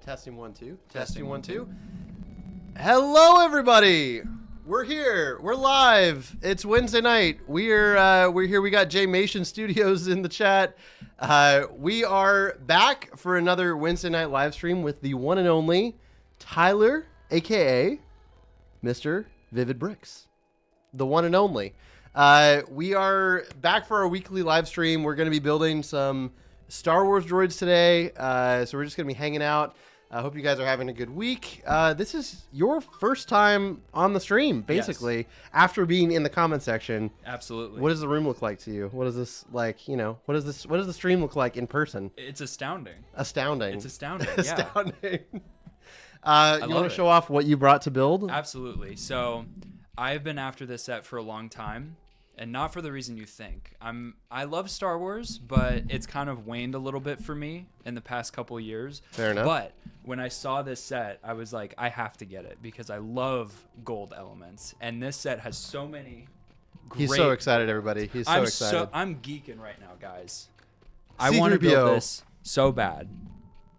Testing 1 2. Testing 1 2. Hello, everybody. We're here. We're live. It's Wednesday night. We're here. We got J-Mation Studios in the chat. We are back for another Wednesday night live stream with the one and only Tyler, aka Mr. VividBricks, the one and only. We are back for our weekly live stream. We're going to be building some Star Wars droids today, so we're just going to be hanging out. I hope you guys are having a good week. This is your first time on the stream, basically, yes, after being in the comment section. Absolutely. What does the room look like to you? What is this like? You know, what does the stream look like in person? It's astounding. Astounding. It's astounding. Yeah. Astounding. You want to show off what you brought to build? Absolutely. So, I've been after this set for a long time. And not for the reason you think. I love Star Wars, but it's kind of waned a little bit for me in the past couple of years. Fair enough. But when I saw this set, I was like, I have to get it because I love gold elements. And this set has so many great... He's so excited, everybody. He's so excited. I'm geeking right now, guys. I want to build this so bad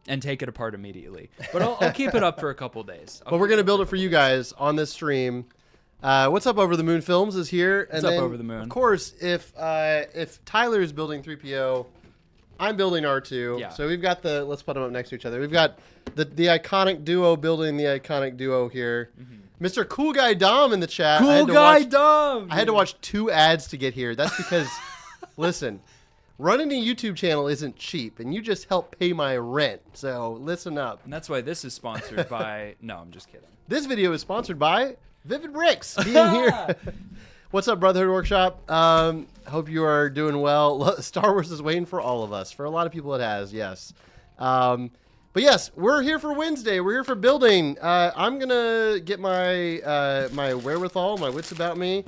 and take it apart immediately. But I'll keep it up for a couple days. But we're going to build it for you guys on this stream. What's Up Over the Moon Films is here. What's Up Over the Moon? Of course, if Tyler is building C3-PO, I'm building R2. Yeah. So we've got let's put them up next to each other. We've got the iconic duo building the iconic duo here. Mm-hmm. Mr. Cool Guy Dom in the chat. Cool Guy Dom! I had to watch 2 ads to get here. That's because, listen, running a YouTube channel isn't cheap, and you just help pay my rent. So listen up. And that's why this is sponsored by... No, I'm just kidding. This video is sponsored by VividBricks being here. What's up, Brotherhood Workshop? Hope you are doing well. Star Wars is waiting for all of us. For a lot of people, it has, yes. But yes, we're here for Wednesday. We're here for building. I'm gonna get my my wherewithal, my wits about me.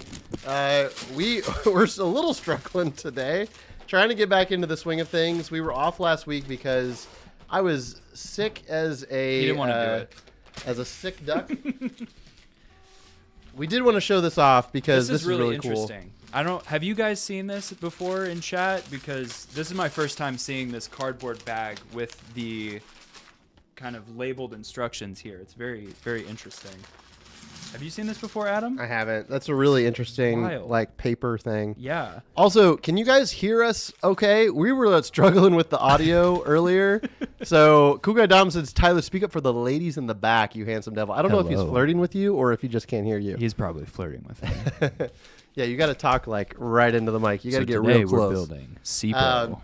We're a little struggling today, trying to get back into the swing of things. We were off last week because I was sick as a. You didn't want to do it. As a sick duck. We did want to show this off because this is really interesting. Cool. Have you guys seen this before in chat? Because this is my first time seeing this cardboard bag with the kind of labeled instructions here. It's very, very interesting. Have you seen this before, Adam? I haven't. That's a really interesting, like, paper thing. Yeah. Also, can you guys hear us okay? We were struggling with the audio earlier. So, Cool Guy Dom says, Tyler, speak up for the ladies in the back, you handsome devil. I don't know if he's flirting with you or if he just can't hear you. He's probably flirting with me. Yeah, you got to talk, like, right into the mic. You got to get real close. We're building C3-PO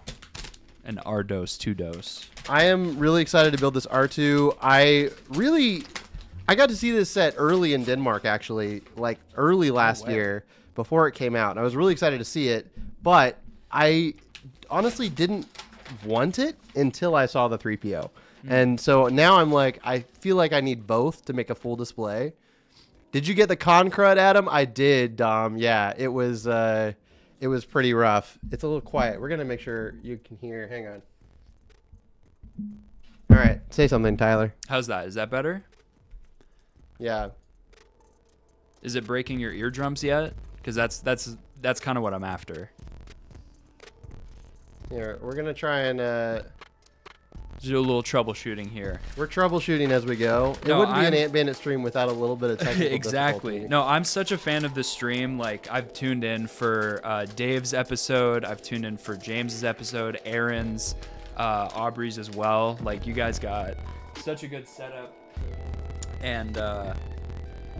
and R2-D2. I am really excited to build this R2. I got to see this set early in Denmark, actually, like early last year before it came out. I was really excited to see it, but I honestly didn't want it until I saw the C3-PO. And so now I'm like, I feel like I need both to make a full display. Did you get the con crud, Adam? I did, Dom. Yeah, it was pretty rough. It's a little quiet. We're going to make sure you can hear. Hang on. All right. Say something, Tyler. How's that? Is that better? Yeah. Is it breaking your eardrums yet? Because that's kind of what I'm after. Here, we're gonna try and do a little troubleshooting here. We're troubleshooting as we go. It wouldn't be an Ant Bandit stream without a little bit of technical exactly. difficulty. No, I'm such a fan of this stream. Like, I've tuned in for Dave's episode. I've tuned in for James's episode, Aaron's, Aubrey's as well. Like, you guys got such a good setup. And I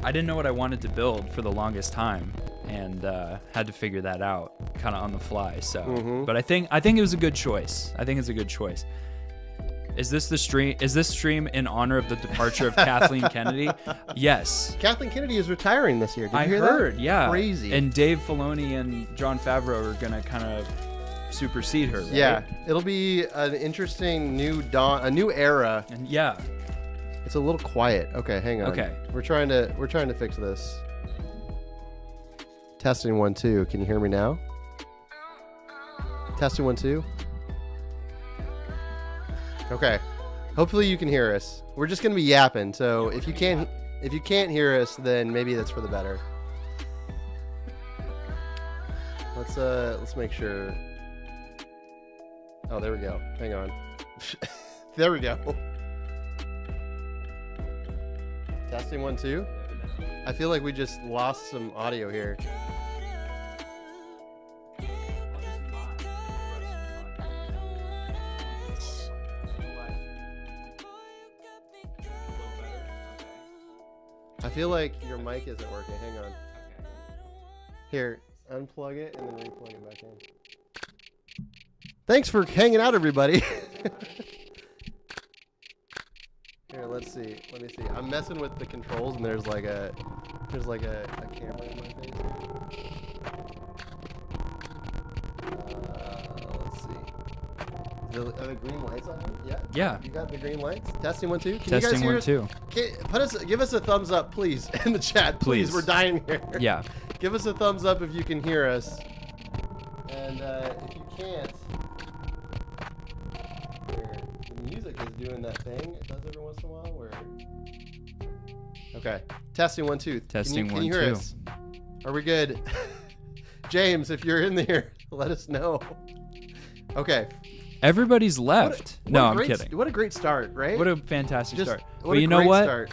didn't know what I wanted to build for the longest time. and had to figure that out kind of on the fly. So, Mm-hmm. but I think it was a good choice. I think it's a good choice. Is this the stream? Is this stream in honor of the departure of Kathleen Kennedy? Yes. Kathleen Kennedy is retiring this year. Did you I hear heard. that? Yeah. Crazy. And Dave Filoni and Jon Favreau are gonna kind of supersede her. Right? Yeah, it'll be an interesting new dawn, a new era. And yeah. It's a little quiet. Okay, hang on. Okay. We're trying to fix this. Testing 1 2. Can you hear me now? Testing 1 2. Okay. Hopefully you can hear us. We're just gonna be yapping. So if you can't hear us, then maybe that's for the better. Let's make sure. Oh, there we go. Hang on. There we go. Testing 1 2. I feel like we just lost some audio here. I feel like your mic isn't working. Hang on. Here, unplug it and then replug it back in. Thanks for hanging out, everybody. Here, let's see. Let me see. I'm messing with the controls, and there's like a camera in my face. Let's see. Are the green lights on? Yeah. Yeah. You got the green lights. Testing 1 2. Can Testing you 1 guys hear 2. us? Give us a thumbs up, please, in the chat. Please, Please. we're dying here. Yeah. Give us a thumbs up if you can hear us. And if you can't, the music is doing that thing it does every once in a while. Where? Okay. Testing 1 2. Testing can you hear 1 2. us? Are we good? James, if you're in there, let us know. Okay. Everybody's left. No, I'm kidding. What a great start, right? What a fantastic start. What But a you know great what? Start.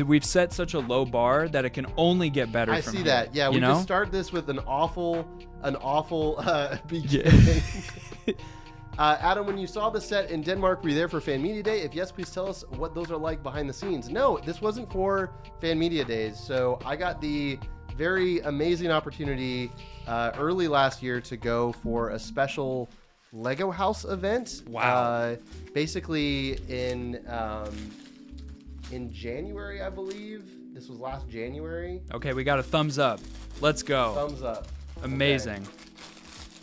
We've set such a low bar that it can only get better. I from see here, that. Yeah, we you know? just start this with an awful beginning. Adam, when you saw the set in Denmark, were you there for Fan Media Day? If yes, please tell us what those are like behind the scenes. No, this wasn't for Fan Media Days. So I got the very amazing opportunity early last year to go for a special Lego House event. Wow. Basically in January, I believe. This was last January. Okay, we got a thumbs up. Let's go. Thumbs up. Amazing. Okay.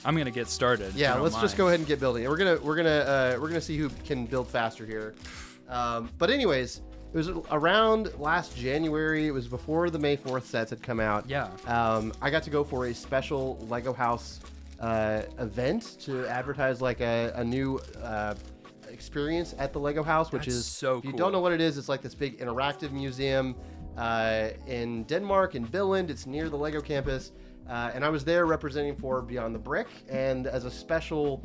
I'm gonna get started. Yeah, let's just go ahead and get building. We're gonna see who can build faster here. But anyways, it was around last January. It was before the May 4th sets had come out. Yeah. I got to go for a special Lego House event to advertise like a new experience at the Lego House, which That's is so if you cool. don't know what it is, it's like this big interactive museum in Denmark, in Billund. It's near the Lego campus. And I was there representing for Beyond the Brick, and as a special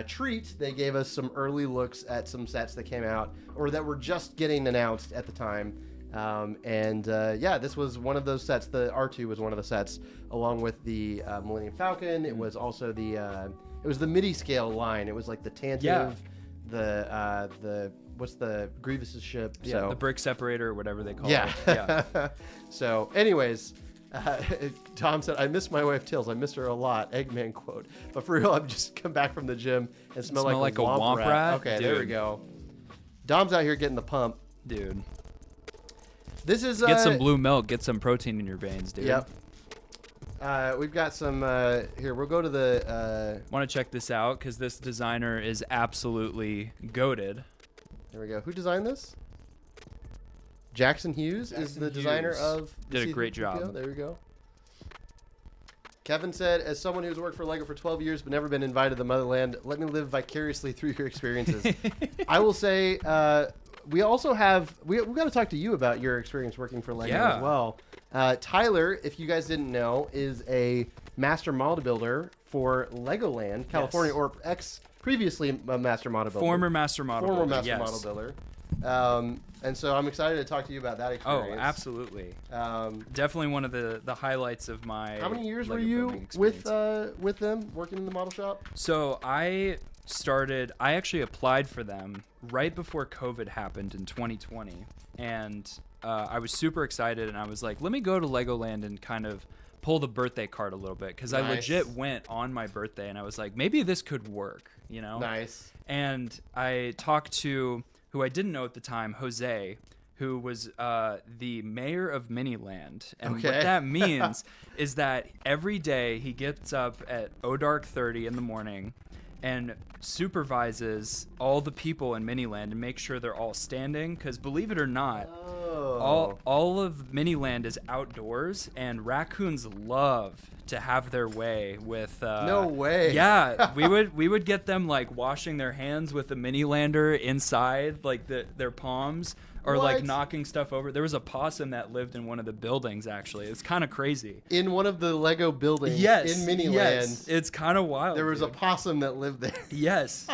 treat, they gave us some early looks at some sets that came out, or that were just getting announced at the time. Yeah, this was one of those sets. The R2 was one of the sets, along with the Millennium Falcon. It was also the MIDI scale line. It was like the Tantive, the what's the Grievous's ship? Yeah, so, the brick separator, or whatever they call yeah. it. Yeah. So, anyways. Tom said, I miss my wife Tills. I miss her a lot. Eggman quote. But for real, I've just come back from the gym and smell like a womp rat. Okay, Dude. there we go. Dom's out here getting the pump. Dude. This is... Get some blue milk. Get some protein in your veins, dude. Yep. We've got some... here, we'll go to the... Want to check this out, because this designer is absolutely goated. There we go. Who designed this? Jackson Hughes is the designer of the Did a great C3-PO. job. There we go. Kevin said, as someone who's worked for Lego for 12 years but never been invited to the motherland, let me live vicariously through your experiences. I will say, we also have, we've got to talk to you about your experience working for Lego as well. Tyler, if you guys didn't know, is a master model builder for Legoland, California, or previously a master model builder. Former master model builder. And so I'm excited to talk to you about that experience. Oh, absolutely. Definitely one of the highlights of my How many years Lego were you building with experience. them working in the model shop? So I actually applied for them right before COVID happened in 2020. And I was super excited, and I was like, let me go to Legoland and kind of pull the birthday card a little bit because I legit went on my birthday and I was like, maybe this could work, you know? Nice. And I talked to who I didn't know at the time, Jose, who was the mayor of Miniland. And what that means is that every day he gets up at dark 30 in the morning and supervises all the people in Miniland and makes sure they're all standing. Because believe it or not, all of Miniland is outdoors, and raccoons love to have their way with. No way. Yeah, we would get them like washing their hands with the Minilander inside, like their palms. Or like knocking stuff over. There was a possum that lived in one of the buildings, actually. It's kind of crazy. In one of the Lego buildings in Miniland. Yes, it's kind of wild. There was a possum that lived there. Yes.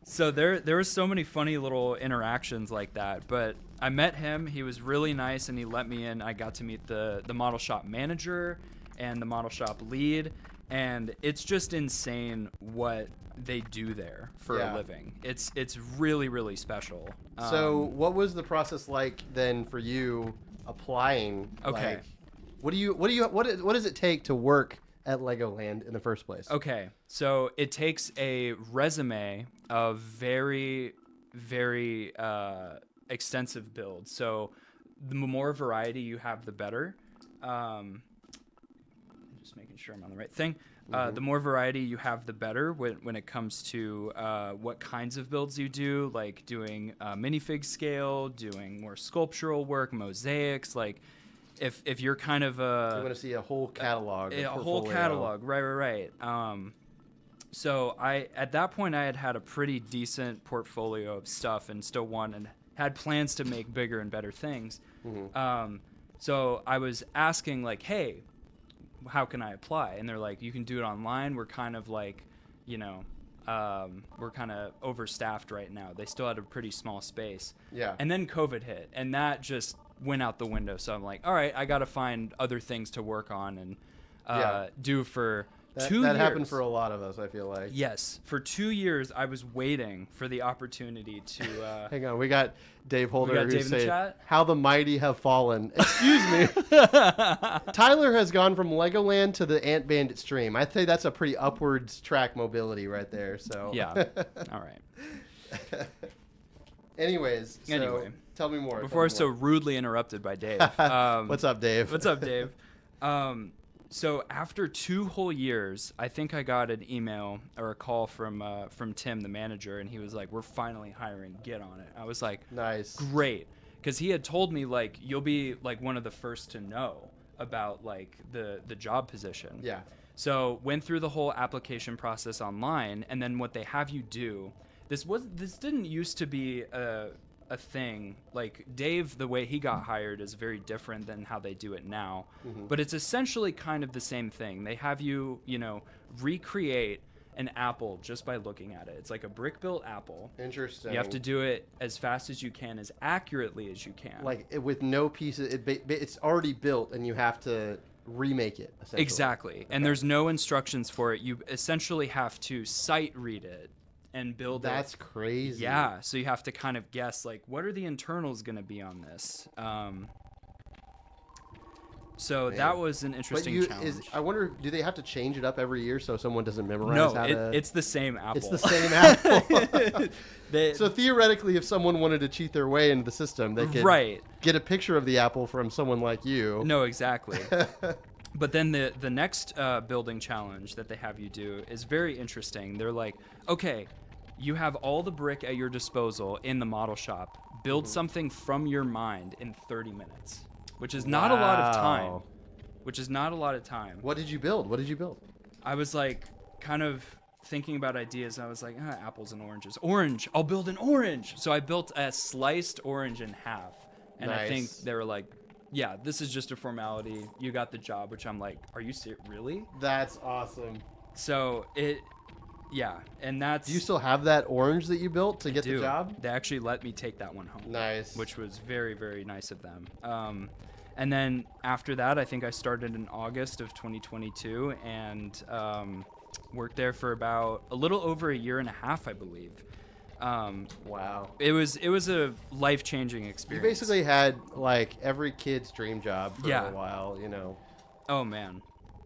So there were so many funny little interactions like that. But I met him. He was really nice, and he let me in. I got to meet the model shop manager and the model shop lead. And it's just insane what they do there for a living. It's really, really special. So what was the process like then for you applying? Okay. Like, what does it take to work at Legoland in the first place? Okay. So it takes a resume of very, very extensive builds. So the more variety you have, the better. Just making sure I'm on the right thing. The more variety you have, the better when it comes to what kinds of builds you do, like doing minifig scale, doing more sculptural work, mosaics. Like if you're kind of you want to see a whole catalog, a whole catalog, right. So at that point I had a pretty decent portfolio of stuff and still had plans to make bigger and better things. So I was asking like, hey, how can I apply? And they're like, you can do it online. We're kind of like, we're kind of overstaffed right now. They still had a pretty small space. Yeah. And then COVID hit, and that just went out the window. So I'm like, all right, I got to find other things to work on and do for 2 years. That happened for a lot of us, I feel like. Yes. For 2 years, I was waiting for the opportunity to... Hang on. We got Dave Holder who's saying, chat? how the mighty have fallen. Excuse me. Tyler has gone from Legoland to the Ant Bandit stream. I'd say that's a pretty upwards track mobility right there. So yeah. All right. Anyways, tell me more. Before I was so rudely interrupted by Dave. What's up, Dave? What's up, Dave? So after 2 whole years, I think I got an email or a call from Tim, the manager, and he was like, "We're finally hiring. Get on it." I was like, "Nice, great," because he had told me like you'll be like one of the first to know about like the job position. Yeah. So went through the whole application process online, and then what they have you do. This didn't used to be a thing. Like Dave, the way he got hired is very different than how they do it now. But it's essentially kind of the same thing. They have you, recreate an apple just by looking at it. It's like a brick built apple. Interesting. You have to do it as fast as you can, as accurately as you can. Like with no pieces, it's already built, and you have to remake it. Essentially. Exactly. Okay. And there's no instructions for it. You essentially have to sight read it and build it. That's crazy. Yeah, so you have to kind of guess, like, what are the internals going to be on this? So that was an interesting challenge. I wonder, do they have to change it up every year so someone doesn't memorize how to... it's the same apple. It's the same apple. So theoretically, if someone wanted to cheat their way into the system, they could get a picture of the apple from someone like you. No, exactly. But then the next building challenge that they have you do is very interesting. They're like, okay, you have all the brick at your disposal in the model shop. Build something from your mind in 30 minutes, which is not a lot of time. What did you build? I was like kind of thinking about ideas. I was like, apples and oranges. Orange. I'll build an orange. So I built a sliced orange in half. And I think they were like, yeah, this is just a formality. You got the job, which I'm like, are you serious? Really? That's awesome. So and that's... Do you still have that orange that you built to get the job? They actually let me take that one home. Nice. Which was very, very nice of them. And then after that, I think I started in August of 2022 and worked there for about a little over a year and a half, I believe. Wow. It was a life-changing experience. You basically had like every kid's dream job for a while, Oh man.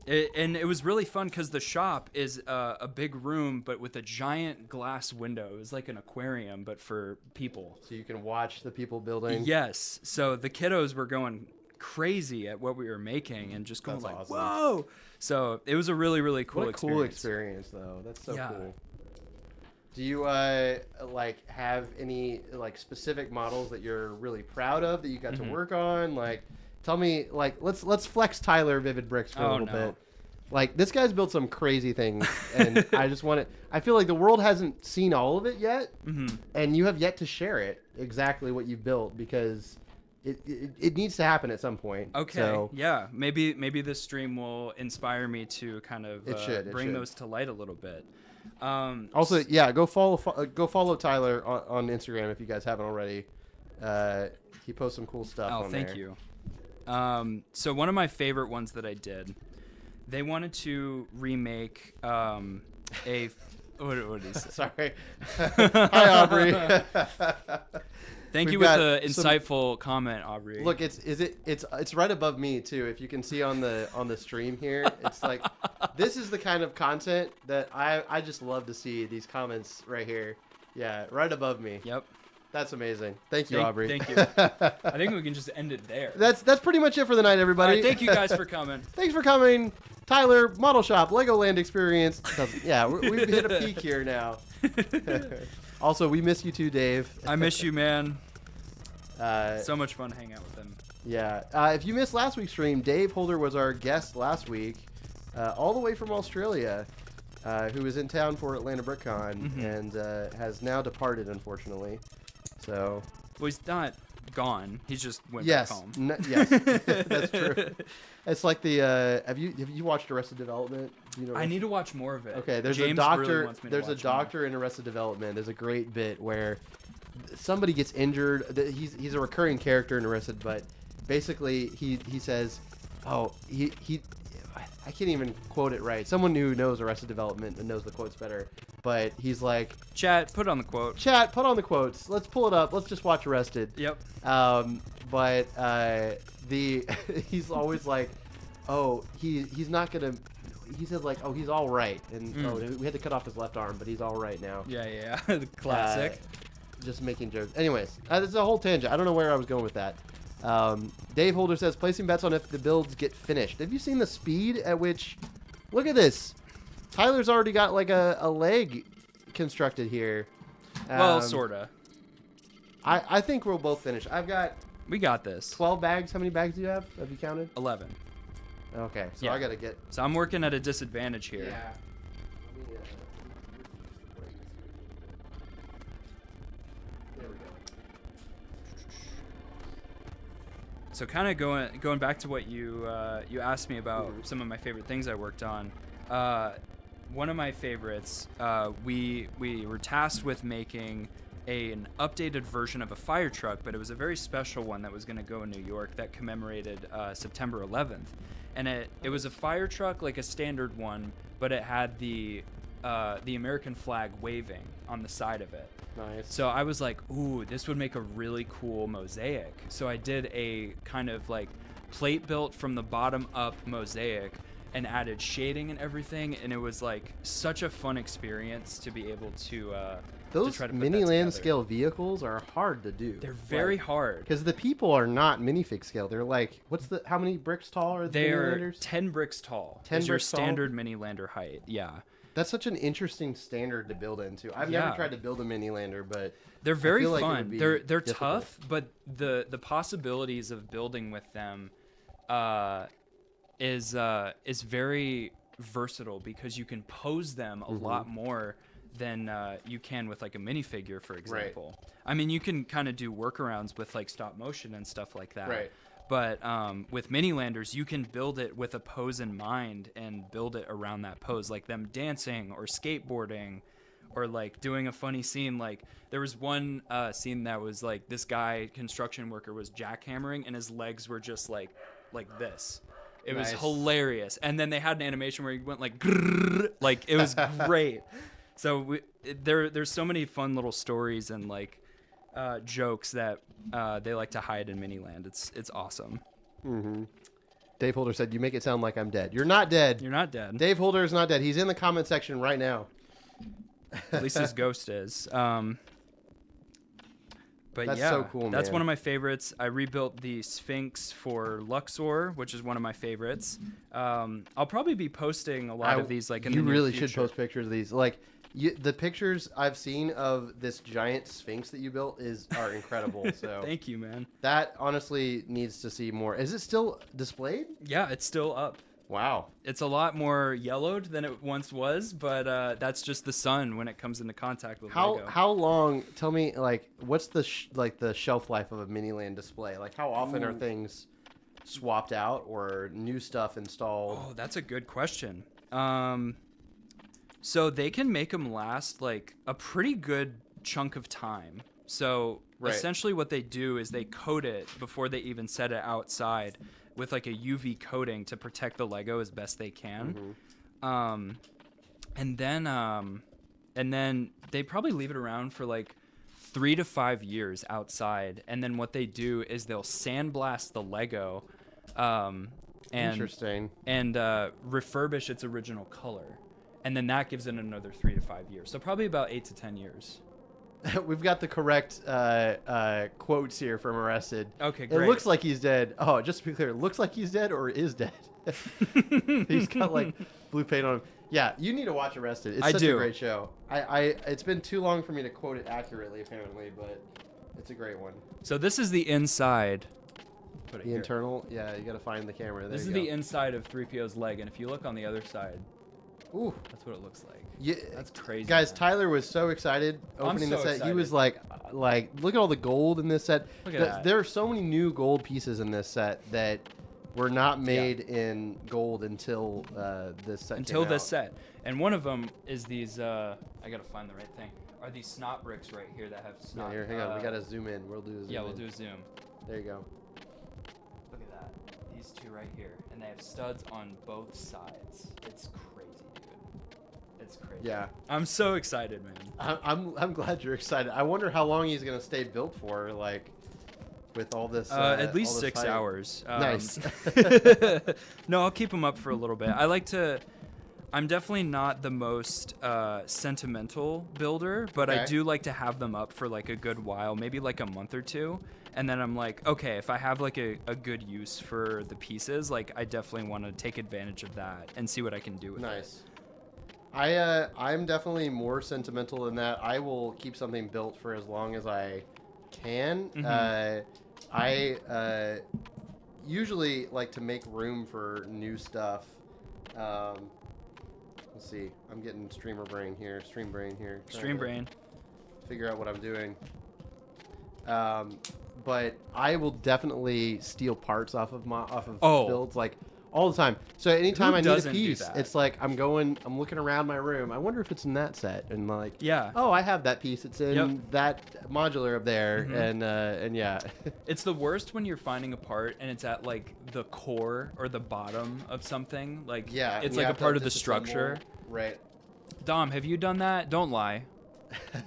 And it was really fun because the shop is a big room, but with a giant glass window. It was like an aquarium, but for people. So you can watch the people building. Yes. So the kiddos were going crazy at what we were making and just going That's like, awesome. whoa. So it was a really, really cool What a experience. cool experience, though. That's so Yeah. cool. Do you like have any like specific models that you're really proud of that you got to work on? Like, tell me, like, let's flex Tyler VividBricks for a little bit. Like, this guy's built some crazy things, and I feel like the world hasn't seen all of it yet, and you have yet to share it exactly what you've built because it needs to happen at some point. Okay. So, yeah. Maybe this stream will inspire me to kind of bring those to light a little bit. Also, yeah, go follow Tyler on Instagram if you guys haven't already. He posts some cool stuff on there. Thank you. So one of my favorite ones that I did, they wanted to remake what did he say? Sorry. Hi, Aubrey. Thank you We've with got the insightful comment, Aubrey. Look, it's right above me too. If you can see on the stream here, it's like this is the kind of content that I just love to see. These comments right here, yeah, right above me. Yep. That's amazing. Thank you, Aubrey. Thank you. I think we can just end it there. That's pretty much it for the night, everybody. All right, thank you guys for coming. Thanks for coming, Tyler. Model Shop, Legoland experience. Yeah, we've hit a peak here now. Also, we miss you too, Dave. I miss you, man. So much fun hanging out with them. Yeah. If you missed last week's stream, Dave Holder was our guest last week, all the way from Australia, who was in town for Atlanta BrickCon and has now departed, unfortunately. So. Well, he's not gone. He's just went back home. Yes, that's true. It's like the. Have you watched Arrested Development? Do you know I need to watch more of it. Okay, there's James a doctor. Really wants me to There's a watch doctor in Arrested Development. There's a great bit where somebody gets injured. He's a recurring character in Arrested, but basically he says, "Oh, he I can't even quote it right. Someone who knows Arrested Development and knows the quotes better, but he's like, Chat, put on the quote. Chat, put on the quotes. Let's pull it up. Let's just watch Arrested." Yep. But he's always like, "Oh, he's not gonna." He says like, "Oh, he's all right," and we had to cut off his left arm, but he's all right now. Yeah. The classic. Just making jokes. Anyways, this is a whole tangent. I don't know where I was going with that. Dave Holder says, placing bets on if the builds get finished. Have you seen the speed at which... Look at this. Tyler's already got like a leg constructed here. Well, sorta. I think we'll both finish. We got this. 12 bags. How many bags do you have? Have you counted? 11. Okay, so Yeah. I gotta get... So I'm working at a disadvantage here. Yeah. There we go. So kind of going back to what you asked me about some of my favorite things I worked on. One of my favorites, we were tasked with making an updated version of a fire truck, but it was a very special one that was going to go in New York that commemorated September 11th. And it was a fire truck, like a standard one, but it had the American flag waving on the side of it. Nice. So I was like, ooh, this would make a really cool mosaic. So I did a kind of like plate built from the bottom up mosaic and added shading and everything. And it was like such a fun experience to be able to Those try to put mini that land together. scale vehicles are hard to do. They're very hard. Because the people are not minifig scale. They're like, how many bricks tall are the They mini are landers? 10 bricks tall. 10 is your bricks tall? standard mini lander height. Yeah. That's such an interesting standard to build into. I've never tried to build a mini lander, but they're very feel like it fun. would be They're difficult. tough, but the possibilities of building with them is very versatile because you can pose them a lot more than you can with like a minifigure, for example. Right. I mean, you can kind of do workarounds with like stop motion and stuff like that. Right. But with mini landers, you can build it with a pose in mind and build it around that pose, like them dancing or skateboarding or like doing a funny scene. Like there was one scene that was like this guy, construction worker, was jackhammering and his legs were just like this. It was hilarious. And then they had an animation where he went like, grrr, like it was great. So there's so many fun little stories and like jokes that they like to hide in Miniland. It's awesome. Dave Holder said, "You make it sound like I'm dead. You're not dead. You're not dead. Dave Holder is not dead. He's in the comment section right now. At least his ghost is. But That's yeah, so cool, that's man. one of my favorites. I rebuilt the Sphinx for Luxor, which is one of my favorites. I'll probably be posting a lot of these like in the You near really future. should post pictures of these. Like the pictures I've seen of this giant Sphinx that you built are incredible. So Thank you, man. that honestly needs to see more. Is it still displayed? Yeah, it's still up. Wow. It's a lot more yellowed than it once was, but that's just the sun when it comes into contact with Lego. How long? Tell me, like, what's the the shelf life of a Miniland display? Like, how often are things swapped out or new stuff installed? Oh, that's a good question. So they can make them last like a pretty good chunk of time. So essentially what they do is they coat it before they even set it outside with like a UV coating to protect the Lego as best they can. And then they probably leave it around for like 3 to 5 years outside. And then what they do is they'll sandblast the Lego Interesting. and refurbish its original color. And then that gives it another 3 to 5 years. So probably about 8 to 10 years. We've got the correct quotes here from Arrested. Okay, great. It looks like he's dead. Oh, just to be clear, it looks like he's dead or is dead. He's got like blue paint on him. Yeah, you need to watch Arrested. It's such a great show. It's been too long for me to quote it accurately, apparently, but it's a great one. So this is the inside. Put it The here. internal, yeah, you got to find the camera. There This you is go. the inside of 3PO's leg, and if you look on the other side, Ooh, that's what it looks like. yeah, That's crazy. guys. man. Tyler was so excited opening the so set. He was excited. like, look at all the gold in this set. Look at that. There are so many new gold pieces in this set that were not made in gold until this set. Until came this out. set. And one of them is these, I gotta find the right thing, are these snot bricks right here that have No, snot. here, hang on. We gotta zoom in. We'll do a zoom. Yeah, we'll in. do a zoom. There you go. Look at that. These two right here. And they have studs on both sides. It's crazy, dude. It's crazy. Yeah, I'm so excited, man. I'm glad you're excited. I wonder how long he's gonna stay built for, like, with all this. At least all this 6 hype. hours. Nice. No, I'll keep them up for a little bit. I'm definitely not the most sentimental builder, but I Okay. do like to have them up for like a good while, maybe like a month or two. And then I'm like, okay, if I have like a good use for the pieces, like I definitely want to take advantage of that and see what I can do with it. Nice. I'm definitely more sentimental than that. I will keep something built for as long as I can. I usually like to make room for new stuff. Let's see. I'm getting stream brain here. Trying Stream to brain. Figure out what I'm doing. But I will definitely steal parts off of builds like all the time. So anytime I need a doesn't do piece, that? it's like I'm looking around my room. I wonder if it's in that set, and like, Yeah. oh, I have that piece. It's in Yep. that modular up there, Mhm. and yeah, It's the worst when you're finding a part and it's at like the core or the bottom of something. Like yeah. it's you like a have to part of the disassemble. structure. Right. Dom, have you done that? Don't lie.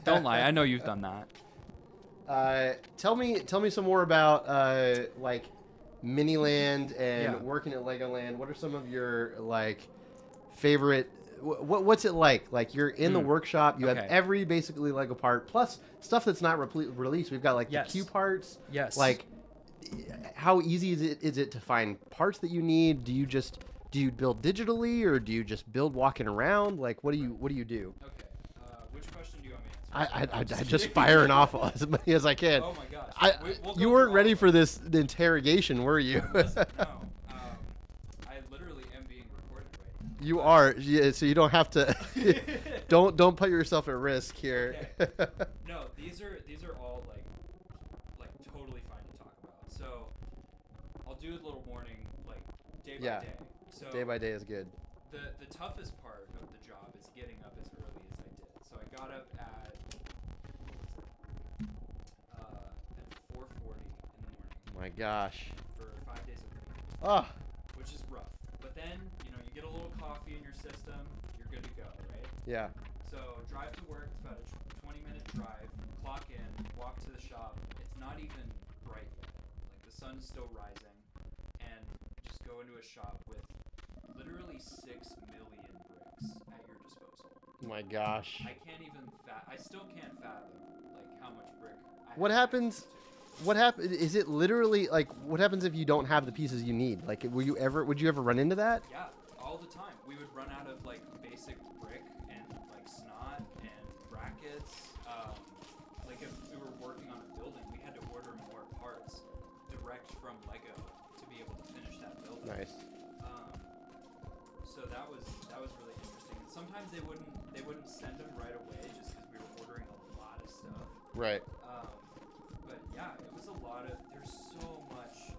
Don't lie. I know you've done that. Tell me some more about like Miniland and Yeah. working at Legoland. What are some of your like favorite? What's it like? Like you're in the workshop, you have Okay. every basically Lego part plus stuff that's not released. We've got like Yes. the Q parts. Yes. Like, how easy is it to find parts that you need? Do you build digitally or do you just build walking around? Like, what do you do? Okay. Which question do you want me to answer? I just firing off as many as I can. Oh my gosh. We'll You go weren't through ready all for this interrogation, were you? Listen, no. I literally am being recorded right now. You are, yeah, so you don't have to. don't put yourself at risk here. Okay. No, these are all like totally fine to talk about. So I'll do a little morning, like day by Yeah. day. So Day by day is good. the toughest part of the job is getting up as early as I did. So I got up at 4:40 in the morning My gosh. for 5 days a week, Oh, which is rough. But then you get a little coffee in your system, you're good to go, right? yeah. So drive to work. It's about a 20-minute drive. Clock in, walk to the shop. It's not even bright yet. Like the sun's still rising, and just go go into a shop with literally 6 million bricks at your disposal. Oh my gosh. I can't even I still can't fathom like how much brick I What have happens? access to. What happens? Is it literally like what happens if you don't have the pieces you need? Like, would you ever run into that? Yeah, all the time. We would run out of like basic brick and like snot and brackets. Like if we were working on a building, we had to order more parts direct from Lego to be able to finish that building. Nice. So that was really interesting. And sometimes they wouldn't send them right away just because we were ordering a lot of stuff. Right. But yeah, it was a lot of. There's so much.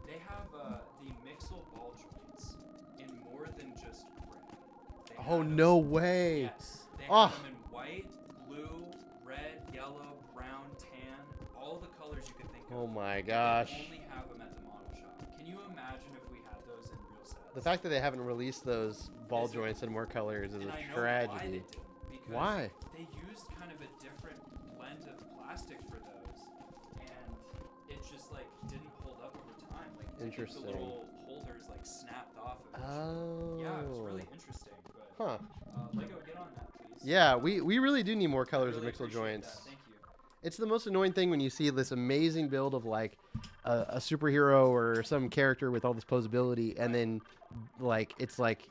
They have the Mixel ball joints in more than just gray. Oh no way. Yes, they have them in white, blue, red, yellow, brown, tan, all the colors you could think of. Oh my gosh. They only have them at the model shop. Can you imagine if we had those in real sets? The fact that they haven't released those ball joints in more colors is And a I know tragedy. why they didn't, because Why? they used kind of a different blend of plastic for those, and it just like didn't hold up over time. Like Interesting. the little holders like snapped off of each other. Oh. Yeah, it was really interesting. But Huh. Lego, get on that, please. Yeah, we really do need more colors Really of Mixel appreciate joints. that. Thank you. It's the most annoying thing when you see this amazing build of like a superhero or some character with all this posability, and then like it's like,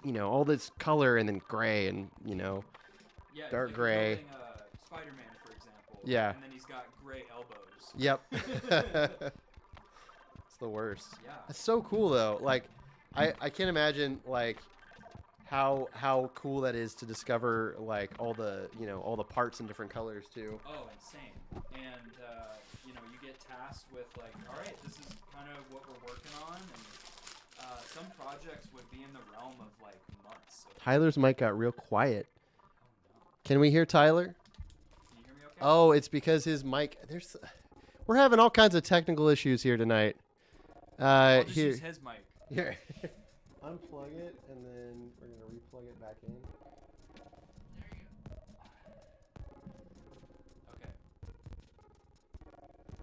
you know, all this color and then gray and, you know, Yeah, dark like gray. building, Spider-Man, for example. Yeah. And then he's got gray elbows. Yep. It's the worst. Yeah. It's so cool though. Like, I can't imagine like how cool that is to discover like all the, you know, all the parts in different colors too. Oh, insane. And, you know, you get tasked with like, all right, this is kind of what we're working on. And some projects would be in the realm of like months. So, Tyler's mic got real quiet. oh no. Can we hear Tyler? Can you hear me okay? Oh, it's because his mic. We're having all kinds of technical issues here tonight. I'll just Here, use his mic. here. Unplug it, and then we're gonna replug it back in.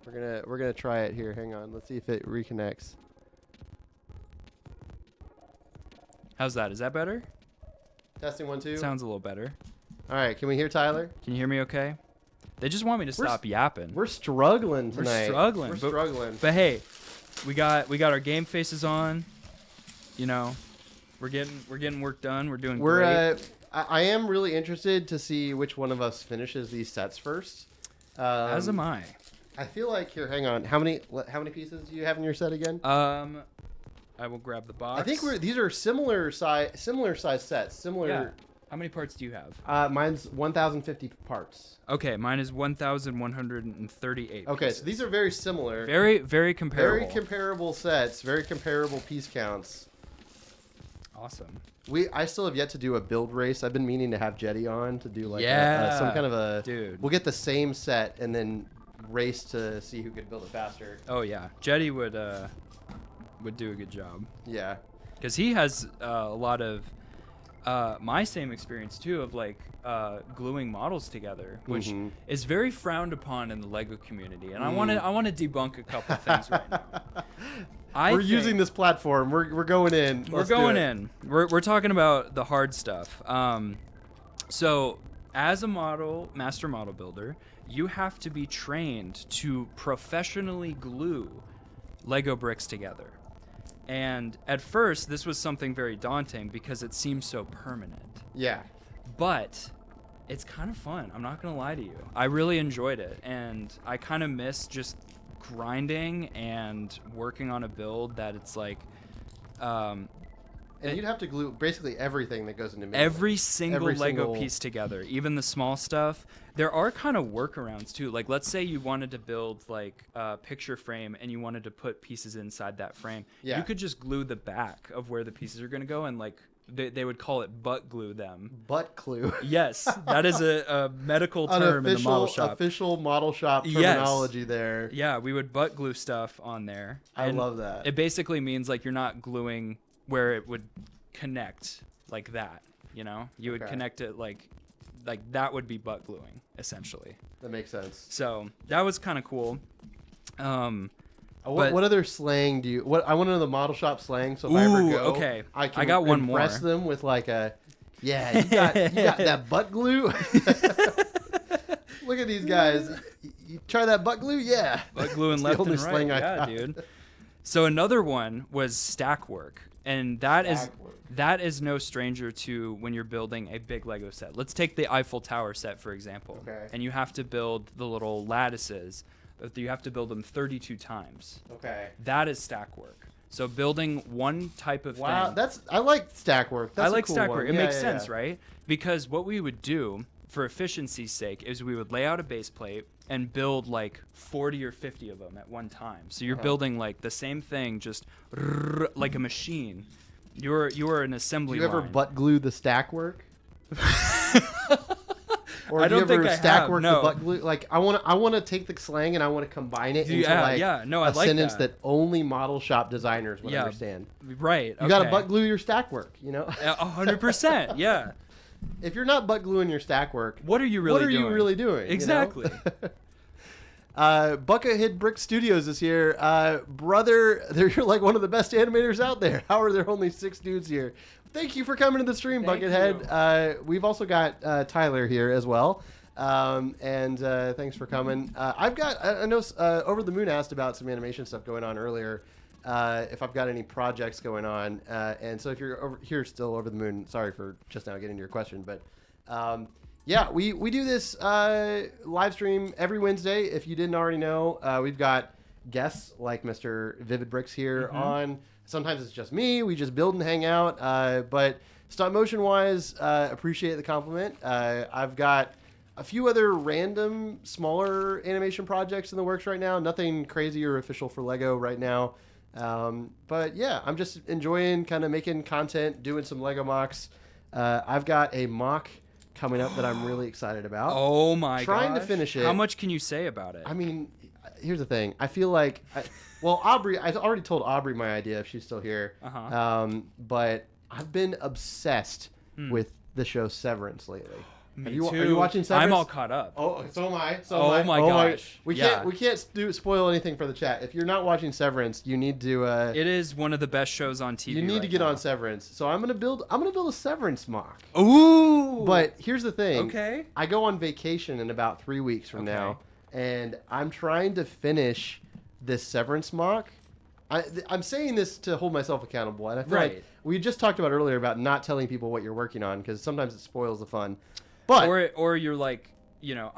Okay. We're gonna try it here. Hang on. Let's see if it reconnects. How's that? Is that better? Testing 1 2. Sounds a little better. All right. Can we hear Tyler? Can you hear me okay? They just want me to stop yapping. We're struggling We're tonight. struggling, We're but- struggling. But hey, we got our game faces on. You know, we're getting work done. We're doing We're great. I am really interested to see which one of us finishes these sets first. As am I. I feel like here. Hang on. How many pieces do you have in your set again? I will grab the box. I think these are similar size sets. Similar. Yeah. How many parts do you have? Mine's 1,050 parts. Okay, mine is 1,138. Okay, pieces. so these are very similar. very, very comparable. Very comparable sets. Very comparable piece counts. Awesome. I still have yet to do a build race. I've been meaning to have Jetty on to do like Yeah, some kind of a. dude. We'll get the same set and then race to see who could build it faster. Oh yeah, Jetty would do a good job Yeah. because he has a lot of my same experience too of like gluing models together, which Mhm. is very frowned upon in the Lego community. And I want to debunk a couple things right now. We're using this platform. We're going in. We're Let's do going it. in. We're talking about the hard stuff. So as a master model builder, you have to be trained to professionally glue Lego bricks together. And at first, this was something very daunting because it seems so permanent. Yeah. But it's kind of fun. I'm not going to lie to you. I really enjoyed it. And I kind of miss just grinding and working on a build that it's like And you'd have to glue basically everything that goes into making every it. single Every Lego single- piece together, even the small stuff. There are kind of workarounds too. Like let's say you wanted to build like a picture frame and you wanted to put pieces inside that frame. Yeah. You could just glue the back of where the pieces are going to go and like they would call it butt glue them. Butt glue. Yes, that is a medical term in the model shop. Official model shop Yes. terminology there. Yeah, we would butt glue stuff on there. I And love that. It basically means like you're not gluing where it would connect like that, you know? You would Okay. connect it like that would be butt gluing essentially. That makes sense. So, that was kind of cool. I What other slang do you? I want to know the model shop slang. So if I ever go, okay. I can got one more. impress them with like a, yeah, you got that butt glue. Look at these guys. You try that butt glue, yeah. Butt glue and left and right, yeah, dude. So another one was stack work, and that is no stranger to when you're building a big Lego set. Let's take the Eiffel Tower set for example. Okay. And you have to build the little lattices. But you have to build them 32 times. Okay. That is stack work. So building one type of thing. I like stack work. That's I like a cool stack one. work. It makes sense, right? Because what we would do for efficiency's sake is we would lay out a base plate and build like 40 or 50 of them at one time. So you're building like the same thing, just like a machine. You're an assembly line. Do you ever butt glue the stack work? Or I do you don't ever think I stack have, work no. the butt glue? Like I want to take the slang and I want to combine it into I a like sentence that only model shop designers would understand. Right. You got to butt glue your stack work, you know? 100%. Yeah. If you're not butt gluing your stack work, what are you really doing? Exactly. You know? VividBricks Studios is here. Brother, you're like one of the best animators out there. How are there only 6 dudes here? Thank you for coming to the stream, Buckethead. We've also got Tyler here as well. And thanks for coming. I know Over the Moon asked about some animation stuff going on earlier. If I've got any projects going on. And so if you're over here still Over the Moon, sorry for just now getting to your question. But yeah, we do this live stream every Wednesday. If you didn't already know, we've got guests like Mr. VividBricks here on. Sometimes it's just me. We just build and hang out. But stop motion wise, appreciate the compliment. I've got a few other random smaller animation projects in the works right now. Nothing crazy or official for Lego right now. But yeah, I'm just enjoying kind of making content, doing some Lego mocks. I've got a mock coming up that I'm really excited about. Oh my god! Trying to finish it. How much can you say about it? I mean, here's the thing. I feel like, Aubrey, I already told Aubrey my idea if she's still here. But I've been obsessed with the show Severance lately. Me too. Are you watching Severance? I'm all caught up. Oh, so am I. Oh my gosh. We can't spoil anything for the chat. If you're not watching Severance, you need to. It is one of the best shows on TV. You need to get on Severance. So I'm gonna build a Severance mock. Ooh. But here's the thing. Okay. I go on vacation in about 3 weeks from now, and I'm trying to finish this Severance mock. I'm saying this to hold myself accountable, and I feel like we just talked about earlier about not telling people what you're working on because sometimes it spoils the fun. But or you're like, you know,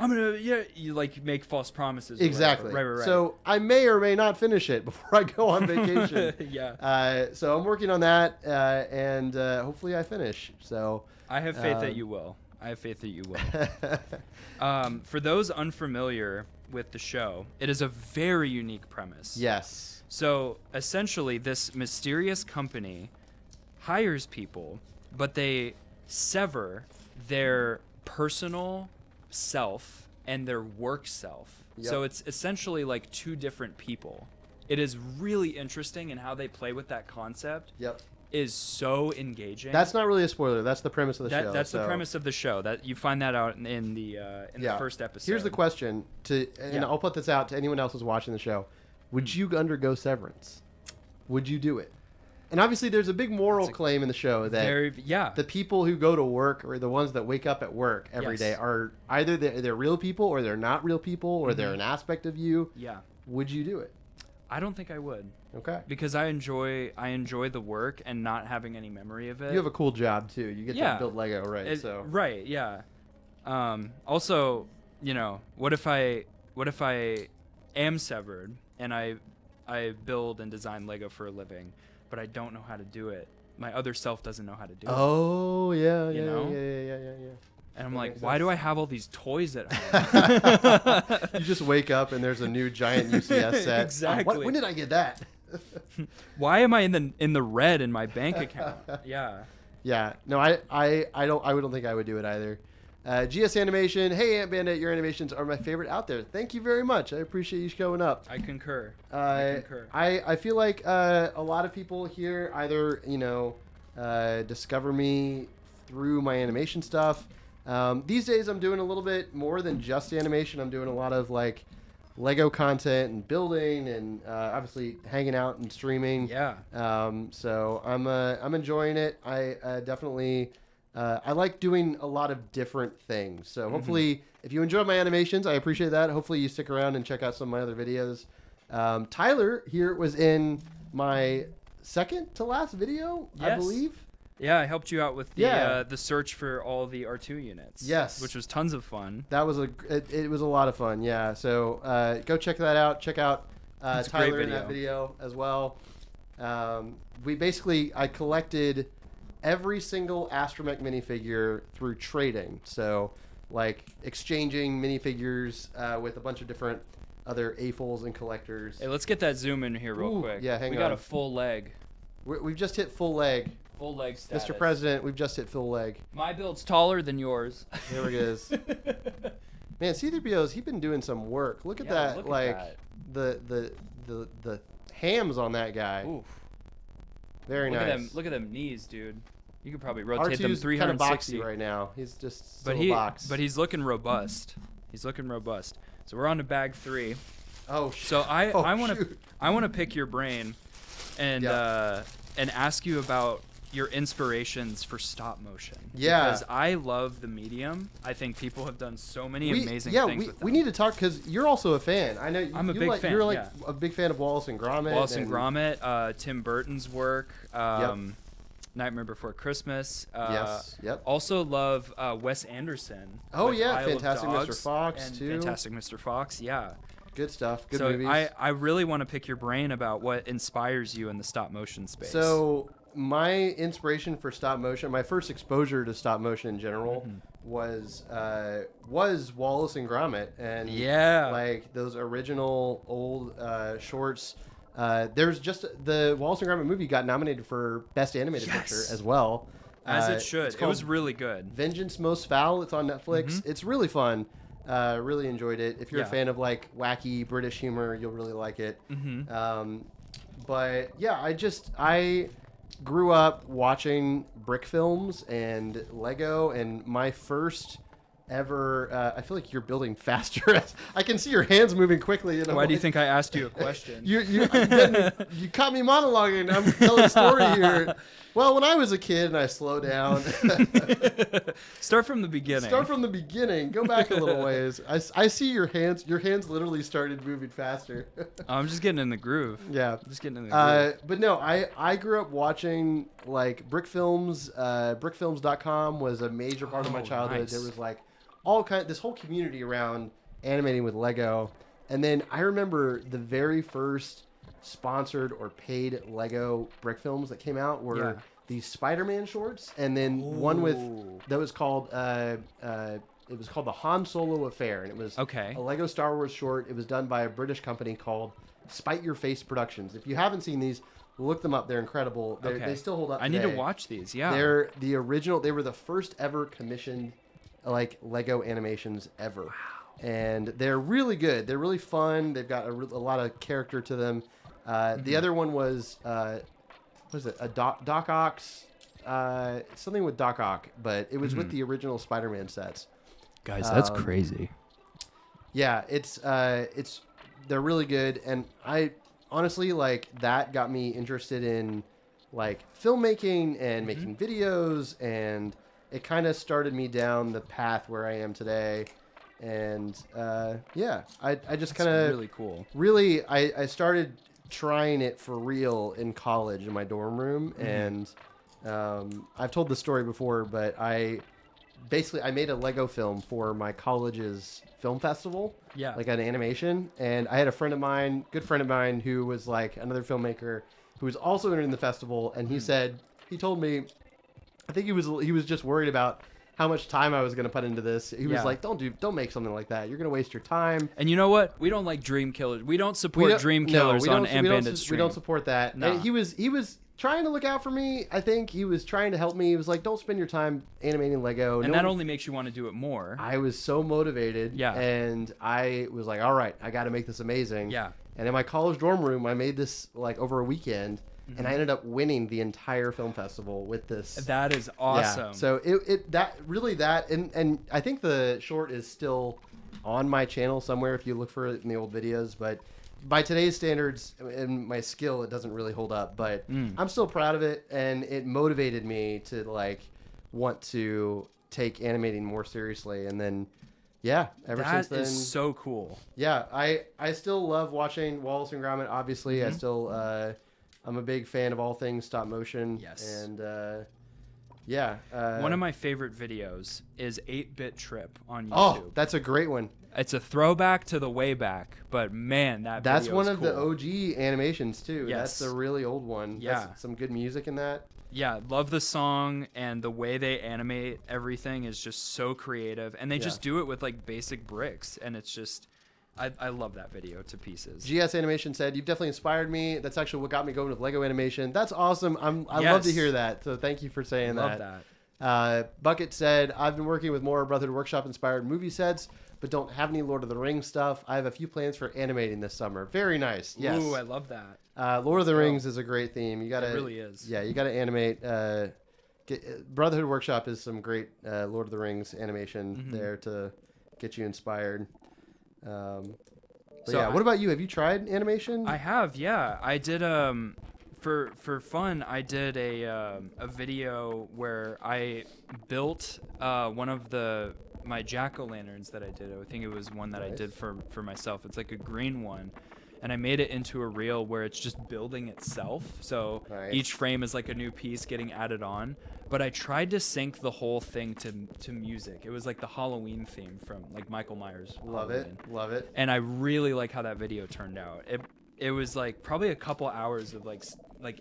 you like make false promises. Exactly. Right. So I may or may not finish it before I go on vacation. Yeah. So I'm working on that, and hopefully I finish. So I have faith that you will. For those unfamiliar with the show, it is a very unique premise. Yes. So essentially, this mysterious company hires people, but they sever their personal self and their work self. So it's essentially like 2 different people. It is really interesting, and how they play with that concept is so engaging. That's not really a spoiler. That's the premise of the show. That's the premise of the show. That you find that out in the first episode. Here's the question and I'll put this out to anyone else who's watching the show. Would you undergo Severance? Would you do it? And obviously, there's a big moral claim in the show that the people who go to work, or the ones that wake up at work every day, are either they're real people, or they're not real people, or they're an aspect of you. Yeah. Would you do it? I don't think I would. Okay. Because I enjoy the work and not having any memory of it. You have a cool job too. You get to build Lego, right? Right. Yeah. Also, you know, what if I am severed and I build and design Lego for a living, but I don't know how to do it. My other self doesn't know how to do it. Oh, yeah. And I'm like, why do I have all these toys at home? You just wake up and there's a new giant UCS set. Exactly. When did I get that? Why am I in the red in my bank account? Yeah. Yeah. No, I don't think I would do it either. GS Animation. Hey, Ant Bandit, your animations are my favorite out there. Thank you very much. I appreciate you showing up. I concur. I feel like a lot of people here either, discover me through my animation stuff. These days I'm doing a little bit more than just animation. I'm doing a lot of like Lego content and building and obviously hanging out and streaming. Yeah. So I'm enjoying it. I definitely I like doing a lot of different things. So hopefully, if you enjoy my animations, I appreciate that. Hopefully, you stick around and check out some of my other videos. Tyler here was in my second to last video, I believe. Yeah, I helped you out with the search for all the R2 units. Yes, which was tons of fun. That was it was a lot of fun. Yeah, so go check that out. Check out Tyler in that video as well. I collected every single Astromech minifigure through trading. So like exchanging minifigures with a bunch of different other AFOLs and collectors. Hey, let's get that zoom in here real quick. Yeah, hang on. We got a full leg. We've just hit full leg. Full leg status. Mr. President, we've just hit full leg. My build's taller than yours. There it is. Man, C3-PO's, he's been doing some work. Look at that. Look like at the hams on that guy. Oof. Very nice. Look at them knees, dude. You could probably rotate R2's them 360 kind of boxy right now. He's just but he's looking robust. He's looking robust. So we're on to bag 3. Oh shit. So I want to pick your brain and ask you about your inspirations for stop motion. Yeah. Because I love the medium. I think people have done so many amazing things with them. We need to talk because you're also a fan. I know I'm a big fan. You're like a big fan of Wallace and Gromit. Wallace and Gromit, Tim Burton's work, Nightmare Before Christmas. Yes. Yep. Also love Wes Anderson. Oh yeah, Isle Fantastic of Mr. Dogs Fox and too. Fantastic Mr. Fox, yeah. Good stuff. Good so movies. I really want to pick your brain about what inspires you in the stop motion space. So my inspiration for stop motion, my first exposure to stop motion in general was Wallace and Gromit, and like those original old shorts. There's just the Wallace and Gromit movie got nominated for Best Animated Picture as well. As it should. It was really good. Vengeance Most Foul. It's on Netflix. It's really fun. Really enjoyed it. If you're a fan of like wacky British humor, you'll really like it. But yeah, I grew up watching brick films and Lego, and my first ever I feel like you're building faster. I can see your hands moving quickly. Why do you think I asked you a question? you caught me monologuing. I'm telling a story here. Well, when I was a kid and I slowed down. Start from the beginning. Start from the beginning. Go back a little ways. I see your hands. Your hands literally started moving faster. I'm just getting in the groove. Yeah. Just getting in the groove. But no, I grew up watching like brick films. Brickfilms.com was a major part of my childhood. Nice. There was like this whole community around animating with Lego. And then I remember the very first sponsored or paid Lego brick films that came out were these Spider-Man shorts, and then one that was called it was called the Han Solo Affair, and it was a Lego Star Wars short. It was done by a British company called Spite Your Face Productions. If you haven't seen these, look them up. They're incredible. They still hold up today. I need to watch these. Yeah, they're the original. They were the first ever commissioned like Lego animations ever. Wow. And they're really good. They're really fun. They've got a lot of character to them. The other one was, what is it? A Doc Ock's, something with Doc Ock, but it was with the original Spider-Man sets. Guys, that's crazy. Yeah, they're really good, and I honestly like that got me interested in like filmmaking and making videos, and it kind of started me down the path where I am today. And I just kind of really cool. Really, I started trying it for real in college in my dorm room, and I've told the story before, but I made a Lego film for my college's film festival, like an animation, and I had a good friend of mine who was like another filmmaker who was also in the festival, and he told me, I think he was just worried about how much time I was going to put into this. He was like, don't make something like that. You're going to waste your time. And you know what? We don't like dream killers. We don't support dream killers on Ambanded Stream. We don't support that. No. And he was trying to look out for me. I think he was trying to help me. He was like, don't spend your time animating Lego. And that only makes you want to do it more. I was so motivated. Yeah. And I was like, all right, I got to make this amazing. Yeah. And in my college dorm room, I made this like over a weekend. And I ended up winning the entire film festival with this. That is awesome. Yeah. So and I think the short is still on my channel somewhere if you look for it in the old videos, but by today's standards and my skill, it doesn't really hold up, but I'm still proud of it, and it motivated me to like want to take animating more seriously. And then ever since then, that is so cool. Yeah, I still love watching Wallace and Gromit. Obviously, I still I'm a big fan of all things stop motion. Yes. And one of my favorite videos is 8-Bit Trip on YouTube. Oh, that's a great one. It's a throwback to the way back, but man, that's one of cool. the OG animations too. Yes. That's a really old one. Yeah. That's some good music in that. Yeah, love the song, and the way they animate everything is just so creative, and they just do it with like basic bricks, and it's just I love that video to pieces. GS Animation said, "You've definitely inspired me. That's actually what got me going with Lego animation." That's awesome. I love to hear that. So thank you for saying love that. Bucket said, "I've been working with more Brotherhood Workshop inspired movie sets, but don't have any Lord of the Rings stuff. I have a few plans for animating this summer." Very nice. Yes. Ooh, I love that. Lord of the Rings is a great theme. You gotta. It really is. Yeah, you gotta animate. Brotherhood Workshop is some great Lord of the Rings animation there to get you inspired. What about you? Have you tried animation? I have, yeah. I did for fun. I did a video where I built one of my jack-o'-lanterns that I did. I think it was one that I did for myself. It's like a green one. And I made it into a reel where it's just building itself. So each frame is like a new piece getting added on. But I tried to sync the whole thing to music. It was like the Halloween theme from like Michael Myers. Love Halloween. it. And I really like how that video turned out. It was like probably a couple hours of like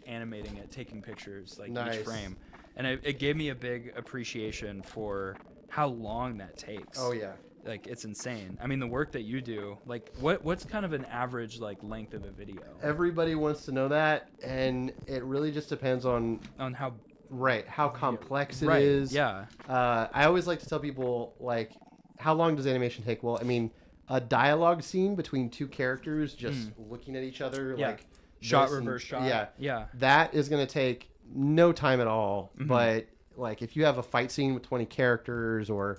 animating it, taking pictures like each frame. And it gave me a big appreciation for how long that takes. Oh yeah. Like, it's insane. I mean, the work that you do, like, what's kind of an average, like, length of a video? Everybody wants to know that, and it really just depends on how... Right, how complex it is. Yeah. I always like to tell people, like, how long does animation take? Well, I mean, a dialogue scene between two characters just looking at each other, like... Shot, reverse shot. Yeah. That is going to take no time at all, but... Like if you have a fight scene with 20 characters, or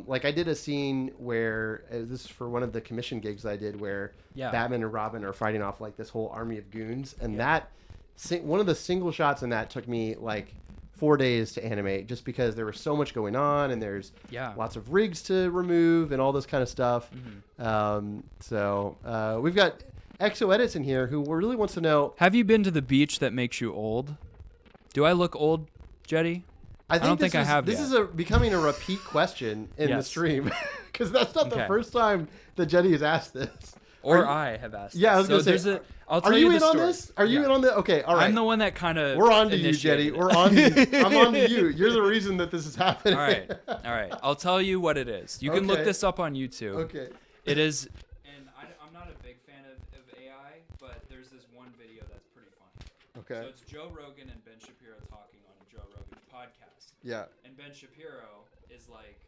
like I did a scene where this is for one of the commission gigs I did, where Batman and Robin are fighting off like this whole army of goons, and that one of the single shots in that took me like 4 days to animate, just because there was so much going on, and there's lots of rigs to remove and all this kind of stuff. So we've got Exo Edits in here who really wants to know: have you been to the beach that makes you old? Do I look old, Jetty? I don't think I have. This yet. is becoming a repeat question in the stream, because that's not the first time that Jetty has asked this. I have asked. Yeah, this. I was gonna say. I'll tell are you the in on story. this? Are you in on the? Okay, all right. I'm the one that kind of. We're on to you, Jetty. We're on. I'm on to you. You're the reason that this is happening. All right. I'll tell you what it is. You can look this up on YouTube. Okay. It is. And I'm not a big fan of AI, but there's this one video that's pretty funny. Okay. So it's Joe Rogan and Ben Shapiro talking on Joe Rogan's podcast. Yeah. And Ben Shapiro is like,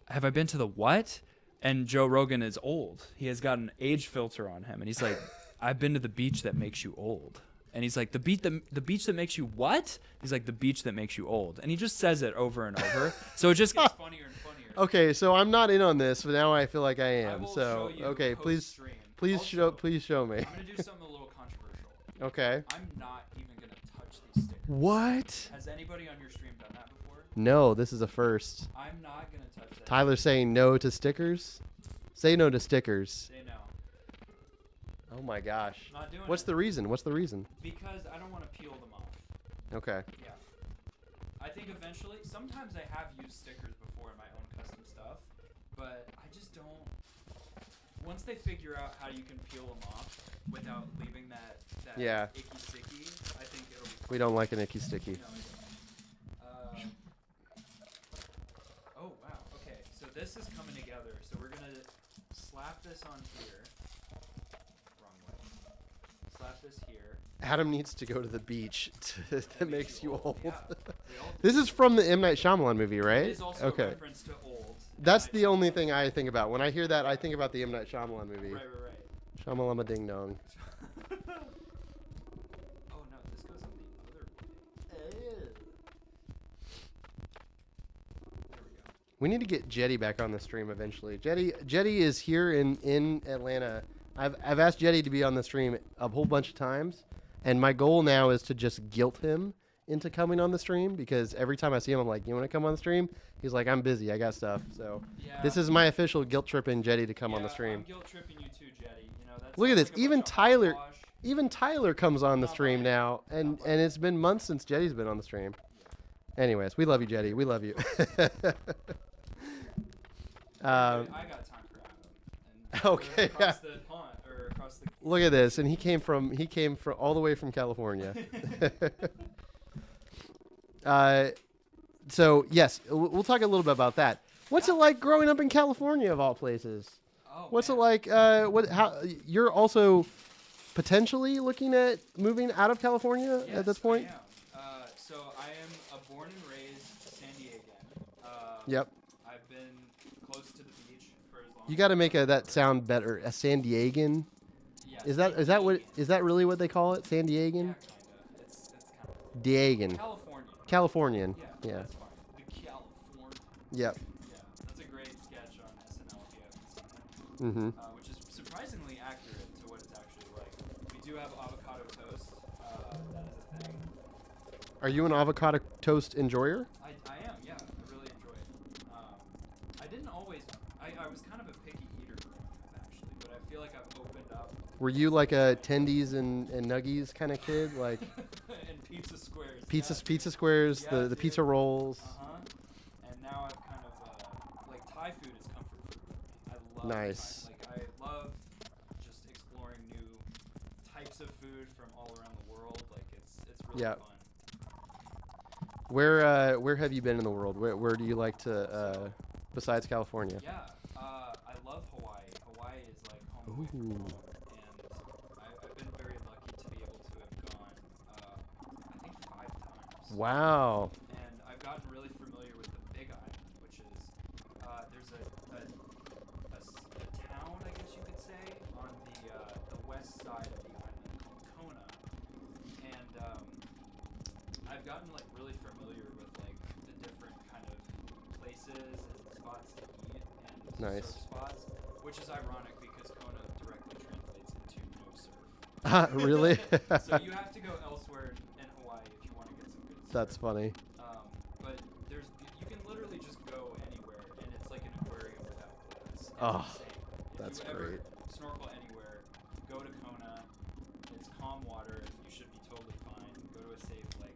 have I been to the what? And Joe Rogan is old. He has got an age filter on him, and he's like, I've been to the beach that makes you old. And he's like, the beach that makes you what? He's like, the beach that makes you old. And he just says it over and over. So it just gets funnier and funnier. Okay, so I'm not in on this, but now I feel like I am. I will so show you okay, post-stream. please Also, show me. I'm gonna do something a little controversial. Okay. I'm not even gonna touch these stickers. What? Has anybody on your stream done that before? No, this is a first. I'm not gonna touch that. Tyler's saying no to stickers. Say no to stickers. Say no. Oh my gosh. Not doing What's it. the reason? What's the reason? Because I don't want to peel them off. Okay. Yeah. I think eventually, sometimes I have used stickers before in my own custom stuff, but I just don't. Once they figure out how you can peel them off without leaving that icky sticky, I think it'll be fun. We don't like an icky sticky. No, I don't. Oh wow. Okay, so this is coming together. So we're gonna slap this on here. Wrong way. Slap this here. Adam needs to go to the beach that makes you old. Yeah, This is from the M. Night Shyamalan movie, right? It is also a reference to old. That's the only thing I think about. When I hear that, I think about the M. Night Shyamalan movie. Right. Shyamalama Ding Dong. Oh no, this goes on the other way. There we go. We need to get Jetty back on the stream eventually. Jetty is here in Atlanta. I've asked Jetty to be on the stream a whole bunch of times, and my goal now is to just guilt him into coming on the stream, because every time I see him, I'm like, you want to come on the stream? He's like, I'm busy, I got stuff. So this is my official guilt tripping Jetty to come on the stream. I'm guilt tripping you too, Jetty. You know, that's Look at this. like Even Tyler comes on the stream now, and it's been months since Jetty's been on the stream. Anyways, we love you, Jetty. We love you. I got time for Adam. Okay. Across the pond, or across the... Look at this, and he came from all the way from California. So yes, we'll talk a little bit about that. What's it like growing up in California, of all places? What's it like? How you're also potentially looking at moving out of California at this point? I am. So I am a born and raised San Diegan. Yep. I've been close to the beach for as long. You got to make that sound better. A San Diegan. Yeah. Is that really what they call it? San Diegan? Yeah, kinda. It's kind of Diegan. Californian. Yeah. Yeah. That's fine. The California. Yep. Yeah, that's a great sketch on SNL if you haven't seen it. Mm-hmm. Which is surprisingly accurate to what it's actually like. We do have avocado toast. That is a thing. Are you an avocado toast enjoyer? I am, yeah. I really enjoy it. I didn't always. I was kind of a picky eater growing up, actually, but I feel like I've opened up. Were you like a tendies and nuggies kind of kid, like and pizza squares. pizza squares, Yeah, the pizza rolls? And now I've kind of like Thai food is comfort food for me. I love Nice. Thai. Like I love just exploring new types of food from all around the world. Like it's really Yeah. fun. Where have you been in the world? Where do you like to besides California? Yeah, I love Hawaii. Hawaii is like home away from home, and I've been very lucky to be able to have gone, I think 5 times. Wow. And I've gotten really familiar with the Big Island, which is there's a town, I guess you could say, on the west side of the island called Kona, and I've gotten like really familiar with like the different kind of places and spots to eat and Nice. surf spots, which is ironic because Kona directly translates into no surf. Really? So you have to go elsewhere in Hawaii if you want to get some good surf. That's funny. But you can literally just go anywhere, and it's like an aquarium without glass. It's Oh, insane. If that's you ever great. snorkel anywhere, go to Kona. It's calm water. You should be totally fine. Go to a safe like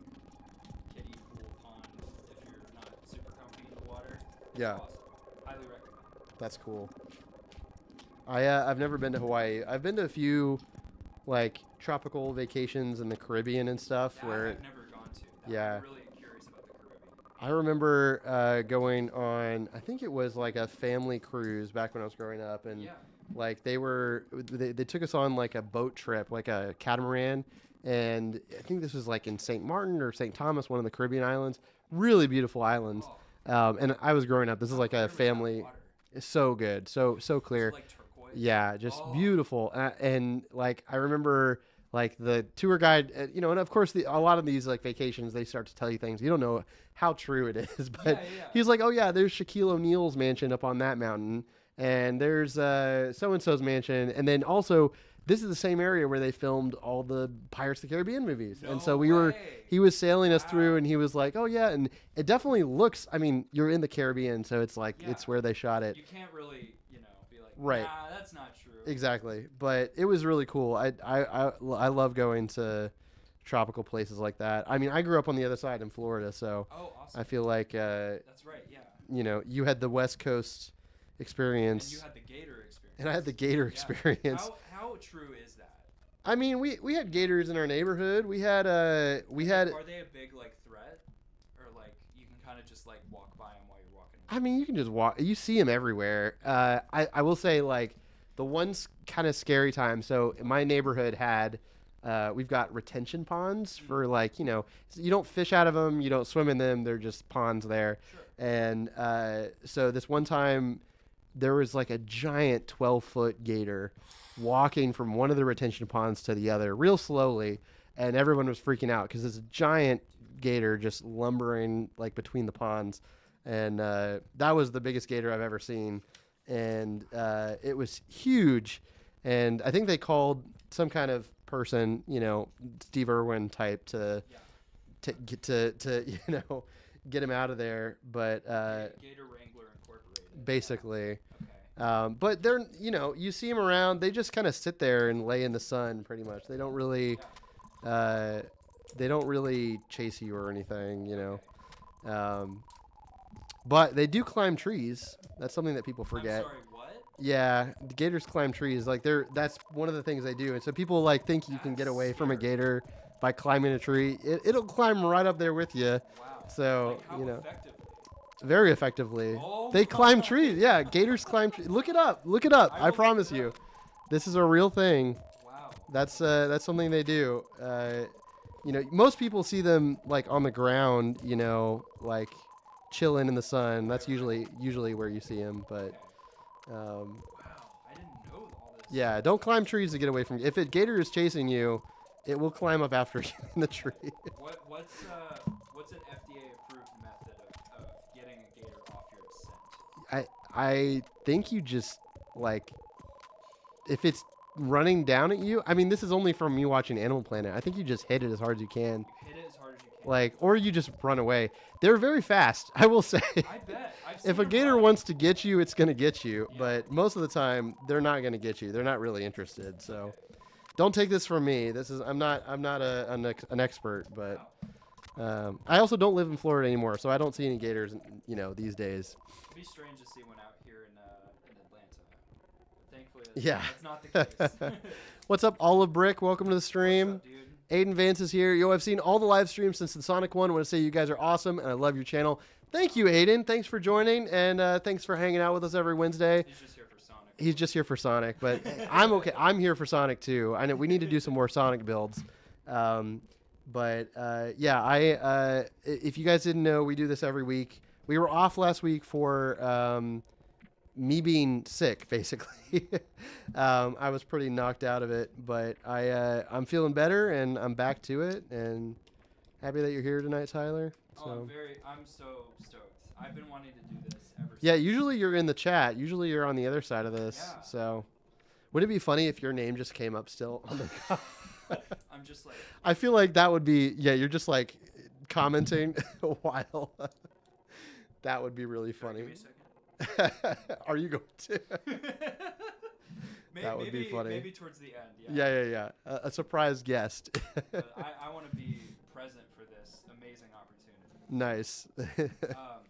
kiddie pool pond if you're not super comfy in the water. It's Yeah. awesome. Highly recommend. That's cool. I've never been to Hawaii. I've been to a few like tropical vacations in the Caribbean and stuff That where I've never gone to. Yeah. I'm really curious about the Caribbean. I remember going on, I think it was like a family cruise back when I was growing up, and Yeah. like they took us on like a boat trip, like a catamaran, and I think this was like in St. Martin or St. Thomas, one of the Caribbean islands. Really beautiful islands. Oh, And I was growing up. This is like a where was that family. water? It's so good, so Is clear. it like turquoise? Yeah, just Oh. beautiful. And like I remember like the tour guide, and of course a lot of these like vacations, they start to tell you things you don't know how true it is, but Yeah. he's like, oh yeah, there's Shaquille O'Neal's mansion up on that mountain, and there's so and so's mansion, and then also this is the same area where they filmed all the Pirates of the Caribbean movies. And so he was sailing us through, and he was like, oh yeah, and it definitely looks, I mean, you're in the Caribbean, so it's like it's where they shot it. You can't really, be like, Right. nah, that's not true. Exactly, but it was really cool. I love going to tropical places like that. I mean, I grew up on the other side in Florida, so Oh, awesome. I feel like That's right, yeah. you had the West Coast experience, And you had the gator experience. and I had the gator Yeah. experience. How true is that? I mean, we had gators in our neighborhood. We had Are they a big like threat, or like you can kind of just like walk by them while you're walking? I mean, you can just walk. You see them everywhere. I will say, like, the one kind of scary time. So my neighborhood had, we've got retention ponds for like, you don't fish out of them, you don't swim in them. They're just ponds there. Sure. And so this one time, there was like a giant 12-foot gator walking from one of the retention ponds to the other real slowly, and everyone was freaking out because there's a giant gator just lumbering like between the ponds. and that was the biggest gator I've ever seen, and it was huge. And I think they called some kind of person, Steve Irwin type to get him out of there. But Gator Wrangler Incorporated. Basically. Okay. But they're, you see them around. They just kind of sit there and lay in the sun, pretty much. They don't really, chase you or anything, But they do climb trees. That's something that people forget. I'm sorry, what? Yeah, the gators climb trees. That's one of the things they do. And so people think you can get away from a gator by climbing a tree. It'll climb right up there with you. Wow. So, How effectively? Very effectively. Oh, they climb trees. Yeah, gators climb trees. Look it up. Look it up. I promise you. This is a real thing. Wow. That's something they do. Most people see them on the ground, chilling in the sun. That's usually where you see them, but wow, I didn't know all this. yeah, don't climb trees to get away from you. If a gator is chasing you, it will climb up after you in the tree. What's an FDA approved method of getting a gator off your scent? I think you just if it's running down at you. I mean, this is only from me watching Animal Planet. I think you just hit it as hard as you can. You hit it as hard as you can. Or you just run away. They're very fast, I will say. I bet. If a gator wants to get you, it's going to get you. Yeah. But most of the time, they're not going to get you. They're not really interested. So, don't take this from me. I'm not an expert, but I also don't live in Florida anymore, so I don't see any gators, these days. It'd be strange to see one out here in Atlanta. But thankfully, that's not the case. What's up, Olive Brick? Welcome to the stream. What's up, dude? Aiden Vance is here. I've seen all the live streams since the Sonic one. I want to say you guys are awesome, and I love your channel. Thank you, Aiden. Thanks for joining, and thanks for hanging out with us every Wednesday. He's just here for Sonic. He's just here for Sonic, but I'm okay. I'm here for Sonic, too. I know we need to do some more Sonic builds. If you guys didn't know, we do this every week. We were off last week for me being sick, basically. I was pretty knocked out of it, but I'm feeling better and I'm back to it, and happy that you're here tonight, Tyler. So. I'm so stoked. I've been wanting to do this ever since. Yeah, usually you're in the chat. Usually you're on the other side of this. Yeah. So would it be funny if your name just came up still on the I'm just like. I feel like that would be, you're just commenting while. That would be really funny. Give me a second. Are you going to? That would be funny. Maybe towards the end. Yeah. A surprise guest. I want to be present for this amazing opportunity. Nice.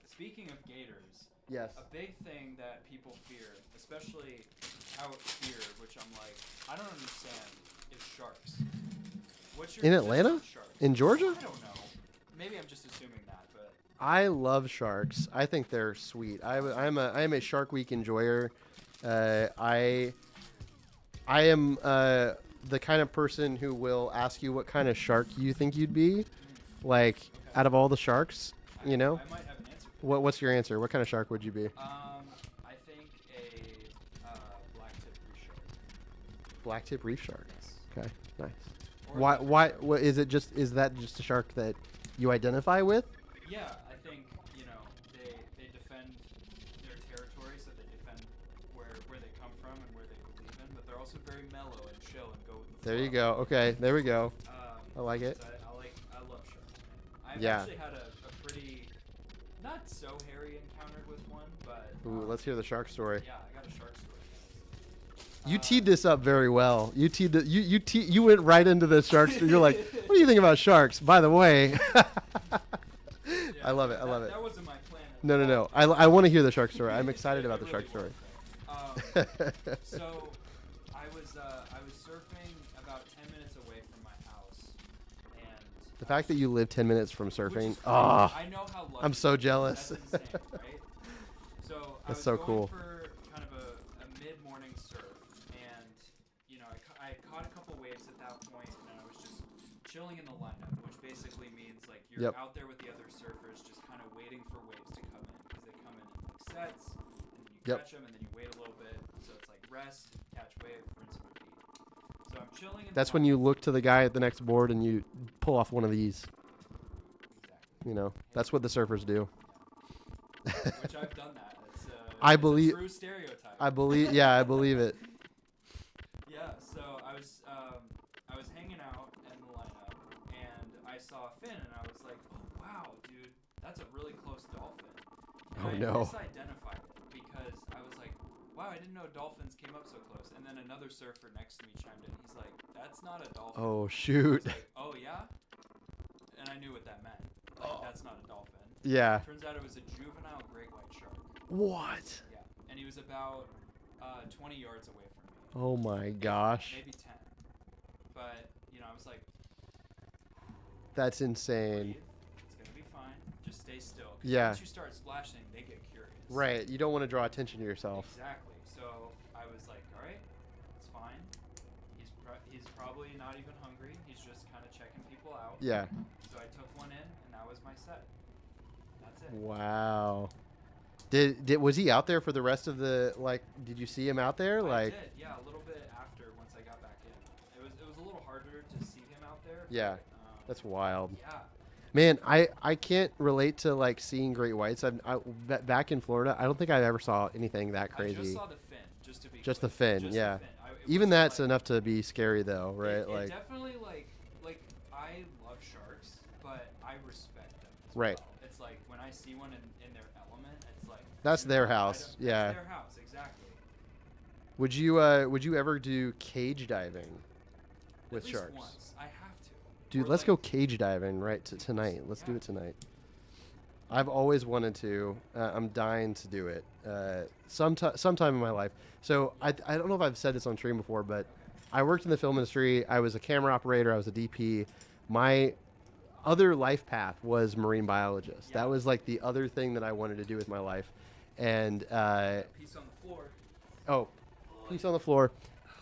Speaking of gators, yes. a big thing that people fear, especially out here, which I'm like, I don't understand, is sharks. What's your In position Atlanta? on sharks? In Georgia? I don't know. Maybe I'm just assuming that, but I love sharks. I think they're sweet. I am a Shark Week enjoyer. I am the kind of person who will ask you what kind of shark you think you'd be, out of all the sharks. I might have an answer. What's your answer? What kind of shark would you be? I think a black-tip reef shark. Black-tip reef shark. Yes. Okay, nice. Or Why? What is it? Is that just a shark that you identify with? Yeah, I think they defend their territory, so they defend where they come from and where they believe in. But they're also very mellow and chill and go with the flow. There you go. Okay, there we go. I like it. So I love sharks. I've Yeah. actually had a pretty not so hairy encounter with one, but Ooh, let's hear the shark story. yeah, I got a shark story. You teed this up very well. You went right into the sharks. You're like, what do you think about sharks? By the way, Yeah, I love it. I love it. That wasn't my plan. No. I want to hear the shark story. I'm excited about the It shark really story. was. So I was surfing about 10 minutes away from my house, and The fact that you live 10 minutes from surfing. which is crazy. Oh, I know how lucky I'm so jealous. That's insane, right? So I That's was so going cool. for kind of a mid-morning surf, and I caught a couple waves at that point, and I was just chilling in the lineup, which basically means you're Yep. out there with the other surfers, just kind of waiting for waves to come in, because they come in sets, and then you Yep. catch them, and then you wait a little bit. So it's rest, catch wave, rinse and repeat. So I'm chilling. That's when you look to the guy at the next board and you pull off one of these. Exactly. That's what the surfers do. which I've done that. It's I it's believe. a true stereotype. I believe. Yeah, I believe it. Yeah, so I was hanging out in the lineup, and I saw a fin, and I was like, oh, wow, dude, that's a really close dolphin. And Oh, I no. misidentified it because I was like, wow, I didn't know dolphins came up so close. And then another surfer next to me chimed in. He's like, that's not a dolphin. Oh, I shoot. was like, oh, yeah? And I knew what that meant. Like, that's not a dolphin. Yeah. Turns out it was a juvenile great white shark. What? Yeah, and he was about 20 yards away from me. Oh my gosh. Maybe 10. But, you know, I was like, That's insane. breathe. It's going to be fine. Just stay still. 'Cause Yeah. Once you start splashing, they get curious. Right. You don't want to draw attention to yourself. Exactly. So I was like, all right, it's fine. He's probably not even hungry. He's just kind of checking people out. Yeah. So I took one in, and that was my set. That's it. Wow. Was he out there for the rest of the, like, did you see him out there? I did, yeah, a little bit after once I got back in. It was a little harder to see him out there. Yeah. But, That's wild. yeah. Man, I can't relate to like seeing great whites. Back in Florida, I don't think I ever saw anything that crazy. I just saw the fin, just to be Just clear. the fin, Just yeah. The fin. Even wasn't that's like, enough to be scary though, right? It like definitely like I love sharks, but I respect them as Right. well. It's like when I see one in their element, it's like That's their I don't- house, yeah. That's their house, exactly. would you ever do cage diving with At least sharks? once. I have to. Dude, Or, let's like, go cage diving tonight. Let's do Yeah. it tonight. I've always wanted to. I'm dying to do it. Sometime in my life. So I don't know if I've said this on stream before, but I worked in the film industry. I was a camera operator. I was a DP. My other life path was marine biologist. Yeah. That was like the other thing that I wanted to do with my life. And Piece on the floor. oh, piece on the floor.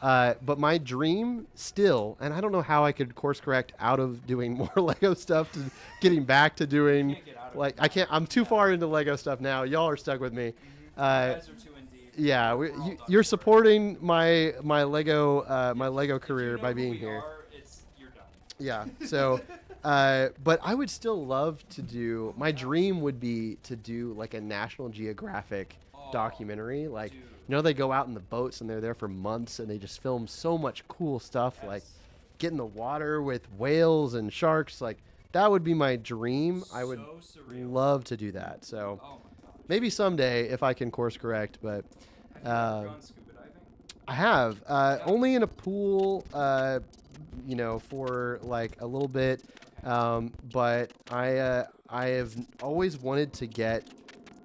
But my dream still, and I don't know how I could course correct out of doing more Lego stuff to getting back to doing, Can't get out of like, it. I can't, I'm too far into Lego stuff now. Y'all are stuck with me. You guys are too in deep. Yeah, We're all done you're for it. supporting my Lego If career you know by who being we here. are, you're done. Yeah. So, but I would still love to do. My dream would be to do like a National Geographic documentary. Like, dude. you know, they go out in the boats and they're there for months and they just film so much cool stuff. Yes. Like, get in the water with whales and sharks. Like, that would be my dream. I would So surreal. love to do that. So Oh my gosh. maybe someday if I can course correct. But Have you ever gone scuba diving? I have only in a pool, you know, for like a little bit. But I have always wanted to get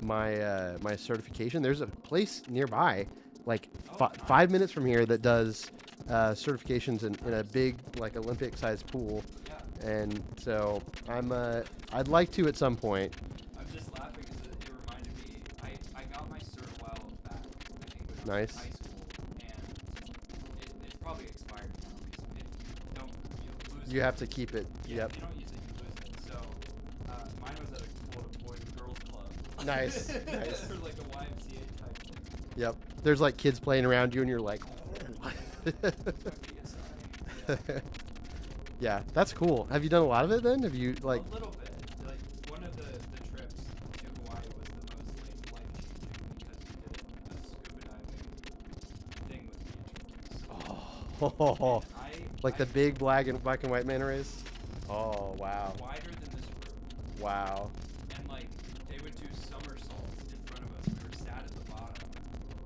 my my certification. There's a place nearby, like nice. 5 minutes from here, that does certifications in a big like Olympic-sized pool, Yeah. and so I'd like to at some point. I'm just laughing because it reminded me. I got my cert a while back. I think when I was Nice. in high school, and it's probably expired now. Because if you don't, you lose You it. have to keep it. Yeah, Yep. if you don't use it, you lose it. So mine was at a quote boys and girls club. Nice, nice. For like a YMCA type thing. Yep. There's like kids playing around you, and you're like. That's my PSI. Yeah, that's cool. Have you done a lot of it then? Have you like? A little bit. Like one of the trips to Hawaii was the most like life-changing because we did a scuba diving thing with beach boys. Oh, And like the big black and white manta rays. Oh wow, wider than this room, wow. and like they would do somersaults in front of us. We were sat at the bottom,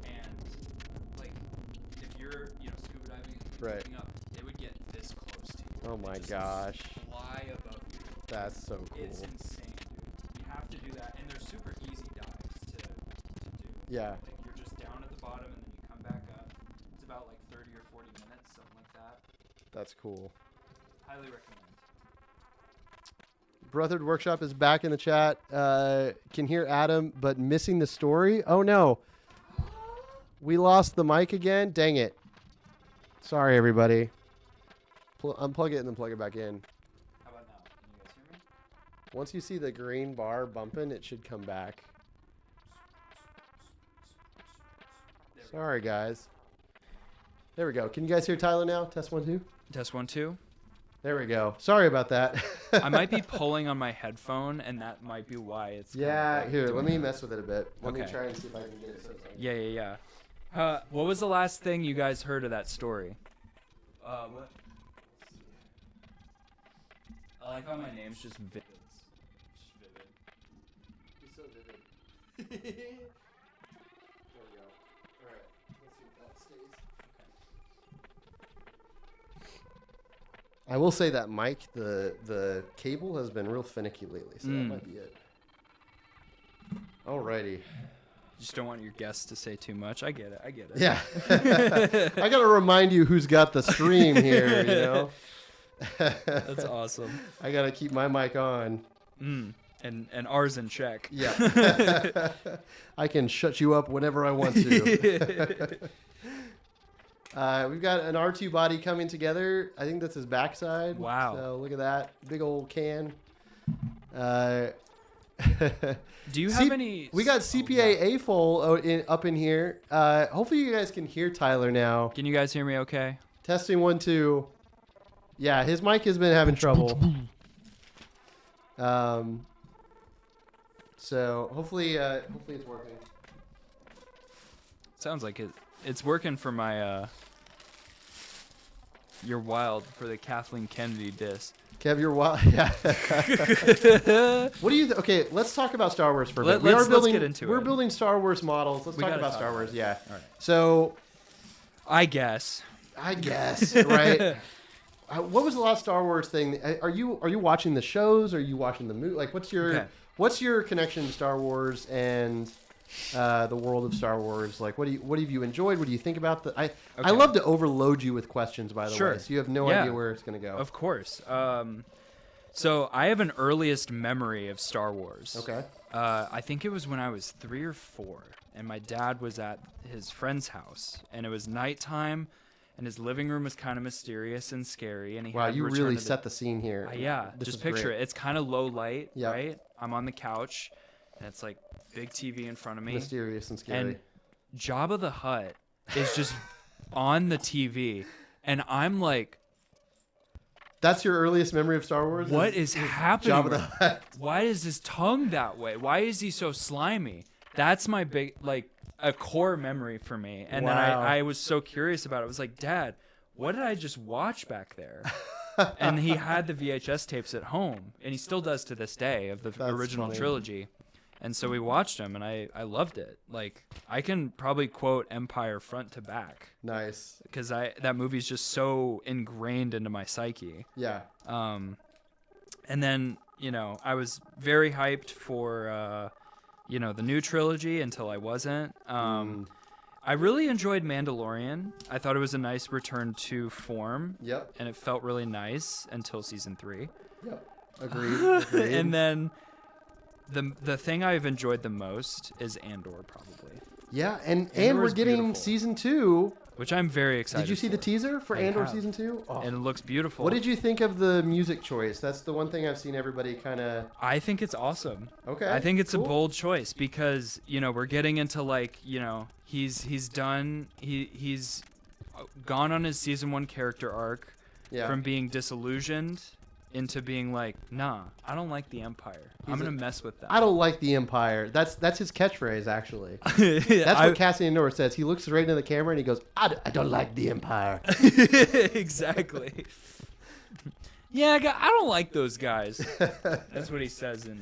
and like if you're scuba diving and Right. looking up, they would get this close to you. Oh and my just gosh, fly above you. that's so cool. It's insane, dude. You have to do that, and they're super easy dives to do. Yeah. Like you're just down at the bottom, and then you come back up. It's about like 30 or 40 minutes, something like that. That's cool. Highly recommend. Brothered Workshop is back in the chat. Can hear Adam, but missing the story. Oh no, we lost the mic again. Dang it. Sorry, everybody. Unplug it and then plug it back in. How about now? Can you guys hear me? Once you see the green bar bumping, it should come back. There we Sorry, guys. There we go. Can you guys hear Tyler now? Test 1, 2. Test 1 2. There we go. Sorry about that. I might be pulling on my headphone, and that might be why it's. Yeah, here, let me mess with it a bit. Let me Okay. try and see if I can get it. Yeah. What was the last thing you guys heard of that story? What? I like how my name's just Vivid. Just Vivid. He's so vivid. There we go. All right, let's see if that stays. I will say that mic, the cable has been real finicky lately, so that might be it. Alrighty. Just don't want your guests to say too much. I get it. Yeah. I gotta remind you who's got the stream here, you know? That's awesome. I gotta keep my mic on. And ours in check. Yeah. I can shut you up whenever I want to. We've got an R2 body coming together. I think that's his backside. Wow. So look at that. Big old can. Do you have any... We got CPA A-Full up in here. Hopefully you guys can hear Tyler now. Can you guys hear me okay? Testing 1, 2. Yeah, his mic has been having trouble. So hopefully it's working. Sounds like it's working for my... You're wild for the Kathleen Kennedy diss. Kev, you're wild. Yeah. What do you? Okay, let's talk about Star Wars for a bit. Let's get into We're it. building Star Wars models. Let's We talk gotta about talk Star about Wars. it. Yeah. All right. So, I guess. Right. What was the last Star Wars thing? Are you watching the shows? Are you watching the movie? Like, what's your connection to Star Wars and the world of Star Wars? Like, what have you enjoyed? What do you think about the? I love to overload you with questions, by the way, so you have no idea where it's going to go. Of course. So I have an earliest memory of Star Wars. Okay. I think it was when I was 3 or 4, and my dad was at his friend's house, and it was nighttime, and his living room was kind of mysterious and scary. And he Wow, had you Return really to the- set the scene here. Yeah, This just is picture great. it. It's kind of low light, Yep. right? I'm on the couch, and it's like big TV in front of me. Mysterious and scary. And Jabba the Hutt is just on the TV, and I'm like, That's your earliest memory of Star Wars? what is happening? Jabba the Hutt. Why is his tongue that way? Why is he so slimy? That's my big, like, a core memory for me. And then Wow. I was so curious about it. I was like, Dad, what did I just watch back there? And he had the VHS tapes at home, and he still does to this day, of the That's original funny. trilogy. And so we watched them, and I loved it. Like, I can probably quote Empire front to back, Nice. because that movie's just so ingrained into my psyche. Yeah. And then, I was very hyped for, the new trilogy until I wasn't. I really enjoyed Mandalorian. I thought it was a nice return to form. Yep. And it felt really nice until season 3. Yep. Agreed. And then the thing I've enjoyed the most is Andor, probably. Yeah, and Andor we're is getting beautiful. season 2. Which I'm very excited Did you see the for. teaser for I Andor have. season 2? Oh. And it looks beautiful. What did you think of the music choice? That's the one thing I've seen everybody kind of. I think it's awesome. Okay. I think it's cool. a bold choice because, we're getting into he's done he's gone on his season 1 character arc Yeah. from being disillusioned into being like, nah, I don't like the Empire. I'm going to mess with that. I don't like the Empire. That's his catchphrase, actually. That's I- what Cassian Andor says. He looks right into the camera and he goes, I don't like the Empire. Exactly. Yeah, I don't like those guys. That's what he says in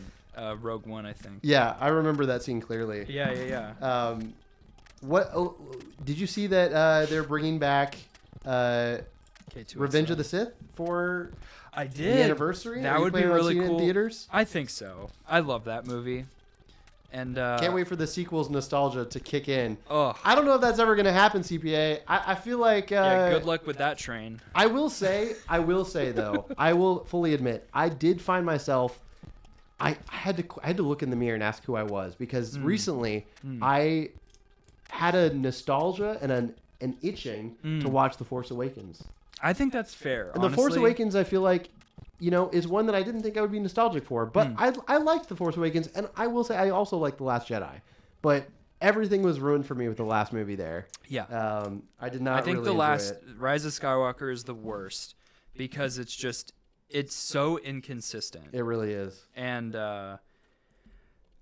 Rogue One, I think. Yeah, I remember that scene clearly. Yeah. Did you see that they're bringing back K2SO. Revenge of the Sith for I the did. anniversary? That Are you would be planning on really seeing it cool. in theaters? I think so. I love that movie. And Can't wait for the sequel's nostalgia to kick in. Oh, I don't know if that's ever going to happen, CPA. I feel like... yeah, good luck with that train. I will say though, I will fully admit, I did find myself... I had to look in the mirror and ask who I was because recently I had a nostalgia and an itching to watch The Force Awakens. I think that's fair. And The Force Awakens, I feel like, is one that I didn't think I would be nostalgic for. But I liked The Force Awakens, and I will say I also liked The Last Jedi. But everything was ruined for me with the last movie there. Yeah. I did not I think really the enjoy last it. Rise of Skywalker is the worst because it's so inconsistent. It really is. And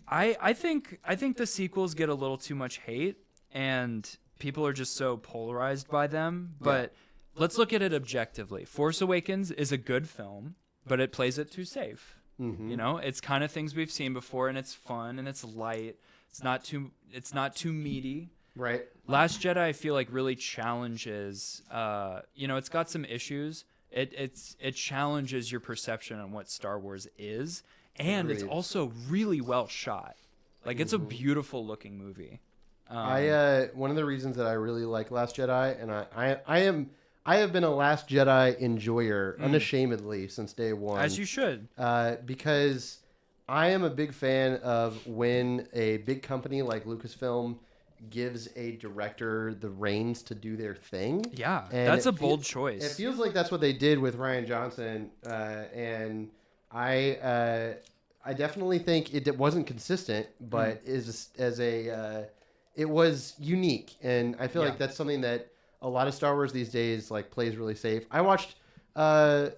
I think the sequels get a little too much hate, and people are just so polarized by them. But let's look at it objectively. Force Awakens is a good film, but it plays it too safe. Mm-hmm. You know, it's kind of things we've seen before, and it's fun and it's light. It's not too meaty. Right. Last Jedi, I feel like really challenges. It's got some issues. It challenges your perception on what Star Wars is, and it's also really well shot. Like, it's a beautiful looking movie. One of the reasons that I really like Last Jedi, and I have been a Last Jedi enjoyer unashamedly since day one. As you should. Because I am a big fan of when a big company like Lucasfilm gives a director the reins to do their thing. Yeah, and that's a bold choice. It feels like that's what they did with Rian Johnson, and I definitely think it wasn't consistent, but it was unique, and I feel like that's something that a lot of Star Wars these days like plays really safe. I watched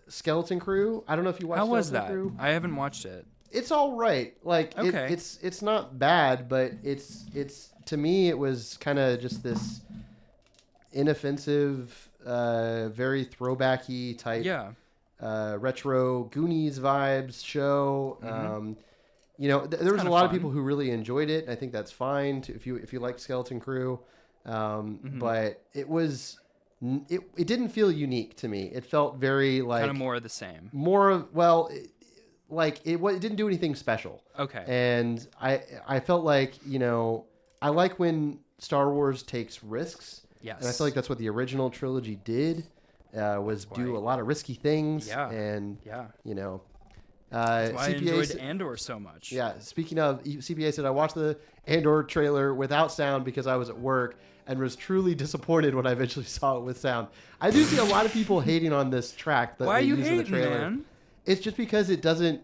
Skeleton Crew. I don't know if you watched. How Skeleton was that? Crew. I haven't watched it. It's all right. Like it's not bad, but it's to me it was kind of just this inoffensive, very throwbacky type, retro Goonies vibes show. There was a lot of people who really enjoyed it. And I think that's fine if you like Skeleton Crew. But it didn't feel unique to me. It felt very like kind of more of the same. It didn't do anything special. Okay. And I felt like, I like when Star Wars takes risks. Yes. And I feel like that's what the original trilogy did, was do a lot of risky things. Yeah. And, that's why I CPA enjoyed Andor so much. Yeah. Speaking of, CPA said, I watched the Andor trailer without sound because I was at work and was truly disappointed when I eventually saw it with sound. I do see a lot of people hating on this track that Why are they you use in the hating, trailer. man? It's just because it doesn't.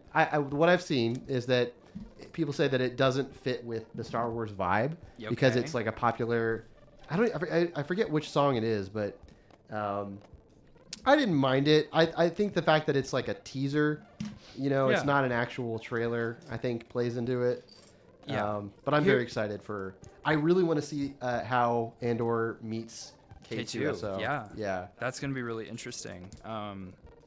What I've seen is that people say that it doesn't fit with the Star Wars vibe because it's like a popular. I forget which song it is, but I didn't mind it. I think the fact that it's like a teaser, it's not an actual trailer, I think plays into it. Yeah. But I'm very excited for. I really want to see how Andor meets K2. So, yeah. That's gonna be really interesting.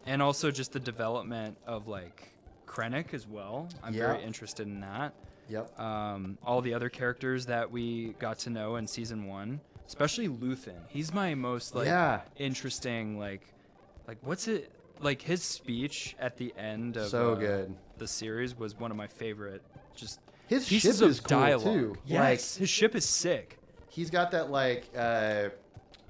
And also just the development of like Krennic as well. I'm very interested in that. Yep. All the other characters that we got to know in season 1, especially Luthen. He's my most interesting what's it like his speech at the end of good. The series was one of my favorite. Just his pieces ship of is cool dialogue. too. Yes, his ship is sick. He's got that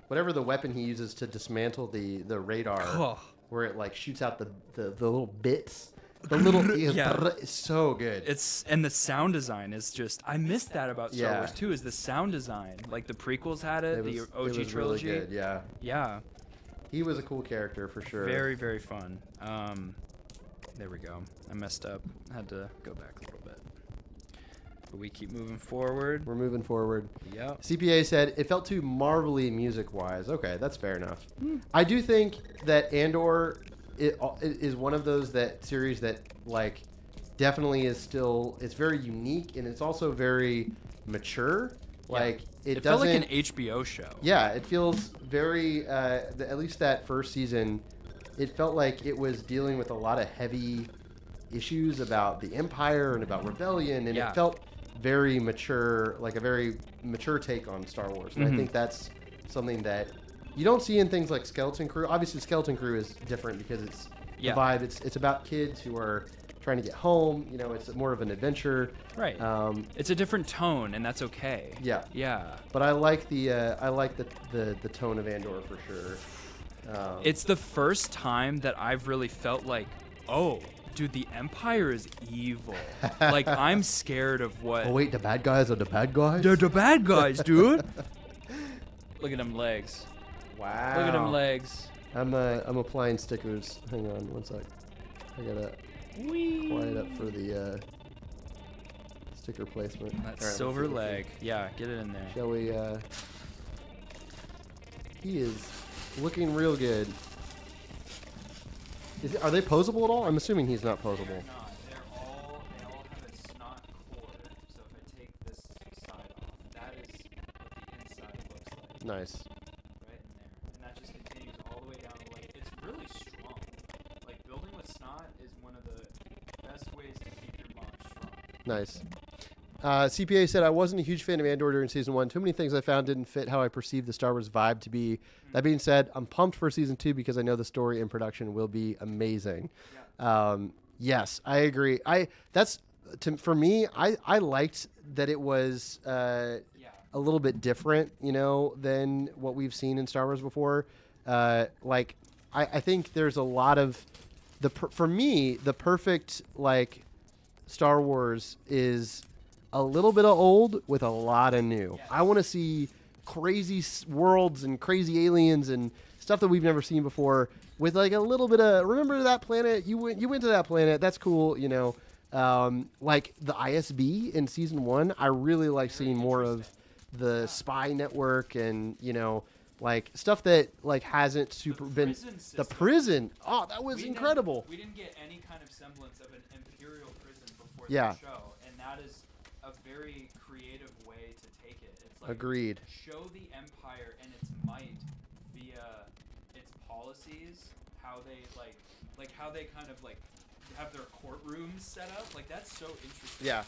whatever the weapon he uses to dismantle the radar. Where it like shoots out the little bits, the little it's so good. And the sound design is just I missed that about Star Wars too. Is the sound design like the prequels had it, the OG it was trilogy? Really good, yeah. He was a cool character for sure. Very very fun. There we go. I messed up. Had to go back a little bit. But we keep moving forward. We're moving forward. Yep. CPA said it felt too marvelly music-wise. Okay, that's fair enough. I do think that Andor is one of those series that like definitely is still. It's very unique and it's also very mature. Like it felt like an HBO show. Yeah, it feels very. At least that first season, it felt like it was dealing with a lot of heavy issues about the Empire and about rebellion, and it felt very mature, like a very mature take on Star Wars. And I think that's something that you don't see in things like Skeleton Crew. Obviously, Skeleton Crew is different because it's the vibe. It's about kids who are trying to get home. It's more of an adventure. Right. It's a different tone, and that's okay. Yeah. Yeah. But I like the tone of Andor for sure. It's the first time that I've really felt like, oh, dude, the Empire is evil. Like, I'm scared of what... Oh, wait, the bad guys are the bad guys? They're the bad guys, dude. Look at them legs. Wow. Look at them legs. I'm applying stickers. Hang on one sec. I gotta quiet up for the sticker placement. That silver leg. Yeah, get it in there. Shall we... He is looking real good. Are they posable at all? I'm assuming he's not posable. They're not. They all have a snot core. So if I take this side off, that is what the inside looks like. Nice. Right in there. And that just continues all the way down the leg. It's really strong. Like, building with snot is one of the best ways to keep your mock strong. Nice. CPA said, I wasn't a huge fan of Andor during season 1. Too many things I found didn't fit how I perceived the Star Wars vibe to be. That being said, I'm pumped for season 2 because I know the story and production will be amazing. Yeah. Yes, I agree. For me, I liked that it was a little bit different, than what we've seen in Star Wars before. I think there's a lot of for me, the perfect Star Wars is a little bit of old with a lot of new. Yes. I want to see crazy worlds and crazy aliens and stuff that we've never seen before with a little bit of, remember that planet? You went to that planet. That's cool. Like the ISB in season 1, I really like seeing more of the spy network and, stuff that hasn't been the prison. Oh, that was incredible. We didn't get any kind of semblance of an imperial prison before the show. And that is a very creative way to take it. It's like agreed. Show the Empire and its might via its policies, how they how they kind of have their courtrooms set up. That's so interesting. Yeah.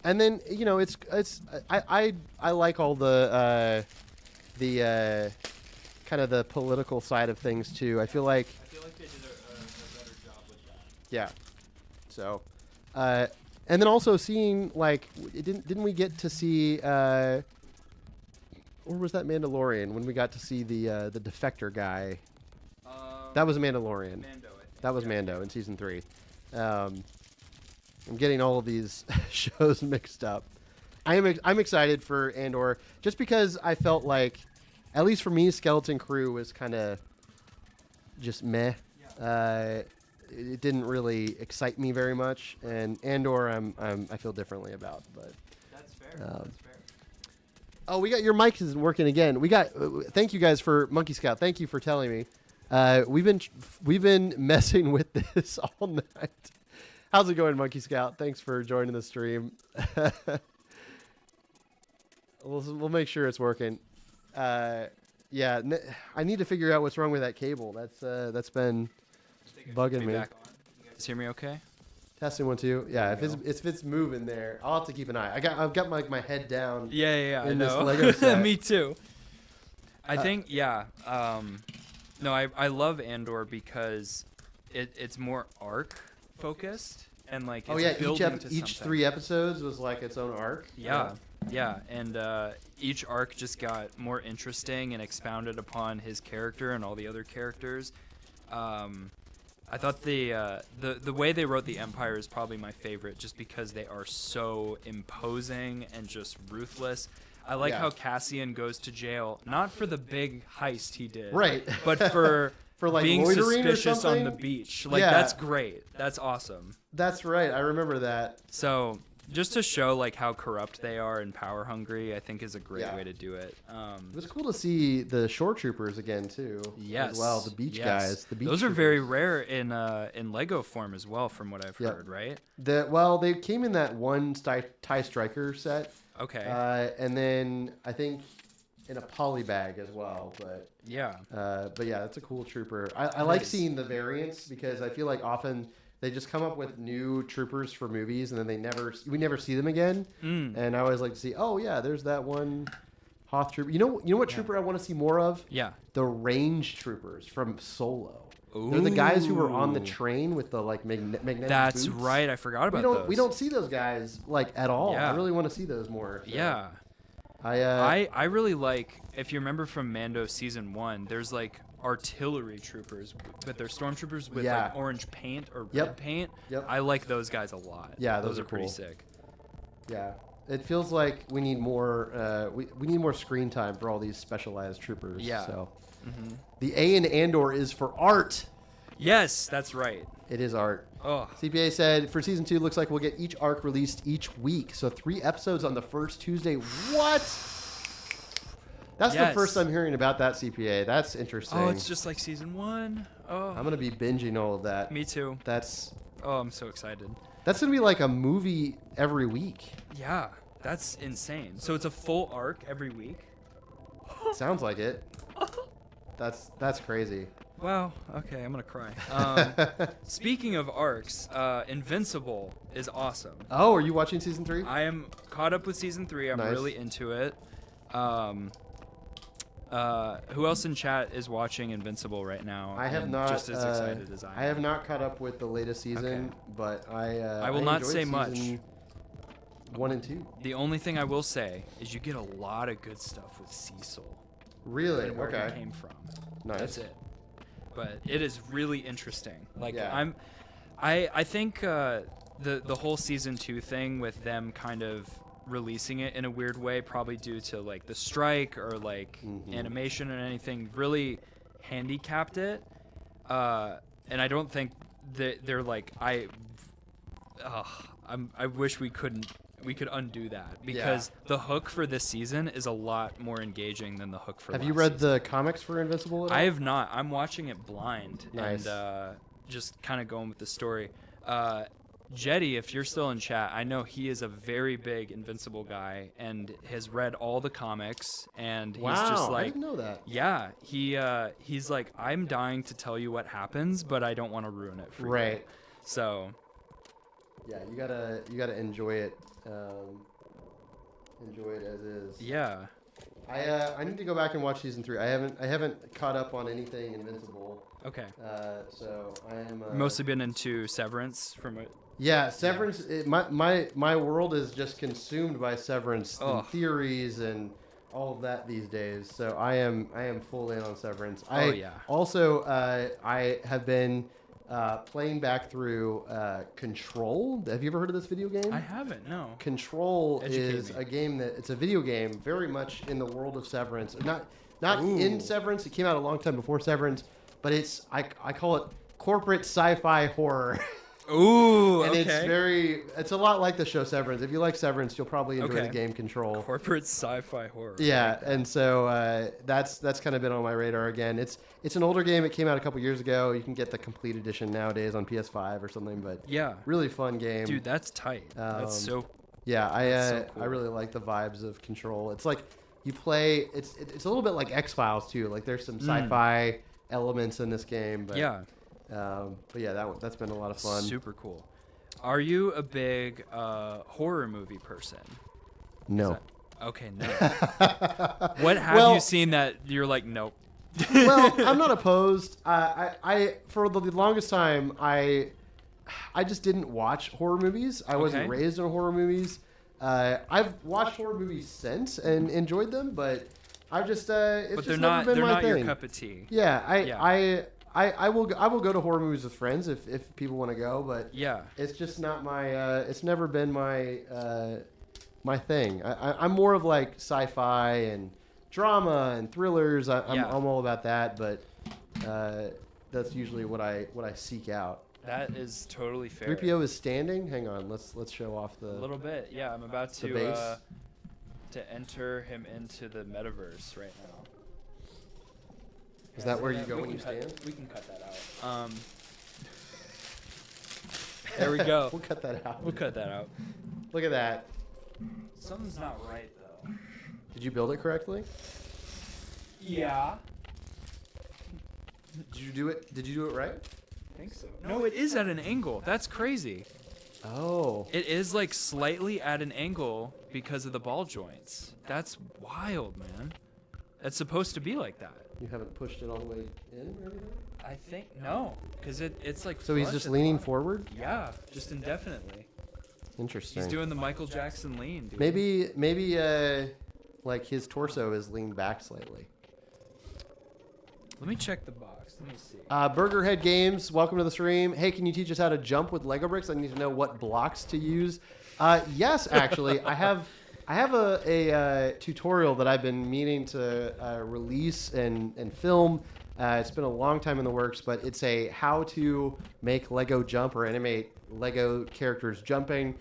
And then it's I like all the kind of the political side of things too. I feel like they did a better job with that. Yeah. So, and then also seeing didn't we get to see or was that Mandalorian when we got to see the defector guy? That was Mandalorian. Mando, I think. That was Mando in season 3. I'm getting all of these shows mixed up. I'm excited for Andor just because I felt like, at least for me, Skeleton Crew was kind of just meh. Yeah. It didn't really excite me very much, and Andor I feel differently about. But that's fair. That's fair. Oh, we got your mic isn't working again. We got. Thank you guys for Monkey Scout. Thank you for telling me. We've been messing with this all night. How's it going, Monkey Scout? Thanks for joining the stream. We'll make sure it's working. Yeah, I need to figure out what's wrong with that cable. That's been bugging me. Back on. You guys hear me okay? Testing 1 2. Yeah, if it's moving there, I'll have to keep an eye. I've got my head down. Yeah. In I this know. Lego set. Me too. I think no, I love Andor because it's more arc focused and it's each 3 episodes was its own arc. Yeah, and each arc just got more interesting and expounded upon his character and all the other characters. I thought the way they wrote the Empire is probably my favorite, just because they are so imposing and just ruthless. I like how Cassian goes to jail, not for the big heist he did, right, but for being suspicious on the beach. That's great. That's awesome. That's right. I remember that. So just to show how corrupt they are and power hungry, I think is a great way to do it. It was cool to see the shore troopers again too. Yes, as well, the beach guys. The beach Those troopers. are very rare in Lego form as well, from what I've heard. Right? They came in that one TIE Striker set. Okay. And then I think in a poly bag as well, but yeah. But yeah, that's a cool trooper. I like seeing the variants because I feel like often they just come up with new troopers for movies and then we never see them again. And I always like to see, oh yeah, there's that one Hoth trooper. You know what trooper I want to see more of? Yeah. The range troopers from Solo. Ooh. They're the guys who were on the train with the magnetic That's boots. right. I forgot about those. We don't see those guys at all. Yeah. I really want to see those more. So. Yeah. I really like, if you remember from Mando season 1, there's artillery troopers, but they're stormtroopers with orange paint or red paint. Yep. I like those guys a lot. Yeah, those are cool. pretty sick. Yeah. It feels like we need more we need more screen time for all these specialized troopers. Yeah. So the A in Andor is for art. Yes, that's right. It is art. Oh. CPA said for season 2, looks like we'll get each arc released each week. So 3 episodes on the first Tuesday. What? That's the Yes. first I'm hearing about that CPA. That's interesting. Oh, it's just like season 1. Oh, I'm gonna be binging all of that. me too. That's Oh, I'm so excited. gonna be like a movie every week. Yeah, that's insane. So it's a full arc every week. Sounds like it. That's crazy. Wow. Okay, I'm gonna cry. Speaking of arcs, Invincible is awesome. Oh, are you watching season 3? I am caught up with season 3. I'm Nice. really into it. Who else in chat is watching Invincible right now? I have and not. Just as excited as I am. I have not caught up with the latest season, but I will not enjoyed say much. season 1 and 2. The only thing I will say is you get a lot of good stuff with Cecil. Really? And where Okay. he came from. Nice. That's it. But it is really interesting. Like Yeah. I think the whole season 2 thing with them kind of releasing it in a weird way, probably due to like the strike or like animation or anything, really handicapped it. And I don't think that they're like I wish we could undo that, because the hook for this season is a lot more engaging than the hook for Have last you read season. the comics for Invincible at all? I have not. I'm watching it blind. Nice. And just kind of going with the story. Jetty, if you're still in chat, I know he is a very big Invincible guy and has read all the comics, and he's just I like, didn't know that. yeah, he's like, I'm dying to tell you what happens, but I don't want to ruin it for you. Right. So Yeah, you gotta enjoy it. Enjoy it as is. yeah. I need to go back and watch season 3. I haven't caught up on anything Invincible. Okay. So I am Mostly been into Severance from it. Yeah, Severance. My world is just consumed by Severance and Ugh. theories and all of that these days. So I am full in on Severance. Oh, yeah. Also, I have been playing back through Control. Have you ever heard of this video game? I haven't. No. Control Educate is me. a game it's a video game very much in the world of Severance. Not Ooh. in Severance. It came out a long time before Severance, but I call it corporate sci-fi horror. Ooh. And Okay. it's a lot like the show Severance. If you like Severance, you'll probably enjoy Okay. the game Control. Corporate sci-fi horror. Yeah, and so that's kind of been on my radar again. It's an older game. It came out a couple years ago. You can get the complete edition nowadays on PS5 or something, but Yeah. really fun game. Dude, that's tight. That's so. Yeah, That's so cool. I really like the vibes of Control. It's like you play. It's a little bit like X-Files too. Like there's some sci-fi elements in this game, but Yeah. But yeah, that's been a lot of fun. Super cool. Are you a big horror movie person? No. Okay, no. What have Well- you seen that you're like, nope? Well, I'm not opposed. I for the longest time I just didn't watch horror movies. I wasn't Okay. raised on horror movies. I've watched horror movies since and enjoyed them, but I've just it's But just they're never not. been They're my not your thing. cup of tea. Yeah, Yeah. I will go to horror movies with friends if people want to go, but Yeah. it's just not my it's never been my my thing. I'm more of like sci-fi and drama and thrillers. I'm Yeah. all about that, but that's usually what I seek out. That is totally fair. 3PO is standing. Hang on, let's show off the A little bit. Yeah, I'm about The base? to enter him into the metaverse right now. Is that where you Yeah, go we when you can cut- stand? We can cut that out. There we go. We'll cut that out. We'll cut that out. Look at that. Something's not right though. Did you build it correctly? Yeah. Did you do it? Did you do it right? I think so. No, it is at an angle. That's crazy. Oh. It is like slightly at an angle because of the ball joints. That's wild, man. It's supposed to be like that. You haven't pushed it all the way in or anything? I think no, because it's like. So he's flush just at the leaning bottom. forward? Yeah, just indefinitely. Interesting. He's doing the Michael Jackson lean, dude. Maybe like his torso is leaned back slightly. Let me check the box. Let me see. Burgerhead Games, welcome to the stream. Hey, can you teach us how to jump with Lego bricks? I need to know what blocks to use. Yes, actually, I have a tutorial that I've been meaning to release and film. It's been a long time in the works, but it's a how to make Lego jump or animate Lego characters jumping.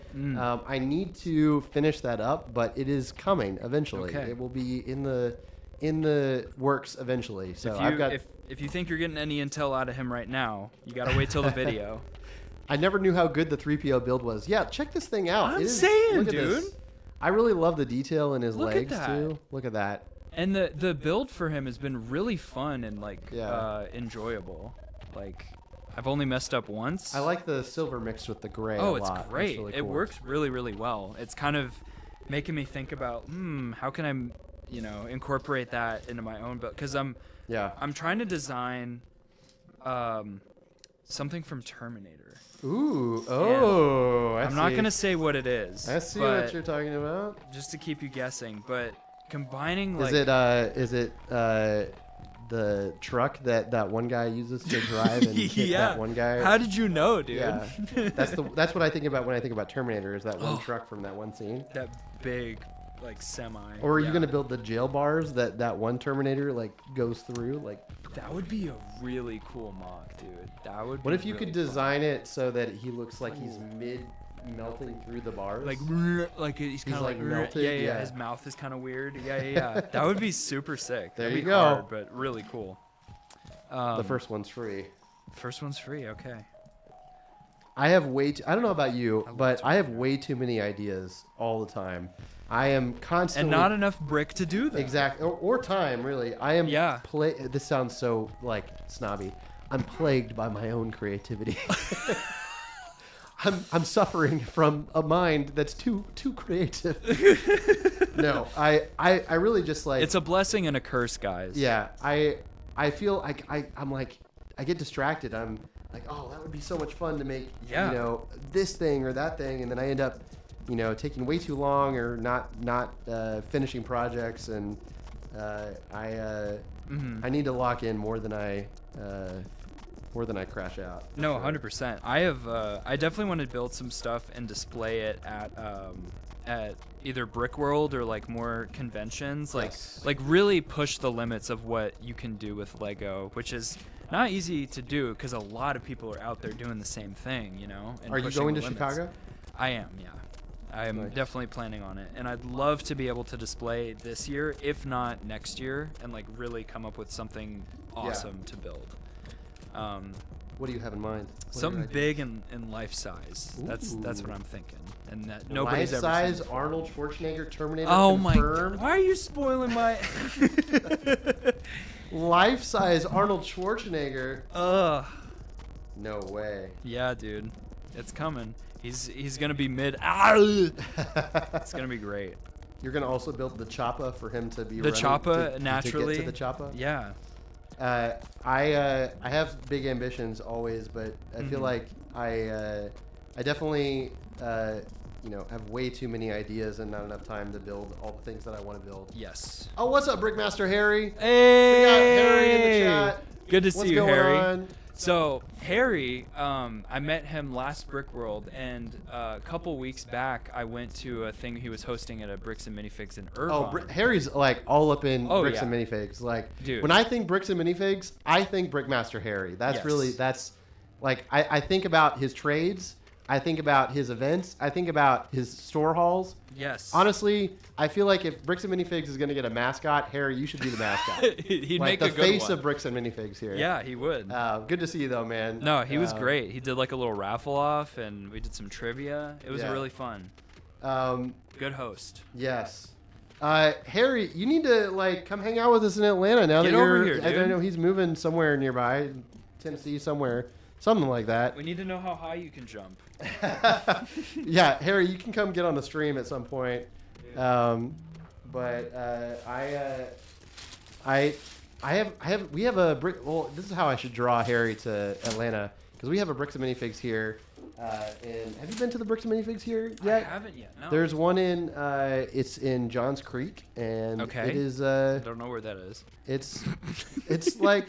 I need to finish that up, but it is coming eventually. Okay. It will be in the in the works eventually. So if you think you're getting any intel out of him right now, you gotta wait till the video. I never knew how good the 3PO build was. Yeah, check this thing out. I'm saying, look at dude. this. I really love the detail in his Look legs at that. too. Look at that. And the build for him has been really fun and Yeah. enjoyable. Like, I've only messed up once. I like the silver mixed with the gray. Oh, a it's lot. great. That's really It cool. works really, really well. It's kind of making me think about, how can I, incorporate that into my own build? Because I'm trying to design something from Terminator. Ooh, I I'm see. not gonna say what it is. I see but what you're talking about. just to keep you guessing, but combining Is it the truck that one guy uses to drive and hit that one guy? How did you know, dude? Yeah, that's what I think about when I think about Terminator. Is that one truck from that one scene? That big, semi. Or are you gonna build the jail bars that one Terminator goes through? That would be a really cool mock, dude. That would. What be if you really could design it so that he looks like he's melting through the bars? Like he's kind of like melted, Yeah, yeah. His mouth is kind of weird. Yeah. That would be super sick. There That'd you be go. hard, but really cool. The first one's free. First one's free. Okay. I have I don't know about you, but I have way too many ideas all the time. I am constantly... And not enough brick to do that. Exactly. Or time, really. I am... Yeah. This sounds so, snobby. I'm plagued by my own creativity. I'm suffering from a mind that's too creative. No, I really just It's a blessing and a curse, guys. Yeah, I feel like I'm like... I get distracted. I'm like, oh, that would be so much fun to make, this thing or that thing. And then I end up... taking way too long or not finishing projects, and I need to lock in more than I crash out. No, 100%. I definitely want to build some stuff and display it at either Brickworld or more conventions, really push the limits of what you can do with Lego, which is not easy to do because a lot of people are out there doing the same thing, and Are you pushing going the to limits. Chicago? I am, yeah. I'm definitely planning on it, and I'd love to be able to display this year, if not next year, and really come up with something awesome to build. What do you have in mind? Something big and life size. That's what I'm thinking, and that nobody's ever life-size seen. Arnold Schwarzenegger Terminator. Oh my confirmed. God! Why are you spoiling my? Life-size Arnold Schwarzenegger. Ugh. No way. Yeah, dude, it's coming. He's gonna be mid. It's gonna be great. You're gonna also build the choppa for him to be The running choppa to naturally. get to the choppa. Yeah. I have big ambitions always, but I feel like I definitely have way too many ideas and not enough time to build all the things that I want to build. Yes. Oh, what's up, Brickmaster Harry? Hey. We got Harry in the chat. Good to see What's you, going Harry. on? So Harry, I met him last Brickworld, and a couple weeks back, I went to a thing he was hosting at a Bricks and Minifigs in Irvine. Oh, Harry's all up in Bricks yeah. and Minifigs. Dude. When I think Bricks and Minifigs, I think Brickmaster Harry. That's I think about his trades. I think about his events. I think about his store halls. Yes. Honestly, I feel like if Bricks and Minifigs is going to get a mascot, Harry, you should be the mascot. He'd like make the a good face one. of Bricks and Minifigs here. Yeah, he would. Good to see you though, man. No, he was great. He did a little raffle off, and we did some trivia. It was really fun. Good host. Yes. Harry, you need to come hang out with us in Atlanta now. Get that over you're, here, dude. I know he's moving somewhere nearby, Tennessee somewhere, something like that. We need to know how high you can jump. Yeah, Harry, you can come get on the stream at some point. We have a brick. Well, this is how I should draw Harry to Atlanta, because we have a Bricks and Minifigs here. And have you been to the Bricks and Minifigs here yet? I haven't yet. No. There's one in. It's in Johns Creek, and Okay. it is. I don't know where that is. It's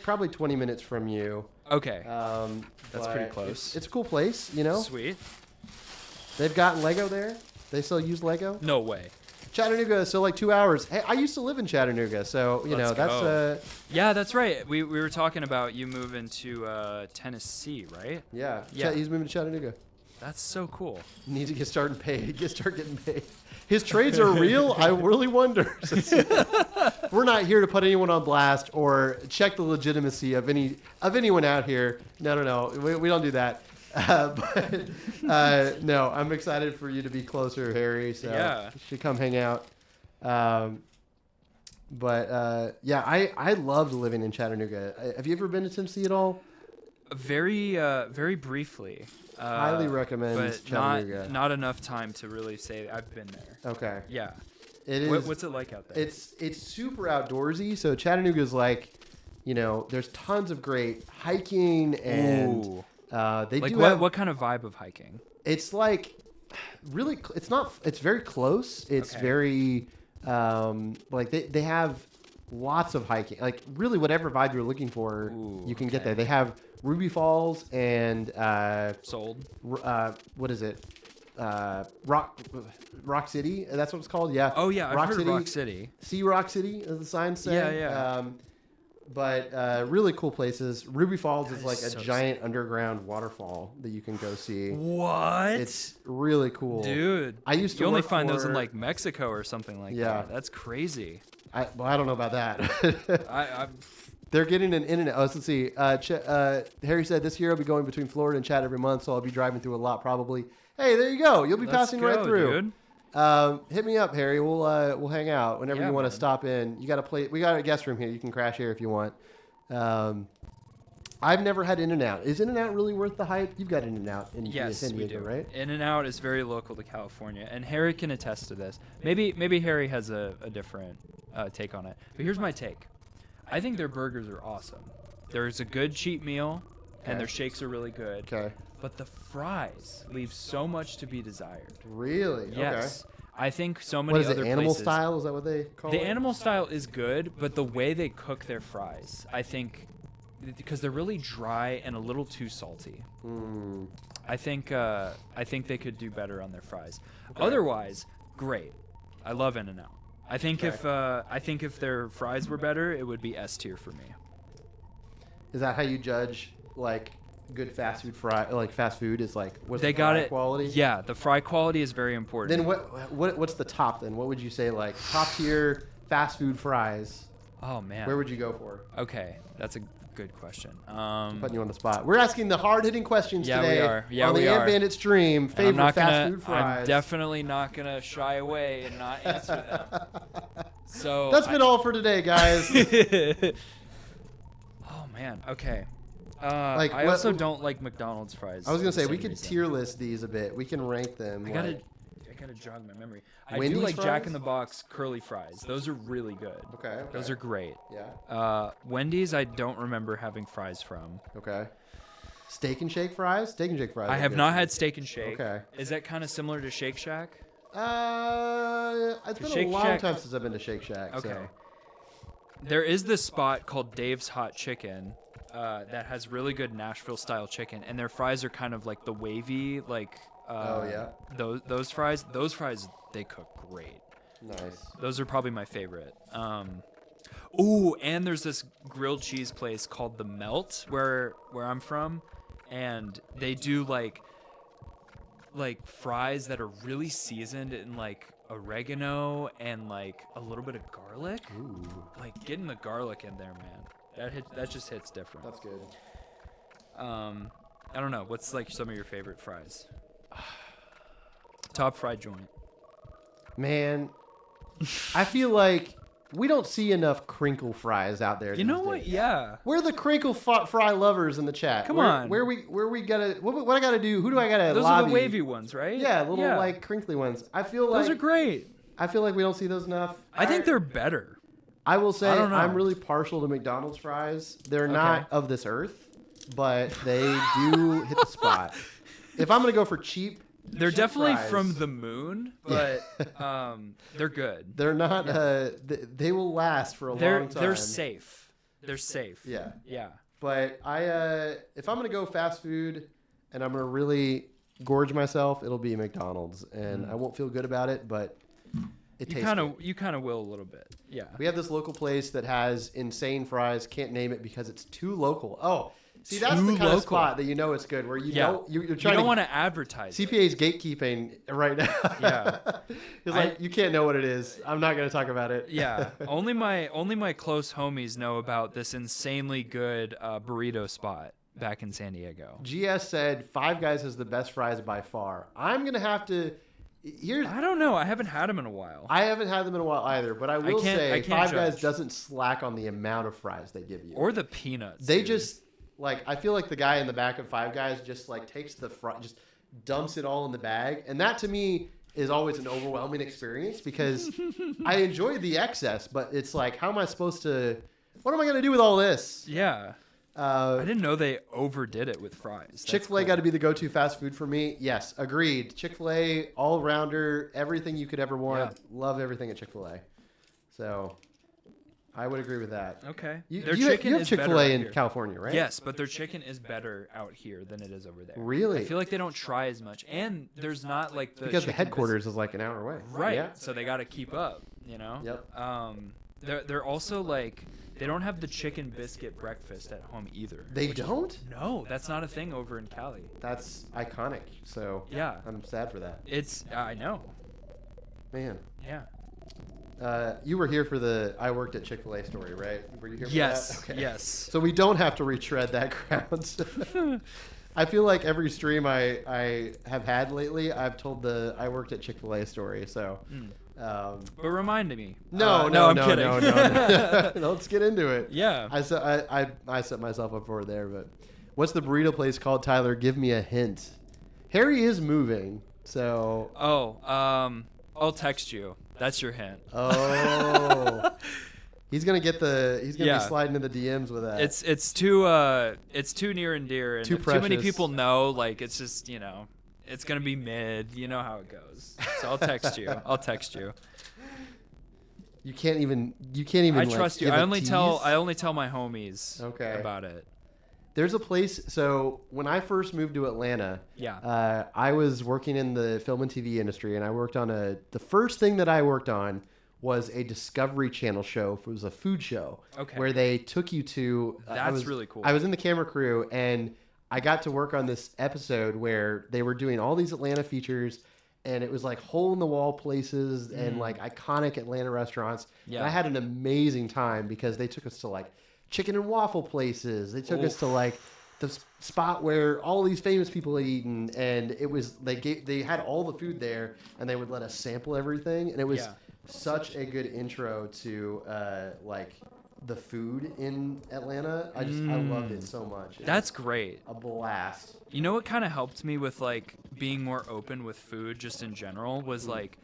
probably 20 minutes from you. Okay. That's pretty close. It's a cool place, Sweet. They've got Lego there. They still use Lego. No way. Chattanooga, so 2 hours. Hey, I used to live in Chattanooga, so Let's that's go. Yeah, that's right. We were talking about you moving to Tennessee, right? yeah. Yeah. He's moving to Chattanooga. That's so cool. Needs to start getting paid. His trades are real. I really wonder. We're not here to put anyone on blast or check the legitimacy of anyone out here. No. We don't do that. No, I'm excited for you to be closer, Harry. So you should come hang out. I loved living in Chattanooga. Have you ever been to Tennessee at all? Very briefly. Highly recommend but Chattanooga. Not enough time to really say I've been there. Okay. Yeah. It is. What's it like out there? It's super outdoorsy. So Chattanooga is like, there's tons of great hiking and they like do what, have. What kind of vibe of hiking? It's like really. It's not. It's very close. It's very like they have lots of hiking. Like really, whatever vibe you're looking for, you can get there. They have Ruby Falls and Sold. What is it? Rock City. That's what it's called. Yeah. Oh yeah, I've heard City, of Rock City. See Rock City, as the signs say. Yeah. But really cool places. Ruby Falls is like a so giant underground waterfall that you can go see. What? It's really cool, dude. I used to. You only work find for, those in like Mexico or something like that. That's crazy. I don't know about that. They're getting an internet. Oh, let's see. Harry said this year I'll be going between Florida and Chat every month, so I'll be driving through a lot probably. Hey, there you go. You'll be passing right through. Dude. Hit me up, Harry. We'll hang out whenever you want to man. stop in. You got to play. We got a guest room here. You can crash here if you want. I've never had In-N-Out. Is In-N-Out really worth the hype? You've got In-N-Out in San Diego, right? In-N-Out is very local to California, and Harry can attest to this. Maybe Harry has a different take on it. But here's my take. I think their burgers are awesome. There's a good cheap meal, and their shakes are really good. Okay. But the fries leave so much to be desired. Really? Yes. Okay. I think so many What is other it? Animal places, style? Is that what they call it? The animal style is good, but the way they cook their fries, I think, because they're really dry and a little too salty. I think they could do better on their fries. Okay. Otherwise, great. I love In-N-Out. I think if their fries were better, it would be S tier for me. Is that how you judge like good fast food is like what's they the got fry it quality? Yeah, the fry quality is very important. Then what's the top then? What would you say like top tier fast food fries? Oh man. Where would you go for? Okay, that's a good question. Putting you on the spot. We're asking the hard-hitting questions today. We are. Yeah, on the we are. Ant Bandit stream. Favorite fast food fries. I'm definitely not gonna shy away and not answer them. So that's been all for today, guys. Oh man. Okay. I also don't like McDonald's fries. I was gonna say we could tier list these a bit. We can rank them. I gotta jog my memory. I Wendy's do like fries? Jack in the Box curly fries. Those are really good. Okay. Those are great. Yeah. Wendy's, I don't remember having fries from. Okay. Steak and Shake fries? Steak and Shake fries. I have not had Steak and Shake. Okay. Is that kind of similar to Shake Shack? It's been Shake a long Shack- time since I've been to Shake Shack. Okay. So. There is this spot called Dave's Hot Chicken that has really good Nashville-style chicken, and their fries are kind of like the wavy, like those fries. Those fries, they cook great. Nice. Those are probably my favorite. Ooh, and there's this grilled cheese place called The Melt where I'm from, and they do like fries that are really seasoned in like oregano and like a little bit of garlic. Ooh. Like getting the garlic in there, man. That just hits different. That's good. I don't know. What's like some of your favorite fries? Top fried joint. Man, I feel like we don't see enough crinkle fries out there. You know these what? days. Yeah. We're the crinkle fry lovers in the chat. Come on. Where we gotta? What I gotta do? Who do I gotta? Those lobby? are the wavy ones, right? Yeah, little like crinkly ones. I feel like those are great. I feel like we don't see those enough. I think they're better. I will say I don't know. I'm really partial to McDonald's fries. They're not of this earth, but they do hit the spot. If I'm gonna go for cheap, they're definitely fries, from the moon, but they're good. they're not. They will last for a long time. They're safe. They're safe. Yeah. Yeah. But if I'm gonna go fast food, and I'm gonna really gorge myself, it'll be McDonald's, and I won't feel good about it, but it tastes good. You kind of will a little bit. Yeah. We have this local place that has insane fries. Can't name it because it's too local. Oh, See, that's the kind of spot that you know it's good, where you don't you're trying. You don't want to advertise. CPA's gatekeeping right now. Yeah, it's like you can't know what it is. I'm not going to talk about it. Yeah, only my close homies know about this insanely good burrito spot back in San Diego. GS said Five Guys has the best fries by far. I'm going to have to. I don't know. I haven't had them in a while. I haven't had them in a while either, but I will say Five judge. Guys doesn't slack on the amount of fries they give you. Or the peanuts. They just, like, I feel like the guy in the back of Five Guys just, like, takes the just dumps it all in the bag. And that, to me, is always an overwhelming experience because I enjoy the excess, but it's like, how am I supposed to, what am I going to do with all this? Yeah. I didn't know they overdid it with fries. Chick-fil-A got to be the go-to fast food for me. Yes, agreed. Chick-fil-A, all-rounder, everything you could ever want. Yeah. Love everything at Chick-fil-A. So, I would agree with that. Okay. You have Chick-fil-A in California, right? Yes, but their chicken is better out here than it is over there. Really? I feel like they don't try as much. And there's not like the because the headquarters is like an hour away. Right. Yeah. So they got to keep up, you know? Yep. They're also like... They don't have the chicken biscuit breakfast at home either. They don't? No, that's not a thing over in Cali. That's iconic. So yeah, I'm sad for that. I know. Man. Yeah. You were here for the I worked at Chick-fil-A story, right? Were you here for that? Okay. Yes. So we don't have to retread that ground. I feel like every stream I have had lately, I've told the I worked at Chick-fil-A story. So. But remind me. No, I'm kidding. No. Let's get into it. Yeah. I set myself up for it there, but what's the burrito place called, Tyler? Give me a hint. Harry is moving, so. I'll text you. That's your hint. Oh. He's gonna be sliding in the DMs with that. It's too near and dear, and too many people know. Like it's just it's gonna be mid. You know how it goes. So I'll text you. You can't even. I trust you. I only tell my homies. About it. There's a place. So when I first moved to Atlanta, I was working in the film and TV industry, and I worked on the first thing that I worked on was a Discovery Channel show. It was a food show. Okay. Where they took you to. That's really cool. I was in the camera crew, and I got to work on this episode where they were doing all these Atlanta features, and it was like hole-in-the-wall places and like iconic Atlanta restaurants. Yeah. And I had an amazing time because they took us to like chicken and waffle places. They took us to like the spot where all these famous people had eaten, and it was they had all the food there, and they would let us sample everything, and it was such a good intro to like the food in Atlanta. I loved it so much. That's great. A blast. You know what kind of helped me with like being more open with food just in general was like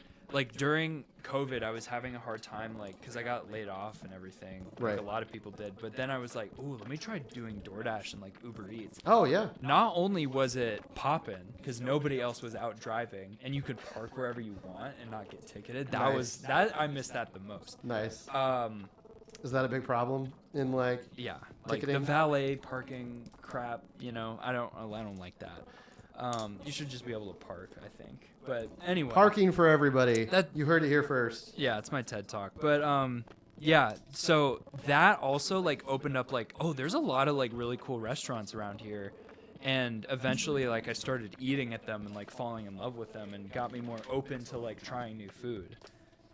during COVID, I was having a hard time because I got laid off and everything. Like a lot of people did. But then I was like, ooh, let me try doing DoorDash and like Uber Eats. Oh, yeah. Not only was it poppin' because nobody else was out driving and you could park wherever you want and not get ticketed. I missed that the most. Nice. Is that a big problem in like ticketing? Like the valet parking crap, I don't like that. You should just be able to park, I think. But anyway, parking for everybody. You heard it here first. Yeah, it's my TED Talk. But so that also opened up there's a lot of really cool restaurants around here. And eventually I started eating at them and falling in love with them and got me more open to trying new food.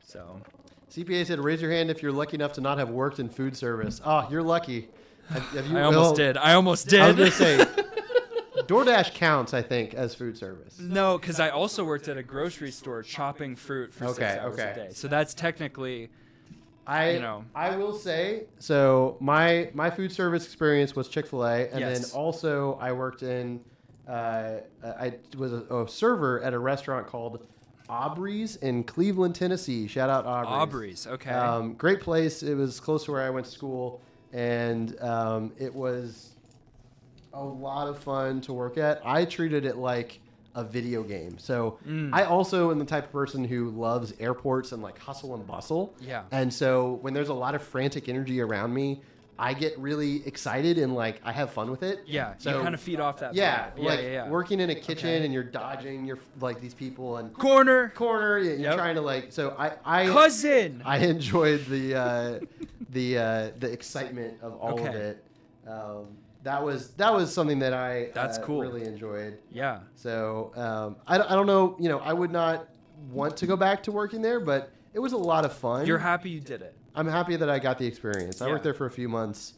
So CPA said, raise your hand if you're lucky enough to not have worked in food service. Oh, you're lucky. Have you, I almost did. I was going to say, DoorDash counts, I think, as food service. No, because I also worked at a grocery store chopping fruit for 6 hours a day. So that's technically, I will say, so my food service experience was Chick-fil-A, and then also I worked in, I was a server at a restaurant called Aubrey's in Cleveland, Tennessee. Shout out Aubrey's. Aubrey's, okay. Great place. It was close to where I went to school, and it was a lot of fun to work at. I treated it like a video game. So I also am the type of person who loves airports and hustle and bustle. Yeah. And so when there's a lot of frantic energy around me, I get really excited and I have fun with it. Yeah, so you kind of feed off that. Yeah, working in a kitchen and you're dodging your these people and corner. You're trying to So I cousin. I enjoyed the excitement of all of it. that was something that I That's cool. really enjoyed. Yeah. So I don't know, you know, I would not want to go back to working there, but it was a lot of fun. You're happy you did it. I'm happy that I got the experience. I Yeah. worked there for a few months,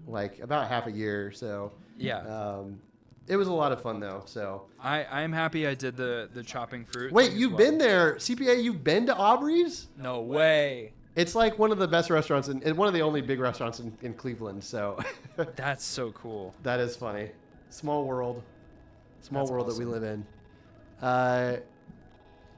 like about half a year. So Yeah. it was a lot of fun though. So I'm happy I did the chopping fruit. wait, thing as you've well. been there, CPA? You've been to Aubrey's? No way. It's like one of the best restaurants and one of the only big restaurants in Cleveland. So That's so cool. that is funny. Small world. Small That's world awesome. that we live in.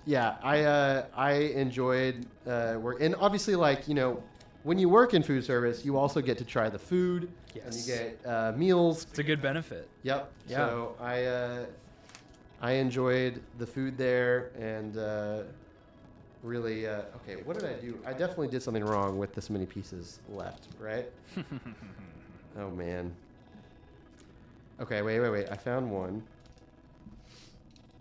Yeah, I enjoyed work, and obviously, like, you know, when you work in food service, you also get to try the food, and Yes. you get meals. It's a good benefit. Yep. Yeah. So I enjoyed the food there, and really, okay. What did I do? I definitely did something wrong with this many pieces left, right? Oh man. Okay, wait. I found one.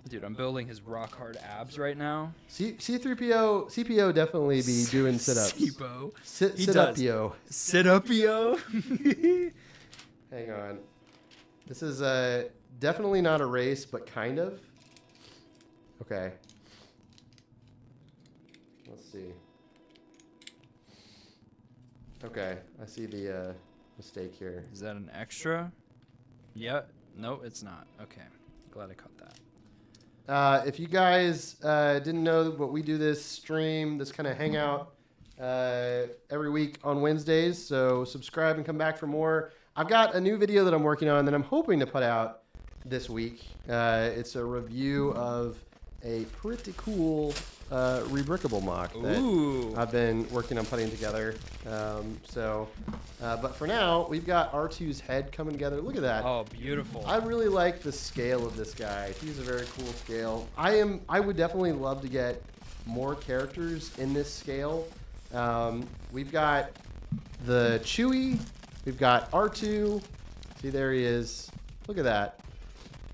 Dude, I'm building his rock hard abs right now. C3-PO, CPO definitely be doing sit-ups. C-PO. Sit, He sit up, does. yo. Sit up, yo. Hang on. This is definitely not a race, but kind of. Okay. Let's see. Okay, I see the mistake here. Is that an extra? Yeah. No, it's not. Okay. Glad I caught that. If you guys didn't know, but we do this stream, this kind of hangout every week on Wednesdays. So subscribe and come back for more. I've got a new video that I'm working on that I'm hoping to put out this week. It's a review of a pretty cool rebrickable mock that Ooh. I've been working on putting together. But for now, we've got R2's head coming together. Look at that. Oh, beautiful. I really like the scale of this guy. He's a very cool scale. I would definitely love to get more characters in this scale. We've got the Chewie. We've got R2. See, there he is. Look at that.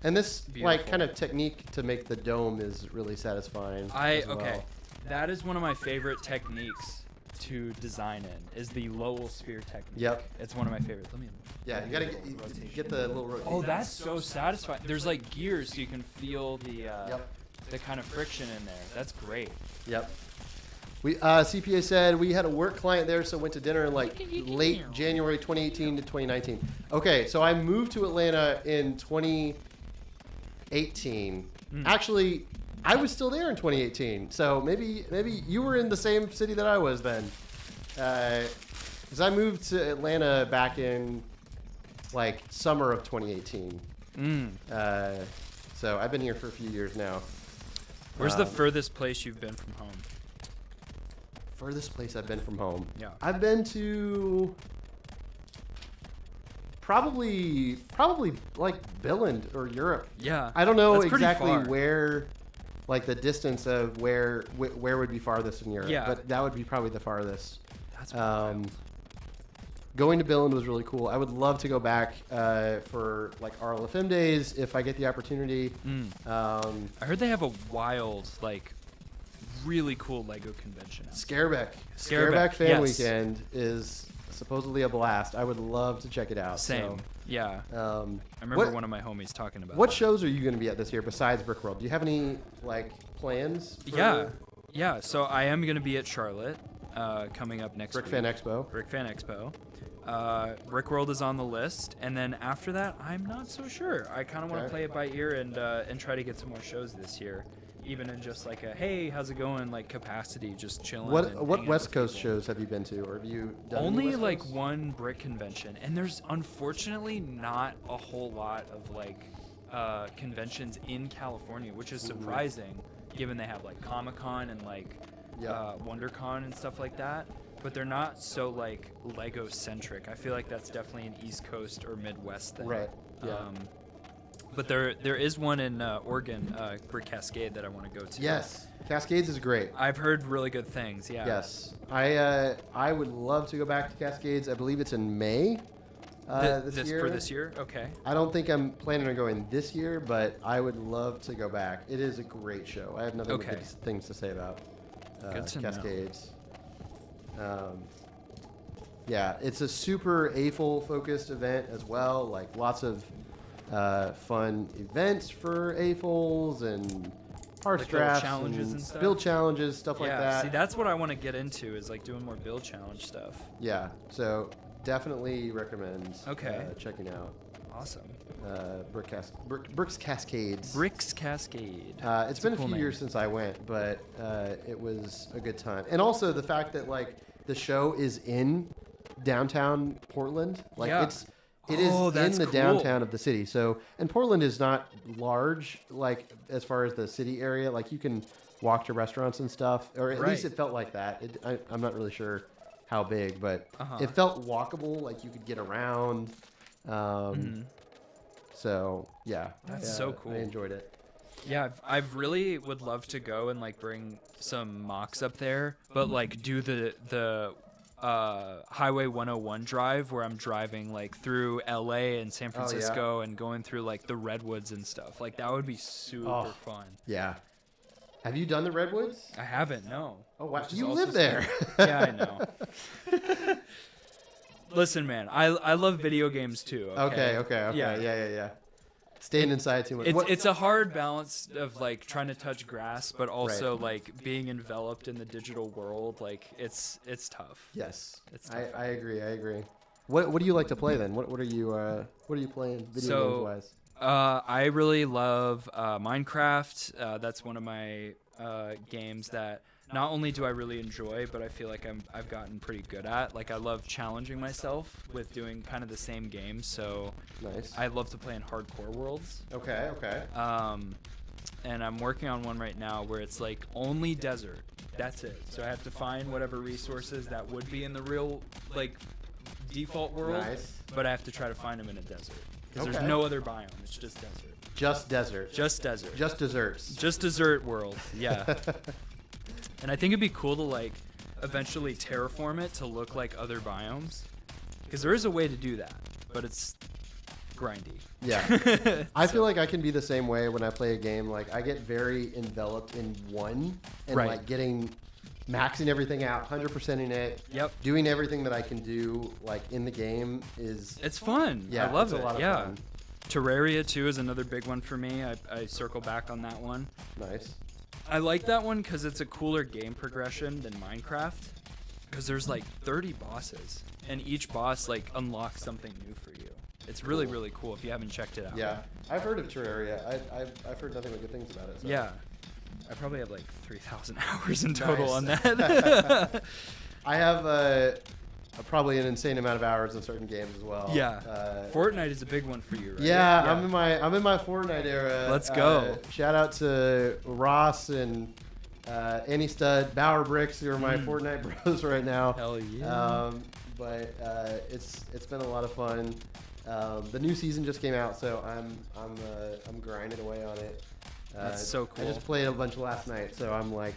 And this like Beautiful. kind of technique to make the dome is really satisfying. as well. Okay. That is one of my favorite techniques to design in, is the Lowell spear technique. Yep. It's one of my favorites. Let me. Yeah, you gotta get the little rotation. Oh, that's so satisfying. There's like gears, so you can feel the Yep. the kind of friction in there. That's great. Yep. We CPA said we had a work client there, so went to dinner in like late January 2018 to 2019. Okay, so I moved to Atlanta in 2018. Actually, I was still there in 2018, so maybe you were in the same city that I was then. Because I moved to Atlanta back in like summer of 2018. So I've been here for a few years now. Where's the furthest place you've been from home? Furthest place I've been from home. Yeah. I've been to probably like Billund or Europe. Yeah. I don't know that's pretty exactly far. where, like the distance of where would be farthest in Europe. Yeah. But that would be probably the farthest. That's wild. Going to Billund was really cool. I would love to go back for like RLFM days if I get the opportunity. I heard they have a wild, like, really cool Lego convention. Scareback Scareback, Fan yes. Weekend is supposedly a blast. I would love to check it out. Same. So, Yeah. I remember what- one of my homies talking about what that. shows are you going to be at this year besides Brickworld? Do you have any like plans? For Yeah. So I am going to be at Charlotte coming up next Brick week. Fan Expo. Brick Fan Expo. Brickworld is on the list, and then after that, I'm not so sure. I kind of want to Okay. play it by ear and try to get some more shows this year, even in just like a hey, how's it going like capacity, just chilling. What and hanging out West with Coast people. shows have you been to, or have you done any Only West like Coast? one brick convention, and there's unfortunately not a whole lot of like conventions in California, which is surprising, given they have like Comic-Con and like Yeah. WonderCon and stuff like that. But they're not so like Lego centric. I feel like that's definitely an East Coast or Midwest thing. Right. Yeah. But there is one in Oregon, Brick Cascade, that I want to go to. Yes, Cascades is great. I've heard really good things. Yeah. Yes, I would love to go back to Cascades. I believe it's in May. This year. For this year? Okay. I don't think I'm planning on going this year, but I would love to go back. It is a great show. I have nothing but Okay. good things to say about Good to know. Cascades. Yeah, it's a super AFOL focused event as well. Like lots of fun events for AFOLs and parts Like little drafts challenges and stuff? build challenges, stuff like that. See, that's what I want to get into is like doing more build challenge stuff. Yeah, so definitely recommend checking out Awesome. Bricks Cascades. Bricks Cascade. It's been a few years since I went, but it was a good time. And also the fact that like the show is in downtown Portland, like it is in the downtown of the city. So, and Portland is not large, like as far as the city area. Like you can walk to restaurants and stuff, or at least it felt like that. I'm not really sure how big, but it felt walkable. Like you could get around. So yeah, that's so cool. I enjoyed it. Yeah, I've really would love to go and like bring some mocks up there, but like do the Highway 101 drive where I'm driving like through LA and San Francisco and going through like the redwoods and stuff. Like that would be super fun. Yeah. Have you done the redwoods? I haven't. No. Oh wow, you live there. Yeah, I know. Listen, man, I love video games too. Okay. Yeah. Staying inside too much. It's a hard balance of like trying to touch grass, but also like being enveloped in the digital world. Like it's tough. Yes, it's tough. I agree. What do you like to play then? What are you playing video games wise? I really love Minecraft. That's one of my games that not only do I really enjoy, but I feel like I've gotten pretty good at. Like I love challenging myself with doing kind of the same game. So nice. I love to play in hardcore worlds. Okay. And I'm working on one right now where it's like only desert. That's it. So I have to find whatever resources that would be in the real like default world, but I have to try to find them in a desert because there's no other biome. It's just desert. Just desert. Just desert. Just desserts. Just desert world. Yeah. And I think it'd be cool to like eventually terraform it to look like other biomes, because there is a way to do that, but it's grindy. Yeah. I feel like I can be the same way when I play a game. Like I get very enveloped in one and like maxing everything out, 100%ing it. Yep. Doing everything that I can do like in the game it's fun. Yeah, I love it. A lot of fun. Terraria 2 is another big one for me. I circle back on that one. Nice. I like that one because it's a cooler game progression than Minecraft, because there's like 30 bosses and each boss like unlocks something new for you. It's really, really cool if you haven't checked it out. Yeah, I've heard of Terraria. I've heard nothing but good things about it. So. Yeah, I probably have like 3,000 hours in total on that. I have probably an insane amount of hours in certain games as well. Yeah, Fortnite is a big one for you, right? Yeah, I'm in my Fortnite era. Let's go. Shout out to Ross and Any Stud, VividBricks, who are my Fortnite bros right now. Hell yeah. But it's been a lot of fun. The new season just came out, so I'm grinding away on it. That's so cool. I just played a bunch last night, so I'm like,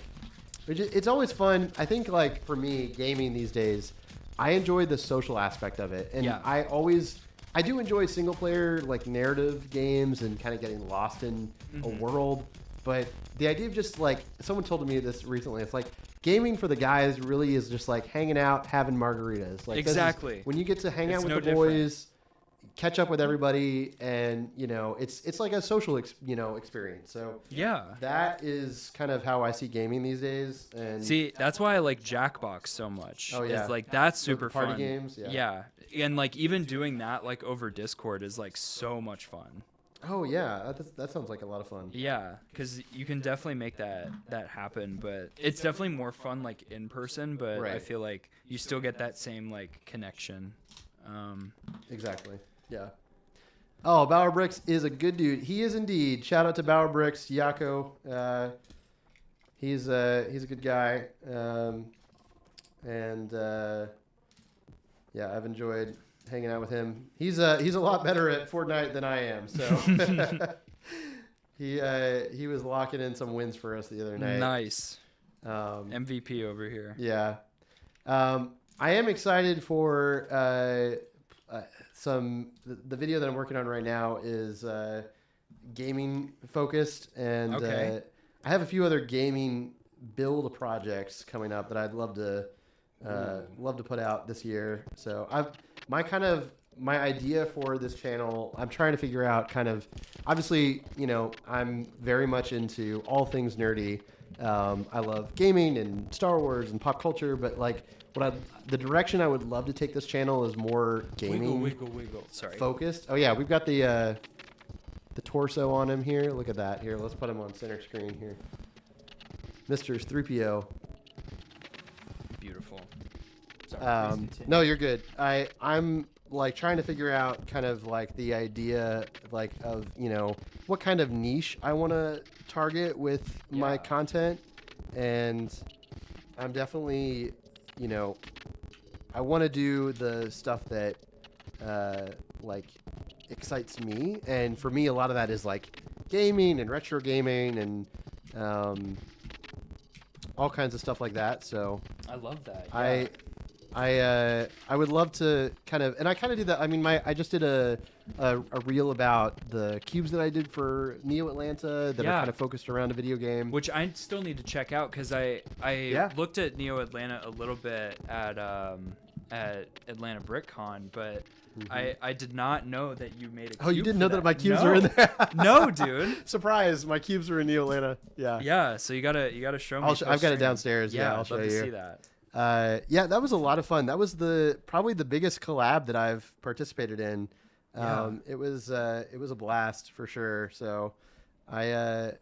it's always fun. I think like for me, gaming these days, I enjoy the social aspect of it, and I do enjoy single player like narrative games and kind of getting lost in a world. But the idea of just like, someone told me this recently, it's like gaming for the guys really is just like hanging out, having margaritas. Like exactly. When you get to hang out with the boys, catch up with everybody, and it's like a social experience. So yeah, that is kind of how I see gaming these days. And see, that's why I like Jackbox so much. Oh yeah, it's like that's super party fun. Games. Yeah, and like even doing that like over Discord is like so much fun. Oh yeah, that sounds like a lot of fun. Yeah, because you can definitely make that happen, but it's definitely more fun like in person. But I feel like you still get that same like connection. Exactly. Yeah. Oh, VividBricks is a good dude. He is indeed. Shout out to VividBricks, Yako. He's a good guy. Yeah, I've enjoyed hanging out with him. He's a lot better at Fortnite than I am. So he was locking in some wins for us the other night. Nice. MVP over here. Yeah. I am excited for the video that I'm working on right now is gaming focused, and I have a few other gaming build projects coming up that I'd love to love to put out this year. So my idea for this channel, I'm trying to figure out kind of, obviously, I'm very much into all things nerdy. I love gaming and Star Wars and pop culture, but like the direction I would love to take this channel is more gaming Wiggle. Sorry. focused. Oh yeah, we've got the torso on him here. Look at that. Here, let's put him on center screen here. Mr. C3-PO. Beautiful. Sorry, no, you're good. I'm like trying to figure out kind of like the idea like of what kind of niche I want to target with my content, and I'm definitely I want to do the stuff that like excites me, and for me a lot of that is like gaming and retro gaming and all kinds of stuff like that. So I love that. Yeah. I would love to kind of, and I kind of do that. I mean, I just did a reel about the cubes that I did for Neo Atlanta that are kind of focused around a video game, which I still need to check out because I looked at Neo Atlanta a little bit at Atlanta BrickCon, but I did not know that you made a cube. Oh, you didn't know that my cubes were in there? No, dude. Surprise! My cubes were in Neo Atlanta. Yeah. Yeah. So you gotta show me. I've got it downstairs. Yeah, I'll I'd show love you. to see that. Yeah, that was a lot of fun. That was probably the biggest collab that I've participated in. It was a blast for sure. So I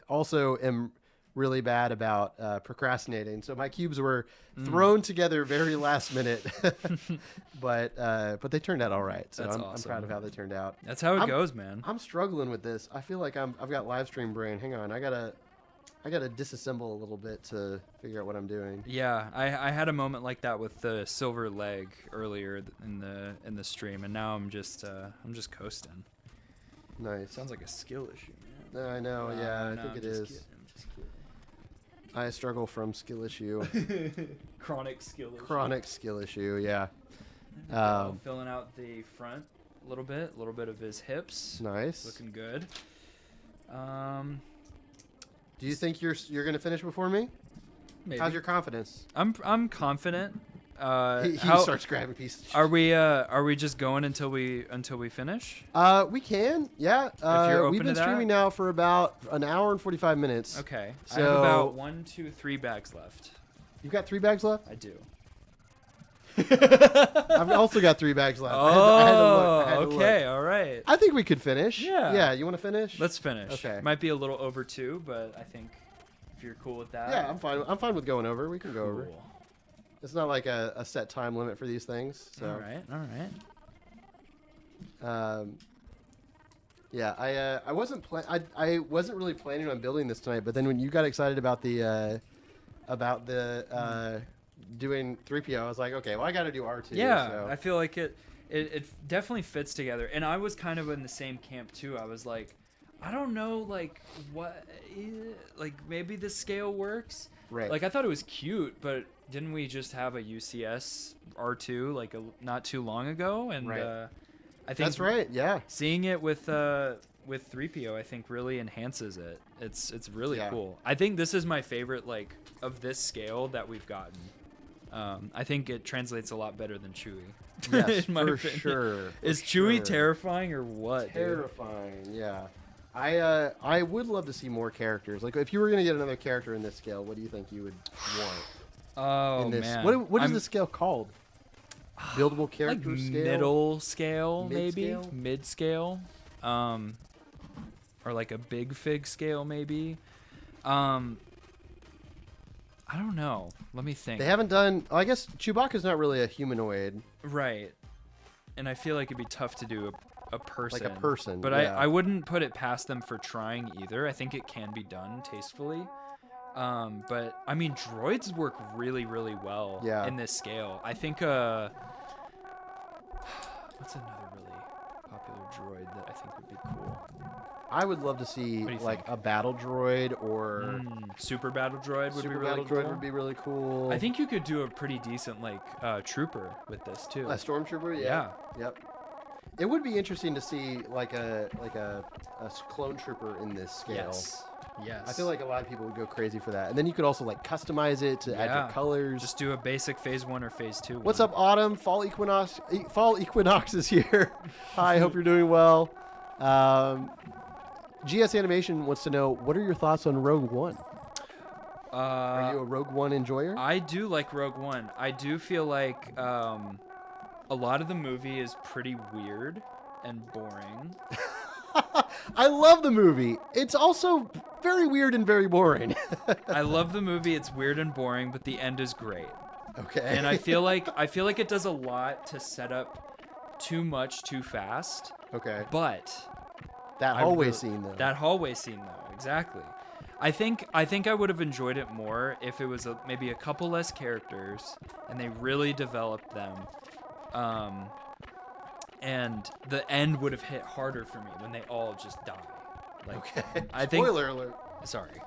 also am really bad about procrastinating. So my cubes were thrown together very last minute, but they turned out all right. So That's I'm awesome. proud of how they turned out. That's how it goes, man. I'm struggling with this. I feel like I've got live stream brain. Hang on, I gotta disassemble a little bit to figure out what I'm doing. Yeah, I had a moment like that with the silver leg earlier in the stream, and now I'm just coasting. Nice. Sounds like a skill issue, man. I know. Yeah, I think it is. I'm just kidding. I struggle from skill issue. Chronic skill issue. Chronic skill issue. Yeah. Filling out the front a little bit of his hips. Nice. Looking good. Do you think you're gonna finish before me? Maybe. How's your confidence? I'm confident. He starts grabbing pieces. Are we just going until we finish? We can. Yeah. you're We've open been to that? streaming now for about an hour and 45 minutes. Okay. I So have about 1, 2, 3 bags left. You've got 3 bags left. I do. I've also got 3 bags left. I had to look. Okay, all right. I think we could finish. Yeah. Yeah. You want to finish? Let's finish. Okay. Might be a little over 2, but I think if you're cool with that. Yeah, I'm fine. I'm fine with going over. We can go over. Cool. It's not like a set time limit for these things. So. All right. Yeah, I wasn't I wasn't really planning on building this tonight, but then when you got excited about the doing 3PO, I was like, okay, well I got to do R2. Yeah, so. I feel like it definitely fits together, and I was kind of in the same camp too. I was like, I don't know, like what, like maybe the scale works. Right. Like I thought it was cute, but didn't we just have a UCS R2 like not too long ago? And Right. I think That's right. Yeah. seeing it with 3PO, I think really enhances it. It's really cool. I think this is my favorite like of this scale that we've gotten. I think it translates a lot better than Chewie. Yes, in my for opinion. sure. Is Chewie terrifying or what? Terrifying. Yeah. I would love to see more characters. Like if you were gonna get another character in this scale, what do you think you would want? Oh in this? man, What is this scale called? Buildable character like scale? middle scale, maybe Mid-scale? mid scale, or like a big fig scale, maybe. I don't know. Let me think. They haven't done. I guess Chewbacca's not really a humanoid. Right, and I feel like it'd be tough to do a person. Like a person, But yeah. I wouldn't put it past them for trying either. I think it can be done tastefully. But I mean, droids work really, really well in this scale. I think what's another really popular droid that I think would be cool? I would love to see like a battle droid or super battle droid would be really battle cool. droid would be really cool. I think you could do a pretty decent like trooper with this too. A stormtrooper, yeah. Yep. It would be interesting to see like a clone trooper in this scale. Yes. Yes. I feel like a lot of people would go crazy for that. And then you could also like customize it to add your colors. Just do a basic phase 1 or phase 2. What's up, Autumn? Fall Equinox is here. Hi, hope you're doing well. GS Animation wants to know, what are your thoughts on Rogue One? Are you a Rogue One enjoyer? I do like Rogue One. I do feel like a lot of the movie is pretty weird and boring. I love the movie. It's also very weird and very boring. I love the movie. It's weird and boring, but the end is great. Okay. And I feel like it does a lot to set up too much too fast. Okay. But that hallway scene though. That hallway scene though, exactly. I think I would have enjoyed it more if it was maybe a couple less characters and they really developed them. And the end would have hit harder for me when they all just die. Like, okay. I think. Spoiler alert. Sorry,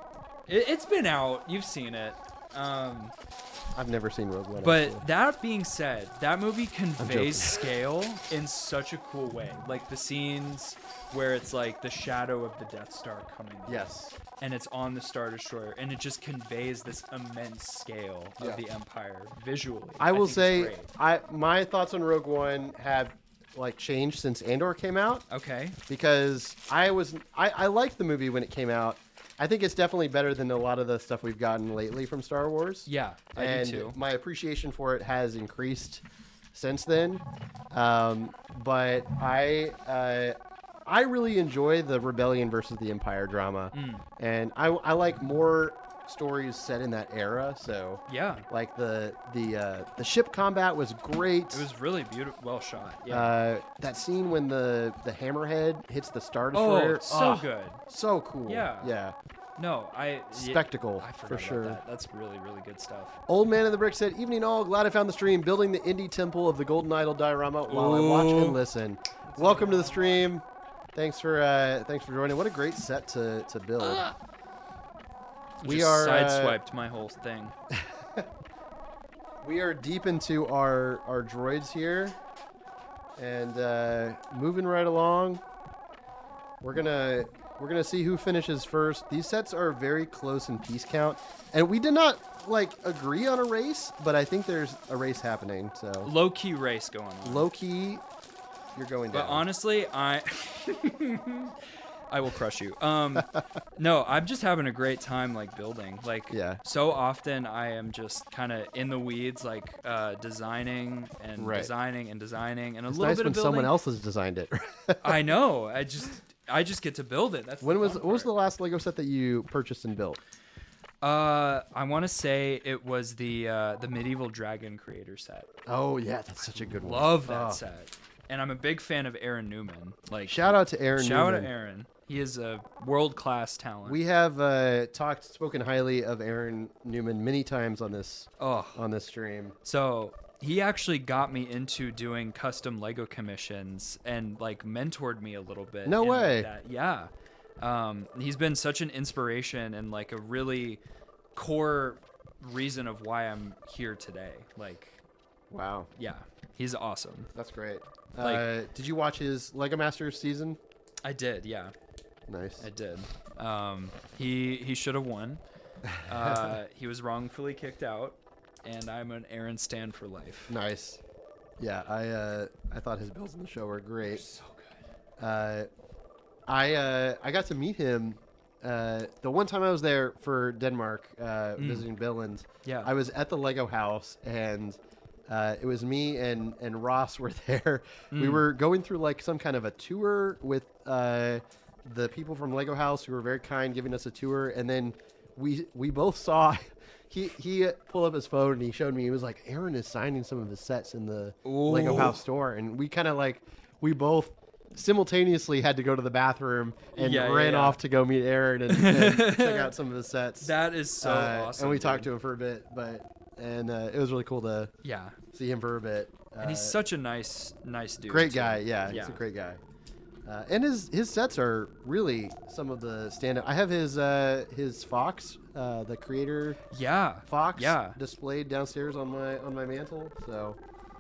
it's been out. You've seen it. I've never seen Rogue One. But actually. that being said, that movie conveys scale in such a cool way. Like the scenes where it's like the shadow of the Death Star coming. Yes. And it's on the Star Destroyer, and it just conveys this immense scale of the Empire visually. I will say, it's great. my thoughts on Rogue One have like changed since Andor came out. Okay. Because I liked the movie when it came out. I think it's definitely better than a lot of the stuff we've gotten lately from Star Wars. Yeah, I do too. My appreciation for it has increased since then. But I really enjoy the Rebellion versus the Empire drama, and I like more stories set in that era. So yeah, like the ship combat was great. It was really beautiful, well shot. Yeah. That scene when the hammerhead hits the Star Destroyer, it's so good, so cool. Yeah. No, spectacle I forgot for sure. About that. That's really, really good stuff. Old Man of the Brick said, "Evening all, glad I found the stream. Building the indie temple of the Golden Idol diorama while I watch and listen. Welcome to the stream. Thanks for joining. What a great set to build. We just are sideswiped my whole thing. We are deep into our droids here, and moving right along. We're gonna see who finishes first. These sets are very close in piece count, and we did not like agree on a race, but I think there's a race happening. So low key race going on. Low key, you're going down. But honestly, I will crush you. No, I'm just having a great time like building. Like so often I am just kind of in the weeds, like designing and designing and designing and a little bit of building. Someone else has designed it. I know. I just get to build it. That's what was the last Lego set that you purchased and built? I want to say it was the Medieval Dragon Creator set. Oh yeah, that's such a good one. Love that set. And I'm a big fan of Aaron Newman. Like shout out to Aaron. Shout out to Aaron. He is a world-class talent. We have spoken highly of Aaron Newman many times on this stream. So he actually got me into doing custom Lego commissions and like mentored me a little bit. No way. Yeah. He's been such an inspiration and like a really core reason of why I'm here today. Like, wow. Yeah, he's awesome. That's great. Did you watch his Lego Masters season? I did. Yeah. Nice. I did. He should have won. He was wrongfully kicked out. And I'm an Aaron stan for life. Nice. Yeah, I thought his builds in the show were great. So good. I got to meet him the one time I was there for Denmark visiting Billund. Yeah. I was at the Lego house and it was me and Ross were there. We were going through like some kind of a tour with the people from Lego House who were very kind, giving us a tour, and then we both saw. He pulled up his phone and he showed me. He was like, Aaron is signing some of his sets in the Lego House store, and we kind of like we both simultaneously had to go to the bathroom and ran off to go meet Aaron and check out some of his sets. That is so awesome. And we talked to him for a bit, and it was really cool to see him for a bit. And he's such a nice dude. Great guy, he's a great guy. And his sets are really some of the stand-up. I have his Fox, the creator. Fox. Displayed downstairs on my mantle. So.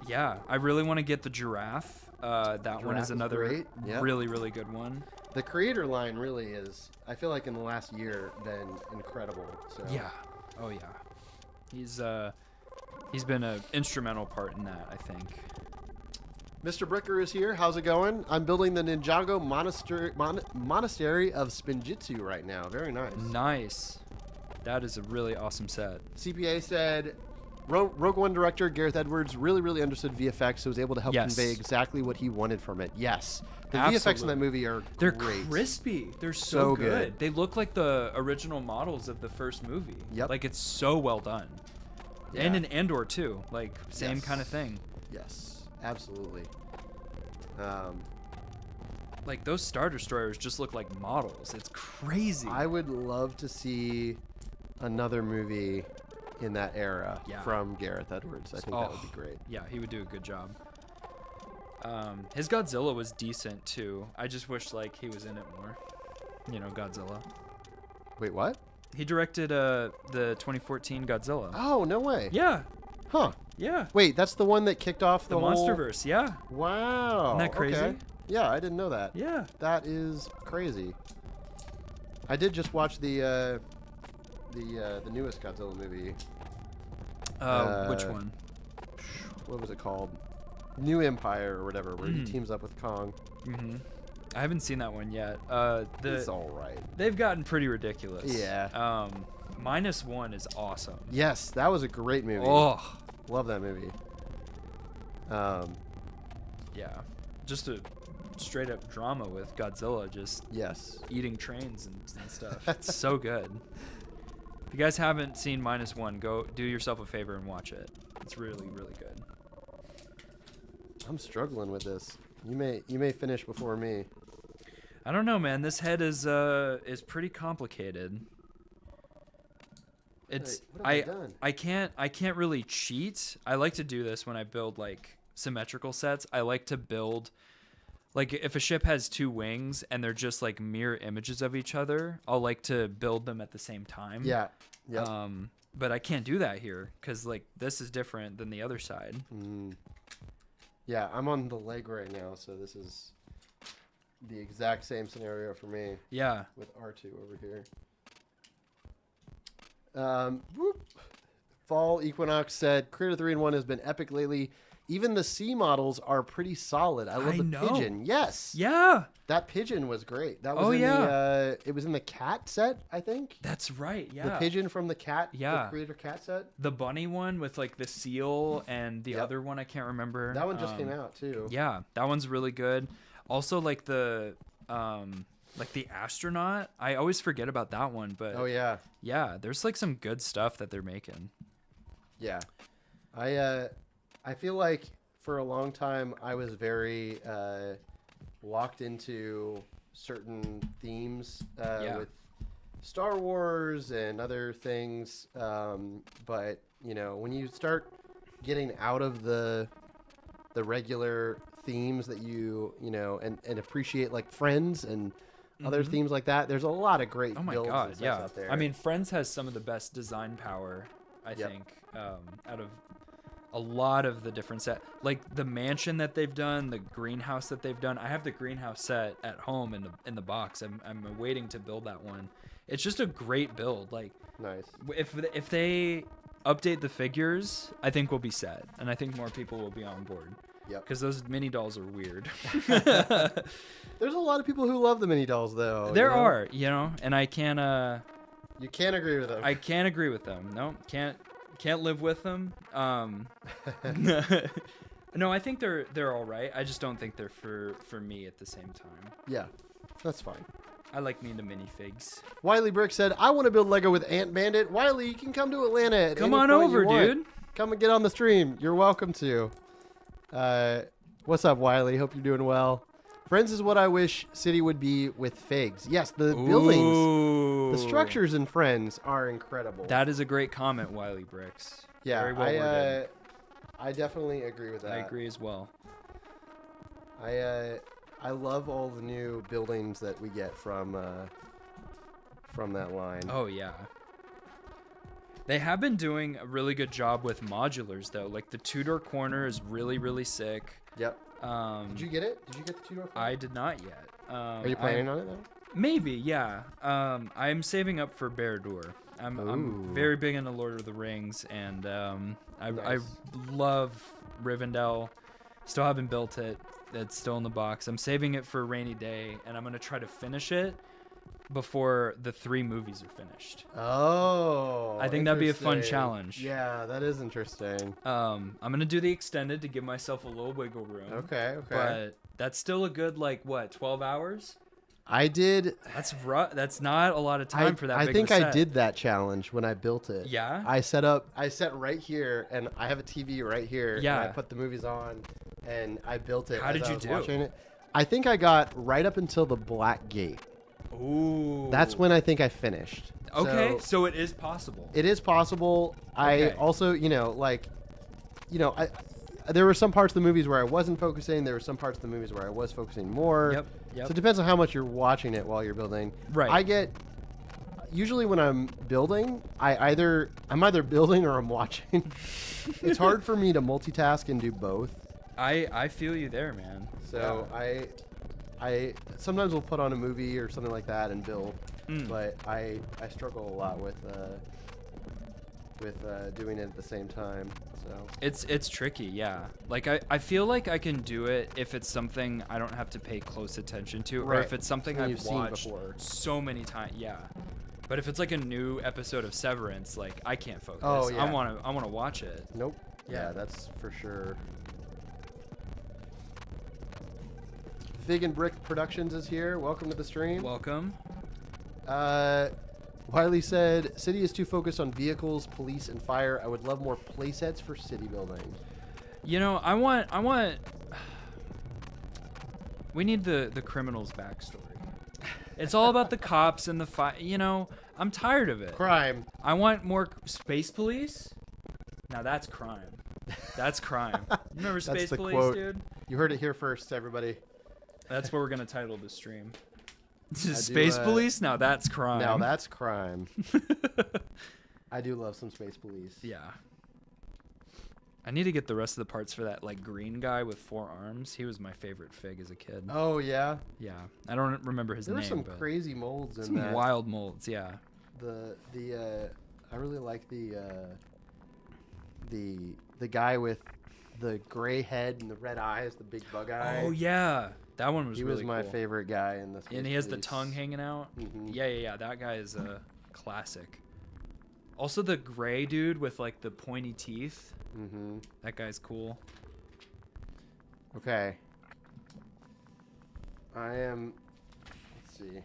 Yeah, I really want to get the giraffe. That one is Giraffe another great. Yep. really, really good one. The creator line really is, I feel like in the last year, been incredible. So Yeah. Oh yeah. He's been an instrumental part in that, I think. Mr. Bricker is here. How's it going? I'm building the Ninjago Monastery of Spinjitzu right now. Very nice. Nice. That is a really awesome set. CPA said, Rogue One director Gareth Edwards really, really understood VFX, so was able to help Yes. convey exactly what he wanted from it. Yes. The VFX in Absolutely. that movie are They're great. crispy. They're So so good. good. They look like the original models of the first movie. Yep. Like it's so well done. Yeah. And in Andor too. Like same Yes. kind of thing. Yes, absolutely. Like those Star Destroyers just look like models. It's crazy. I would love to see another movie in that era Yeah. from Gareth Edwards. I think that would be great. Yeah, he would do a good job. His Godzilla was decent too. I just wish like he was in it more. You know, Godzilla. Wait, what? He directed the 2014 Godzilla. Oh, no way. Yeah, Huh. yeah. Wait, that's the one that kicked off The whole... Monsterverse. Yeah, Wow. Isn't that crazy? Okay. Yeah, I didn't know that. yeah. That is crazy. I did just watch the newest Godzilla movie. Which one? What was it called? New Empire or whatever, where he teams up with Kong. Mm-hmm. I haven't seen that one yet. It's all right. They've gotten pretty ridiculous. Yeah. -1 is awesome. Yes, that was a great movie. Oh, Love that movie. yeah. Just a straight up drama with Godzilla just Yes. eating trains and stuff. It's so good. If you guys haven't seen -1, go do yourself a favor and watch it. It's really, really good. I'm struggling with this. You may finish before me. I don't know, man. This head is pretty complicated. It's Wait, what have I done? I can't really cheat. I like to do this when I build like symmetrical sets. I like to build like if a ship has two wings and they're just like mirror images of each other, I'll like to build them at the same time. Yeah. Yep. But I can't do that here because like this is different than the other side. Yeah, I'm on the leg right now, so this is the exact same scenario for me Yeah. with R2 over here. Whoop. Fall Equinox said, Creator 3-in-1 has been epic lately. Even the C models are pretty solid. I love I the know. pigeon. Yes. Yeah. That pigeon was great. That was Oh, in yeah. it was in the cat set, I think. That's right. Yeah. The pigeon from the cat, Yeah. the Creator cat set. The bunny one with like the seal and the Yep. other one I can't remember. That one just came out too. Yeah, that one's really good. Also like the astronaut. I always forget about that one, but Oh yeah. yeah, there's like some good stuff that they're making. Yeah. I feel like for a long time I was very locked into certain themes Yeah. with Star Wars and other things, but you know, when you start getting out of the regular themes that you know and appreciate like Friends and other themes like that, there's a lot of great Oh my builds and god, sets yeah. out there. I mean, Friends has some of the best design power, I Yep. think, out of a lot of the different set. Like the mansion that they've done, the greenhouse that they've done. I have the greenhouse set at home in the box. I'm waiting to build that one. It's just a great build. Like nice. if they update the figures, I think we'll be set, and I think more people will be on board. Yep. Because those mini dolls are weird. There's a lot of people who love the mini dolls though. There you know? are, you know, and I can't You can't agree with them. I can't agree with them. No, can't live with them. No, I think they're all right. I just don't think they're for me at the same time. Yeah, that's fine. I like me the minifigs. Wiley Brick said, I want to build Lego with Ant Bandit. Wiley, you can come to Atlanta at Come any on point over, you want. dude. Come and get on the stream. You're welcome to. What's up, Wiley? Hope you're doing well. Friends is what I wish City would be with Figs. Yes, the buildings, the structures in Friends are incredible. That is a great comment, Wiley Bricks. yeah, Very well worded. I definitely agree with that. I agree as well. I love all the new buildings that we get from that line. Oh yeah. They have been doing a really good job with modulars, though. Like, the two-door corner is really, really sick. Yep. Did you get it? Did you get the two-door corner? I did not yet. Are you planning on it, though? Maybe, yeah. I'm saving up for Barad-dûr. I'm very big into Lord of the Rings, and I love Rivendell. Still haven't built it. It's still in the box. I'm saving it for a rainy day, and I'm going to try to finish it before the 3 movies are finished. Oh, I think that'd be a fun challenge. Yeah, that is interesting. I'm going to do the extended to give myself a little wiggle room. Okay. But that's still a good, 12 hours? I did. That's rough. That's not a lot of time for that big I think of a set. I did that challenge when I built it. Yeah? I set right here, and I have a TV right here. Yeah. And I put the movies on, and I built it. How did as I you was do? watching it. I think I got right up until the Black Gate. Ooh. That's when I think I finished. Okay, so it is possible. It is possible. Okay. I also, there were some parts of the movies where I wasn't focusing. There were some parts of the movies where I was focusing more. Yep. So it depends on how much you're watching it while you're building. Right. Usually when I'm building, I'm either building or I'm watching. It's hard for me to multitask and do both. I feel you there, man. So yeah. I sometimes will put on a movie or something like that and build, but I struggle a lot with doing it at the same time. So it's tricky, yeah. Like I feel like I can do it if it's something I don't have to pay close attention to, or if it's something I've watched seen before. so many times. Yeah. But if it's like a new episode of Severance, like I can't focus. Oh, yeah. I wanna watch it. Nope. Yeah. Yeah, that's for sure. VividBricks Productions is here. Welcome to the stream. Welcome. Wiley said, "City is too focused on vehicles, police, and fire. I would love more play sets for city building." You know, I want. We need the criminal's backstory. It's all about the cops and the fire. You know, I'm tired of it. Crime. I want more space police. Now that's crime. That's crime. Remember Space Police, quote. dude? You heard it here first, everybody. That's what we're gonna title the stream. Space Police? Now that's crime. Now that's crime. I do love some Space Police. Yeah. I need to get the rest of the parts for that green guy with 4 arms. He was my favorite fig as a kid. Oh yeah. Yeah. I don't remember his name. There were some crazy molds in some that. wild molds, yeah. I really like the guy with the gray head and the red eyes, the big bug eye. Oh yeah. That one was He really was my cool. favorite guy in this. And he has the tongue hanging out. Mhm. Yeah. That guy is a classic. Also the gray dude with the pointy teeth. Mm-hmm. That guy's cool. Okay. I am. Let's see.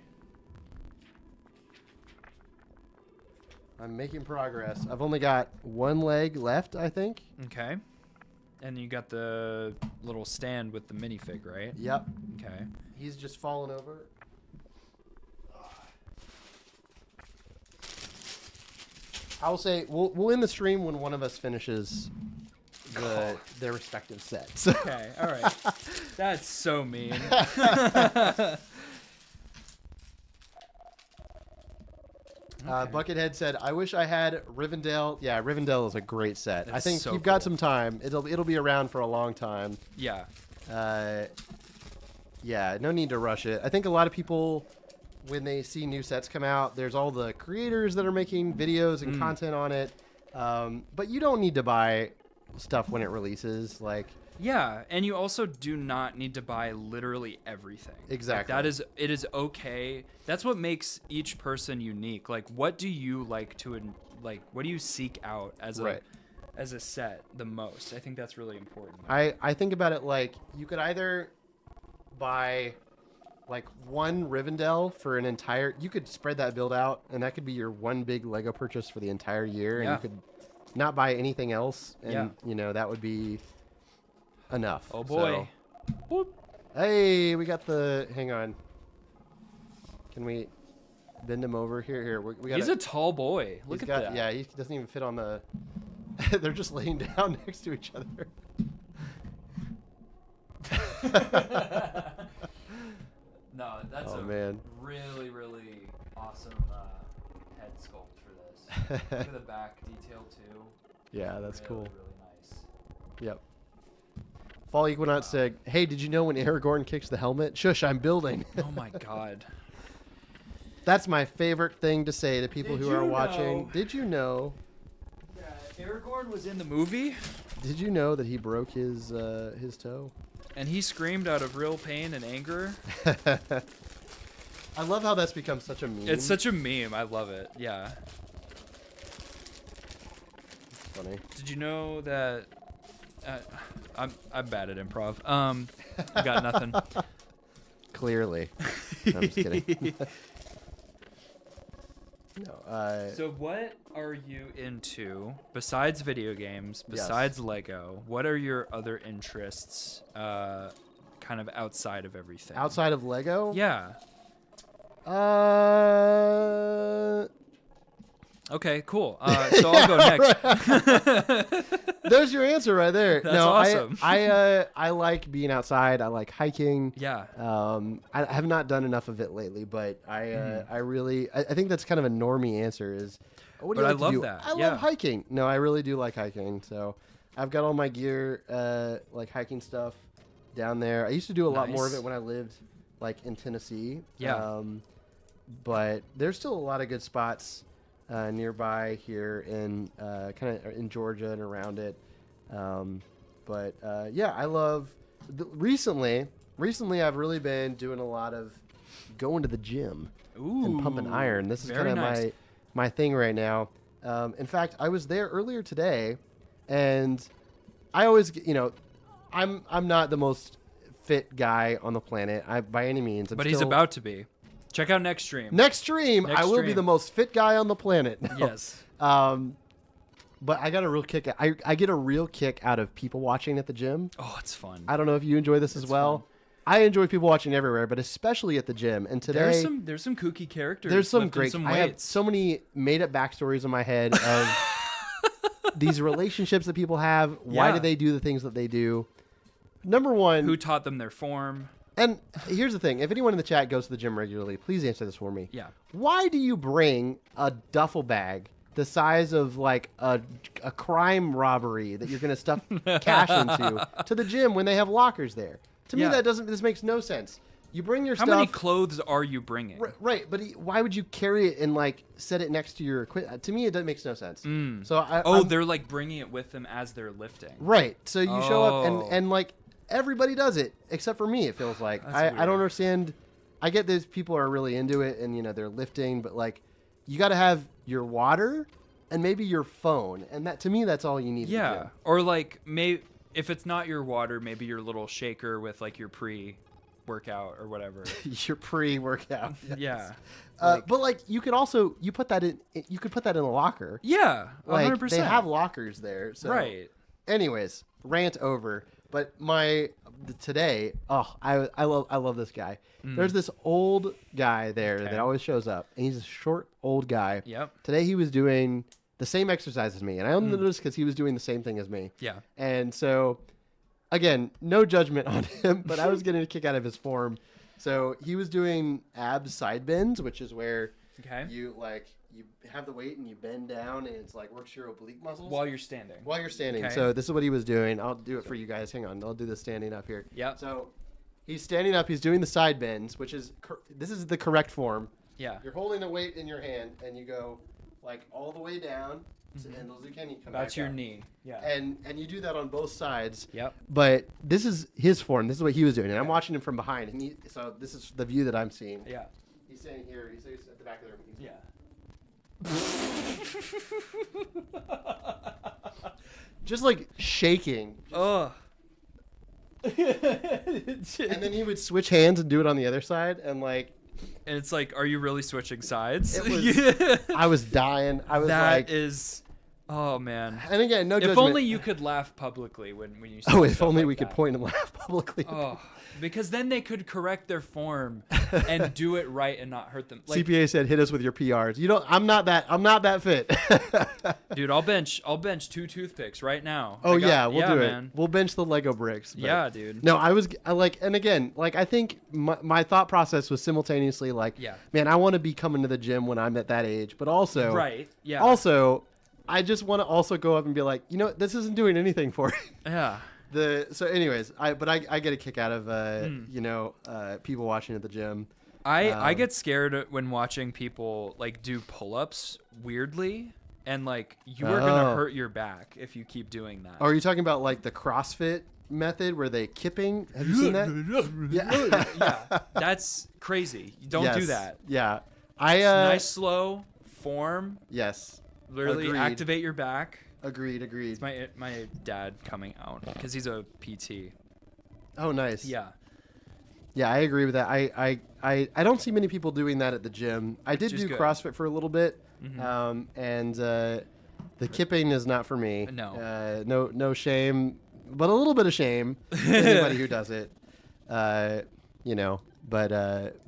I'm making progress. I've only got 1 leg left, I think. Okay. And you got the little stand with the minifig, right? Yep. Okay. He's just fallen over. I'll say we'll end the stream when one of us finishes their respective sets. Okay. All right. That's so mean. Buckethead said, "I wish I had Rivendell." Yeah, Rivendell is a great set. I That's think so you've got cool. some time. It'll be around for a long time. Yeah. Yeah, no need to rush it. I think a lot of people, when they see new sets come out, there's all the creators that are making videos and content on it. But you don't need to buy stuff when it releases. Yeah, and you also do not need to buy literally everything. Exactly. It is okay. That's what makes each person unique. What do you like to what do you seek out as a set the most? I think that's really important. I think about it you could either buy one Rivendell for an entire. You could spread that build out, and that could be your one big Lego purchase for the entire year, and you could not buy anything else, and that would be enough. Oh boy. So, hey, we got the. Hang on. Can we bend him over here? We got. He's a tall boy. Look at that. Yeah, he doesn't even fit on the. They're just laying down next to each other. No, that's man. really, really awesome head sculpt for this. Look at the back detail too. Yeah, that's Really, cool. Really nice. Yep. Fall Equinox said, "Hey, did you know when Aragorn kicks the helmet? Shush, I'm building." Oh my god. That's my favorite thing to say to people Did who are you watching. know? Did you know? Yeah, Aragorn was in the movie, Did you know that he broke his toe? and he screamed out of real pain and anger. I love how that's become such a meme. It's such a meme. I love it. Yeah. funny. Did you know that? I'm bad at improv. I got nothing. Clearly. No, I'm just kidding. No, So what are you into besides video games, besides Lego? What are your other interests, kind of outside of everything? outside of Lego? Yeah. Okay, cool. So I'll go next. There's your answer right there. That's no, awesome. I like being outside. I like hiking. Yeah. I have not done enough of it lately, but I think that's kind of a normie answer. Is what do But you I like to love do? that, I yeah. love hiking. No, I really do like hiking. So I've got all my gear, like hiking stuff, down there. I used to do a lot more of Nice. it when I lived like in Tennessee. Yeah. But there's still a lot of good spots nearby here in kind of in Georgia and around it. Yeah, I love. Recently, I've really been doing a lot of going to the gym Ooh. and pumping iron. This is very kind of nice. my thing right now. In fact, I was there earlier today, and I always, I'm not the most fit guy on the planet by any means. But he's about to be. Check out next stream. Next stream, Next I will be stream. the most fit guy on the planet. No. Yes. But I got a real kick. I get a real kick out of people watching at the gym. Oh, it's fun. I don't know if you enjoy this as well. fun. I enjoy people watching everywhere, but especially at the gym. And today, There's some kooky characters. there's some lifting great. Some I have weights. so many made up backstories in my head of these relationships that people have. Why Yeah. do they do the things that they do? Number one, Who taught them their form? and here's the thing: if anyone in the chat goes to the gym regularly, please answer this for me. Yeah. Why do you bring a duffel bag the size of like a crime robbery that you're going to stuff cash into to the gym when they have lockers there? To me, Yeah. this makes no sense. You bring your How stuff. many clothes are you bringing? Right, but why would you carry it and like set it next to your equipment? To me, it makes no sense. Mm. So Oh, they're like bringing it with them as they're lifting. right. So you show up Oh. and like everybody does it except for me. It feels like That's I don't weird. understand. I get those people are really into it and they're lifting, but like you got to have your water and maybe your phone, and that to me that's all you need. Yeah. At the gym. Or like if it's not your water, maybe your little shaker with like your pre-workout or whatever. Your pre-workout. Yes. Yeah. But like you could also you could put that in a locker. Yeah. 100%. Like they have lockers there. So. Right. Anyways, rant over. But today, I love this guy. There's this old guy there Okay. that always shows up, and he's a short old guy. Yep. Today he was doing the same exercise as me, and I only noticed because he was doing the same thing as me. Yeah. And so, again, no judgment on him, but I was getting a kick out of his form. So he was doing abs side bends, which is where Okay. you have the weight and you bend down, and it's like works your oblique muscles While you're standing. while you're standing. Okay. So this is what he was doing. I'll do it for you guys. Hang on. I'll do the standing up here. Yep. So he's standing up. He's doing the side bends, which is this is the correct form. Yeah. You're holding the weight in your hand, and you go like all the way down, and as you can, you come That's back your up. knee. Yeah. And you do that on both sides. Yep. But this is his form. This is what he was doing, and I'm watching him from behind. And so this is the view that I'm seeing. Yeah. He's standing here. He's at the back of the room. Yeah. Just like shaking. Ugh. And then he would switch hands and do it on the other side, and like And it's like, are you really switching sides? It was- I was dying. I was That like, is Oh man. And again, no If judgment. only you could laugh publicly when you say Oh, if stuff only like we could that. point and laugh publicly. Oh, because then they could correct their form and do it right and not hurt them. Like, CPA said, "Hit us with your PRs." You don't. I'm not that fit. dude, I'll bench 2 toothpicks right now. Oh yeah, we'll do man. it. We'll bench the Lego bricks. But Yeah, dude. No, I like, and again, like I think my thought process was simultaneously like, Yeah. man, I want to be coming to the gym when I'm at that age, but also, Right. Yeah. Also, I just want to also go up and be like, this isn't doing anything for me. Yeah. So anyways, I get a kick out of people watching at the gym. I get scared when watching people like do pull-ups weirdly, and like you are gonna hurt your back if you keep doing that. Oh, are you talking about like the CrossFit method where they kipping? Have you seen that? Yeah. Yeah, that's crazy. You don't do that. Yeah. Nice slow form. Yes. Literally Agreed. activate your back. Agreed. It's my dad coming out because he's a PT. Oh, nice. Yeah. Yeah, I agree with that. I don't see many people doing that at the gym. I did do good. CrossFit for a little bit, and the kipping is not for me. No. No shame, but a little bit of shame to anybody who does it. But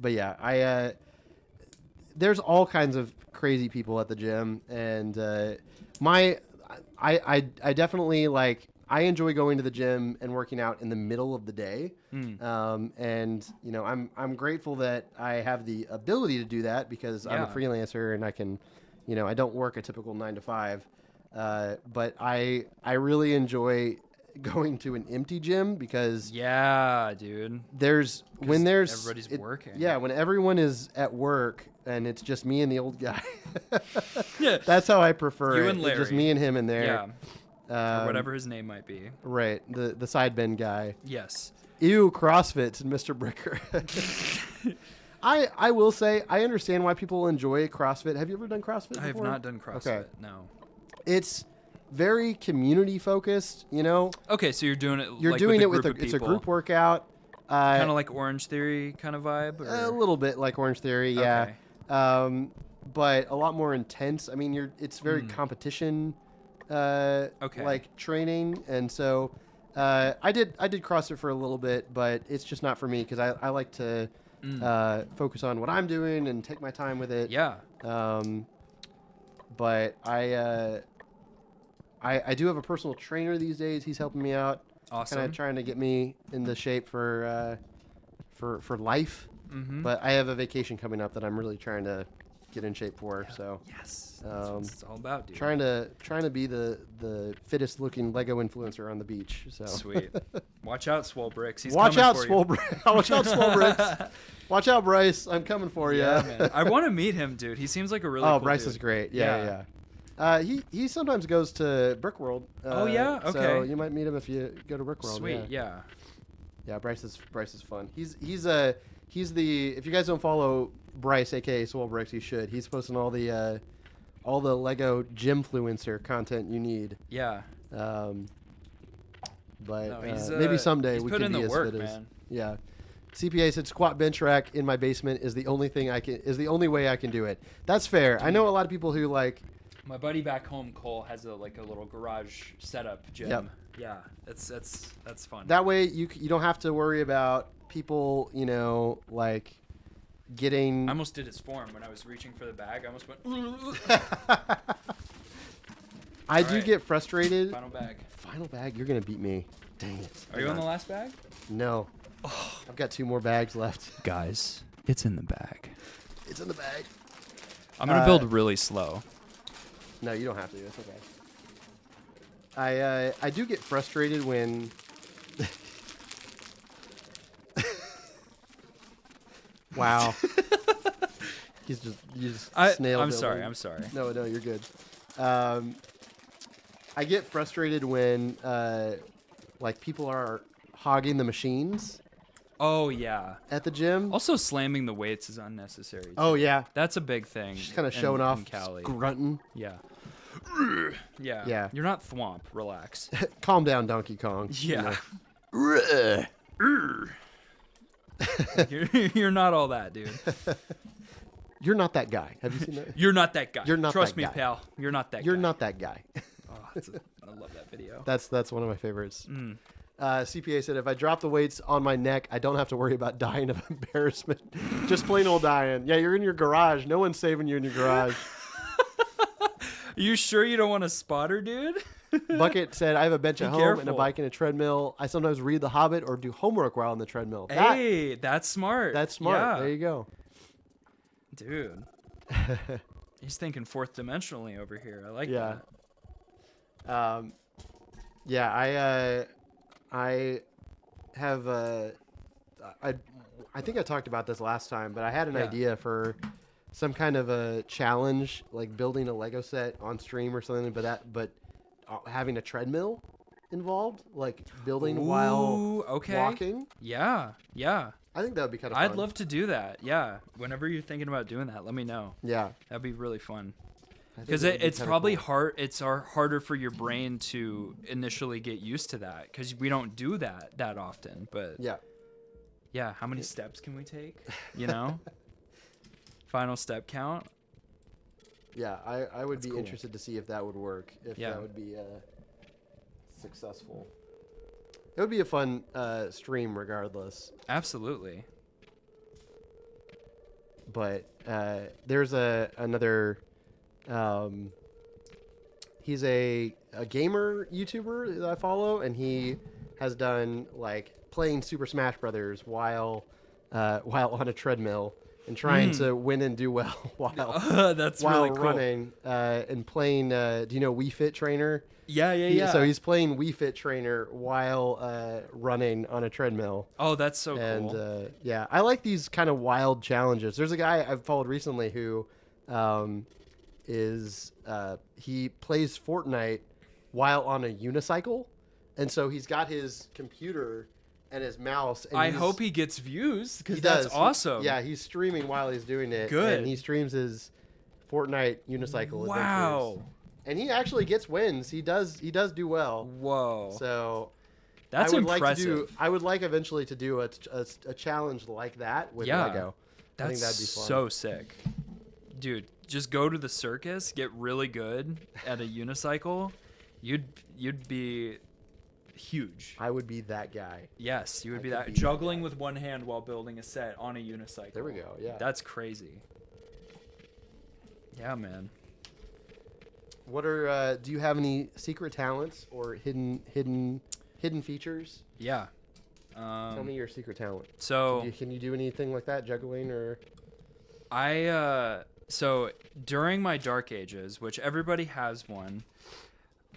yeah, there's all kinds of crazy people at the gym, and I definitely like. I enjoy going to the gym and working out in the middle of the day, and I'm grateful that I have the ability to do that because I'm a freelancer and I can, I don't work a typical 9 to 5, but I really enjoy going to an empty gym because dude. Everybody's working. Yeah, when everyone is at work and it's just me and the old guy. Yeah, that's how I prefer you it. and Larry. It's just me and him in there. Yeah. Or whatever his name might be. Right, the side bend guy. Yes. Ew, CrossFit, Mr. Bricker. I will say I understand why people enjoy CrossFit. Have you ever done CrossFit before? I have not done CrossFit. Okay. No. It's very community focused. Okay, so you're doing it. You're doing it with it's a group workout. Kind of like Orange Theory kind of vibe. Or? A little bit like Orange Theory, yeah. Okay. But a lot more intense. I mean, it's very competition. Like training, and so I did CrossFit for a little bit, but it's just not for me because I like to focus on what I'm doing and take my time with it. Yeah. But I do have a personal trainer these days. He's helping me out. Awesome. Kind of trying to get me in the shape for life. But I have a vacation coming up that I'm really trying to get in shape for. So yes. That's what it's all about, dude. Trying to be the fittest looking Lego influencer on the beach. So sweet. Watch out, Swole Bricks. He's Watch coming out, for Swole you. Bricks. Watch out, Swole Bricks. Watch out, Bryce. I'm coming for you. Yeah, man. I want to meet him, dude. He seems like a really cool Bryce dude. is great. Yeah. He sometimes goes to Brick World. Oh yeah, okay. So you might meet him if you go to Brick World. Sweet, yeah. Yeah, Bryce is fun. He's the if you guys don't follow Bryce, aka Swole Bricks, you should. He's posting all the Lego Gymfluencer content you need. Yeah. Maybe someday we can be as fit as. Yeah. CPA said squat bench rack in my basement is the only way I can do it. That's fair. Dude. I know a lot of people who like. My buddy back home, Cole, has a little garage setup gym. Yep. Yeah, that's fun. That way you don't have to worry about people, like getting. I almost did his form when I was reaching for the bag. I almost went. I do get frustrated. Final bag. Final bag. You're gonna beat me. Dang it. Are you on the last bag? No. Oh. I've got 2 more bags left. Guys, it's in the bag. It's in the bag. I'm gonna build really slow. No, you don't have to. It's okay. I do get frustrated when. Wow. You just snailed it. I'm sorry. No, you're good. I get frustrated when like people are hogging the machines. Oh yeah. At the gym. Also, slamming the weights is unnecessary. Oh yeah. That's a big thing. Just kind of showing off, in Cali. grunting. Yeah. Yeah. Yeah. You're not Thwomp. Relax. Calm down, Donkey Kong. Yeah. You're not all that, dude. You're not that guy. Have you seen that? You're not that guy. You're not Trust that me, guy. pal. You're not that guy. You're not that guy. I love that video. That's one of my favorites. Mm. CPA said, if I drop the weights on my neck, I don't have to worry about dying of embarrassment. Just plain old dying. Yeah, you're in your garage. No one's saving you in your garage. You sure you don't want a spotter, dude? Bucket said, I have a bench Be at home and a careful. bike and a treadmill. I sometimes read The Hobbit or do homework while on the treadmill. Hey, that's smart. That's smart. Yeah. There you go. Dude. He's thinking fourth dimensionally over here. I like Yeah. that. Yeah, I have I think I talked about this last time, but I had an Yeah. idea for some kind of a challenge, like building a Lego set on stream or something, but having a treadmill involved, like building while okay. walking. Yeah. I think that would be kind of fun. I'd love to do that. Yeah. Whenever you're thinking about doing that, let me know. Yeah. That'd be really fun. I think Because it would be it's kinda probably cool. hard. It's harder for your brain to initially get used to that because we don't do that often. But Yeah. how many steps can we take? You know, final step count. Yeah, I would That's be cool. interested to see if that would work, if Yeah. that would be successful. It would be a fun stream regardless. Absolutely. But there's another he's a gamer YouTuber that I follow, and he has done like playing Super Smash Brothers while on a treadmill and trying to win and do well while That's while really cool. running and playing. Do you know Wii Fit Trainer? Yeah. So he's playing Wii Fit Trainer while running on a treadmill. Oh, that's so And cool. yeah, I like these kind of wild challenges. There's a guy I've followed recently who he plays Fortnite while on a unicycle, and so he's got his computer and his mouse. And I hope he gets views because he that's does. awesome. Yeah, he's streaming while he's doing it. Good. And he streams his Fortnite unicycle Wow. adventures. And he actually gets wins. He does do well. Whoa. So That's I would impressive. I would like eventually to do a challenge like that with Yeah. Lego. I think That's that'd be fun. so sick. Dude, just go to the circus, get really good at a unicycle. You'd be huge. I would be that guy. Yes, you would be could that. be that Juggling guy. with one hand while building a set on a unicycle. There we go. Yeah. That's crazy. Yeah, man. What are do you have any secret talents or hidden features? Yeah. Tell me your secret talent. So Can you do anything like that, juggling or? So during my dark ages, which everybody has one,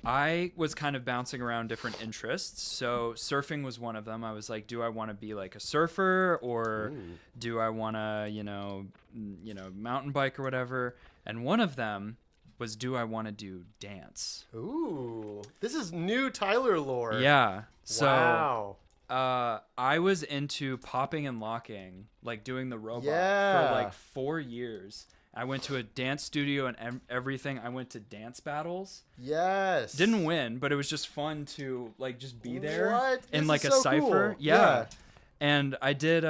I was kind of bouncing around different interests. So surfing was one of them. I was like, do I want to be like a surfer or do I want to, mountain bike or whatever? And one of them was, do I want to do dance? Ooh, this is new Tyler lore. Yeah. So Wow. I was into popping and locking, like doing the robot Yeah. for like 4 years. I went to a dance studio and everything. I went to dance battles. Yes. Didn't win, but it was just fun to like just be there What? in This like is a so cipher. cool. Yeah. And I did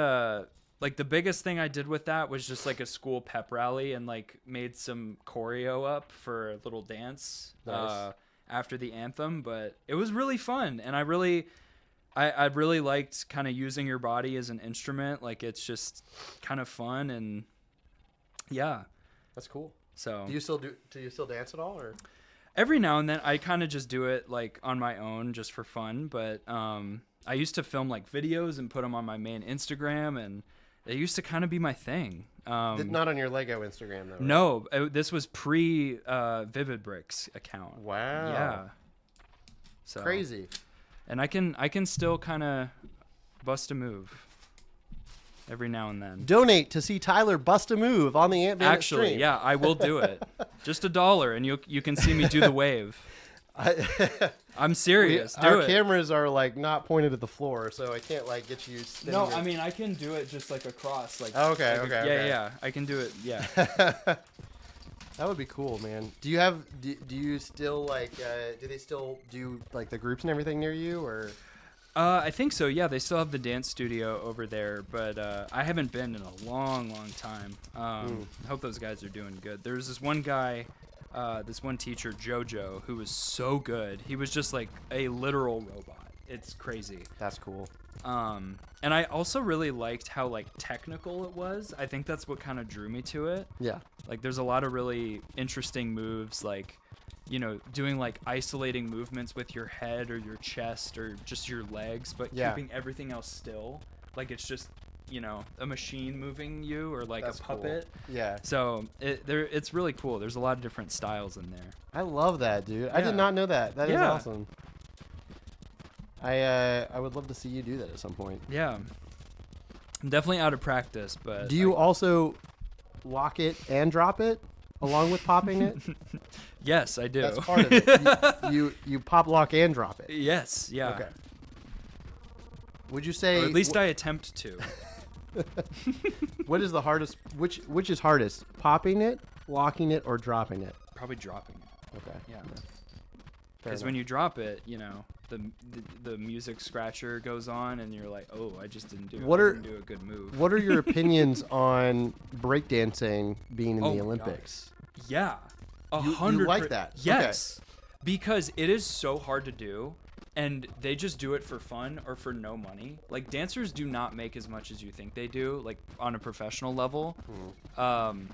like the biggest thing I did with that was just like a school pep rally and like made some choreo up for a little dance Nice. after the anthem, but it was really fun and I really liked kind of using your body as an instrument. Like it's just kind of fun and yeah. That's cool. So Do you still dance at all or? every now and then I kind of just do it like on my own just for fun. But I used to film like videos and put them on my main Instagram and it used to kind of be my thing. Not on your Lego Instagram though. Right? No, this was pre VividBricks account. Wow. Yeah. So Crazy. And I can still kind of bust a move every now and then. Donate to see Tyler bust a move on the Ant Bandit Actually, stream. yeah, I will do it. Just $1 and you can see me do the wave. I'm serious. Do Our it. cameras are like not pointed at the floor, so I can't like get you. spinning No, your- I mean I can do it just like across. Like Okay, like okay, yeah, okay. yeah, I can do it. Yeah. That would be cool, man. Do you still like? Do they still do like the groups and everything near you, or? I think so. Yeah, they still have the dance studio over there, but I haven't been in a long, long time. I hope those guys are doing good. There's this one guy this one teacher, Jojo, who was so good. He was just like a literal robot. It's crazy. That's cool. And I also really liked how like technical it was. I think that's what kind of drew me to it. Yeah. Like there's a lot of really interesting moves, like, you know, doing like isolating movements with your head or your chest or just your legs, but keeping everything else still. Like it's just, you know, a machine moving you or like That's a puppet. Cool. Yeah. So it's really cool. There's a lot of different styles in there. I love that, dude. I did not know that. That is awesome. I would love to see you do that at some point. Yeah. I'm definitely out of practice, but... Do you also lock it and drop it along with popping it? Yes, I do. That's part of it. You pop, lock, and drop it. Yes, yeah. Okay. Would you say... Or at least I attempt to. What is the hardest... Which is hardest? Popping it, locking it, or dropping it? Probably dropping it. Okay. Yeah. Because when you drop it, you know, the music scratcher goes on, and you're like, oh, I just didn't do a good move. What are your opinions on breakdancing being in the Olympics? God. Yeah, 100%. You like that? Yes, because it is so hard to do, and they just do it for fun or for no money. Like dancers do not make as much as you think they do, like on a professional level. And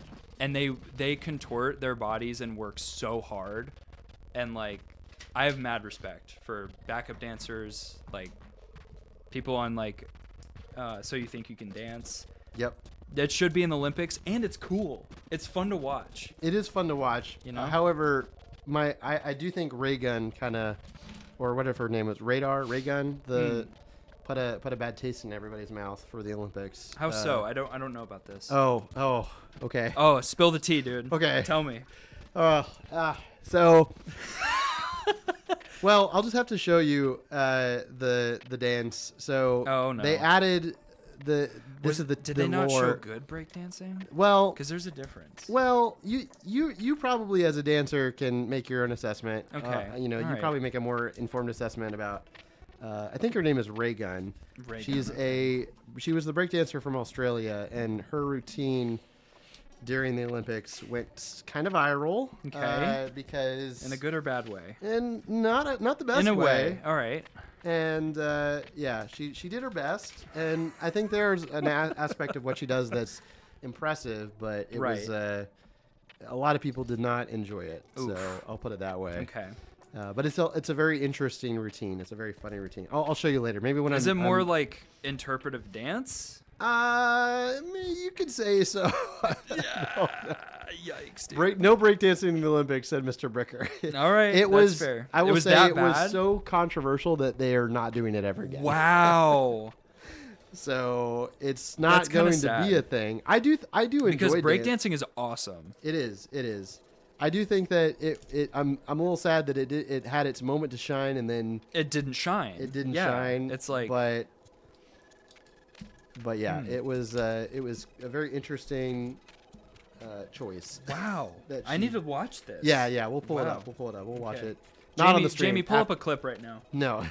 they contort their bodies and work so hard, and like. I have mad respect for backup dancers, like people on like So You Think You Can Dance. Yep. That should be in the Olympics, and it's cool. It's fun to watch. It is fun to watch. You know. However, I do think Raygun kind of, or whatever her name was, Raygun, put a bad taste in everybody's mouth for the Olympics. How so? I don't know about this. Oh, okay. Oh, spill the tea, dude. Okay. Tell me. So. Well, I'll just have to show you the dance. So no. They added did they not show good breakdancing? Well, because there's a difference. Well, you probably as a dancer can make your own assessment. Okay. You probably make a more informed assessment about. I think her name is Raygun. She was the breakdancer from Australia, and her routine during the Olympics went kind of viral. Okay. Because in a good or bad way? And not the best in a way. All right. And she did her best, and I think there's an aspect of what she does that's impressive, but it was a lot of people did not enjoy it. Oof. So I'll put it that way. Okay. But it's a very interesting routine. It's a very funny routine. I'll show you later. Maybe when Is it more like interpretive dance? You could say so. Yeah. Yikes, dude. No breakdancing in the Olympics, said Mr. Bricker. All right, that's fair. I will say it bad? was so controversial that they are not doing it ever again. Wow. So it's not going to be a thing. I do enjoy because breakdancing is awesome. It is. I do think that I'm a little sad that it had its moment to shine and then it didn't shine. Shine. It's like but yeah, it was a very interesting choice. Wow. I need to watch this. Yeah, we'll pull it up. We'll watch it. Not on the stream. Jamie, pull up a clip right now. No.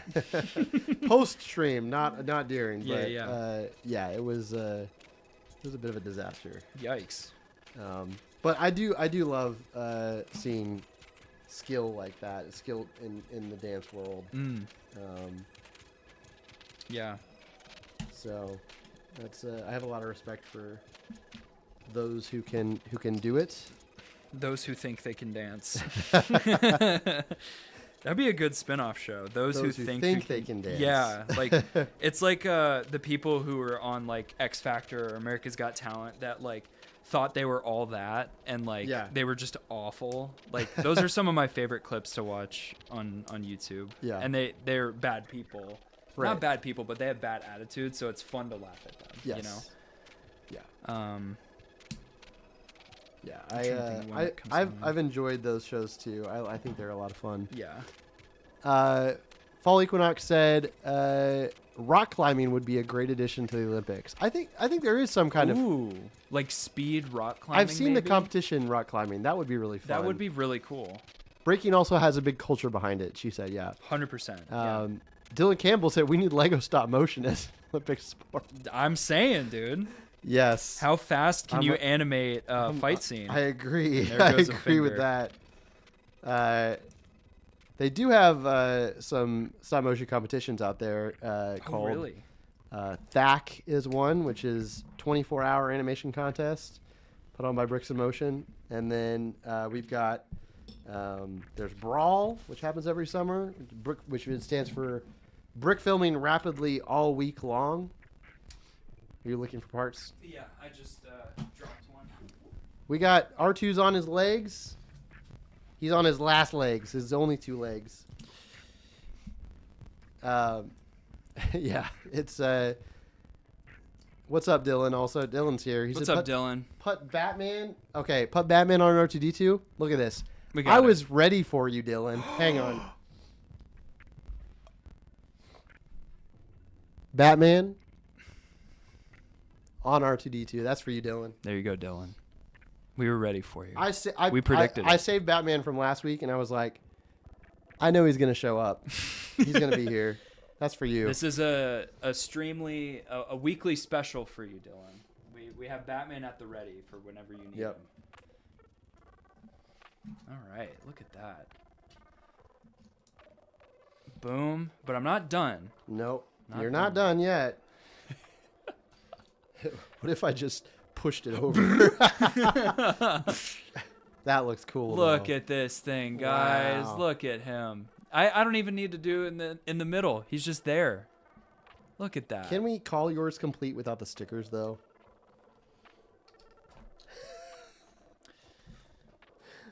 Post stream, not during. Yeah, but, it was a bit of a disaster. Yikes. But I do love seeing skill like that, skill in the dance world. Yeah. So that's I have a lot of respect for those who can do it. Those who think they can dance. That'd be a good spin-off show. Those who think they can dance. Yeah, like it's like the people who were on like X Factor or America's Got Talent that like thought they were all that and like they were just awful. Like those are some of my favorite clips to watch on YouTube. Yeah, and they're bad people. Right. Not bad people, but they have bad attitudes, so it's fun to laugh at them. Yes. You know. Yeah. I've enjoyed those shows too. I think they're a lot of fun. Yeah. Fall Equinox said rock climbing would be a great addition to the Olympics. I think there is some kind of like speed rock climbing. I've seen the competition rock climbing. That would be really fun. That would be really cool. Breaking also has a big culture behind it. She said, 100%. Dylan Campbell said we need Lego stop motion as Olympic sport. I'm saying, dude. Yes. How fast can you animate a fight scene? I agree. I agree with that. They do have some stop motion competitions out there called. Oh, really? THAC is one, which is 24-hour animation contest put on by Bricks in Motion. And then we've got there's Brawl, which happens every summer, which stands for Brick Filming Rapidly All Week Long. Are you looking for parts? Yeah, I just dropped one. We got R2's on his legs. He's on his last legs, his only 2 legs. Yeah, it's what's up, Dylan? Also, Dylan's here. He What's said, up, Dylan? Put Batman. Okay, put Batman on R2-D2. Look at this. I was ready for you, Dylan. Hang on. Batman on R2-D2. That's for you, Dylan. There you go, Dylan. We were ready for you. We predicted. I saved Batman from last week, and I was like, I know he's gonna show up. He's gonna be here. That's for you. This is a weekly special for you, Dylan. We have Batman at the ready for whenever you need him. All right, look at that. Boom. But I'm not done. Nope. You're not done yet. What if I just pushed it over? That looks cool. Look at this thing, guys. Wow. Look at him. I don't even need to do it in the middle. He's just there. Look at that. Can we call yours complete without the stickers, though?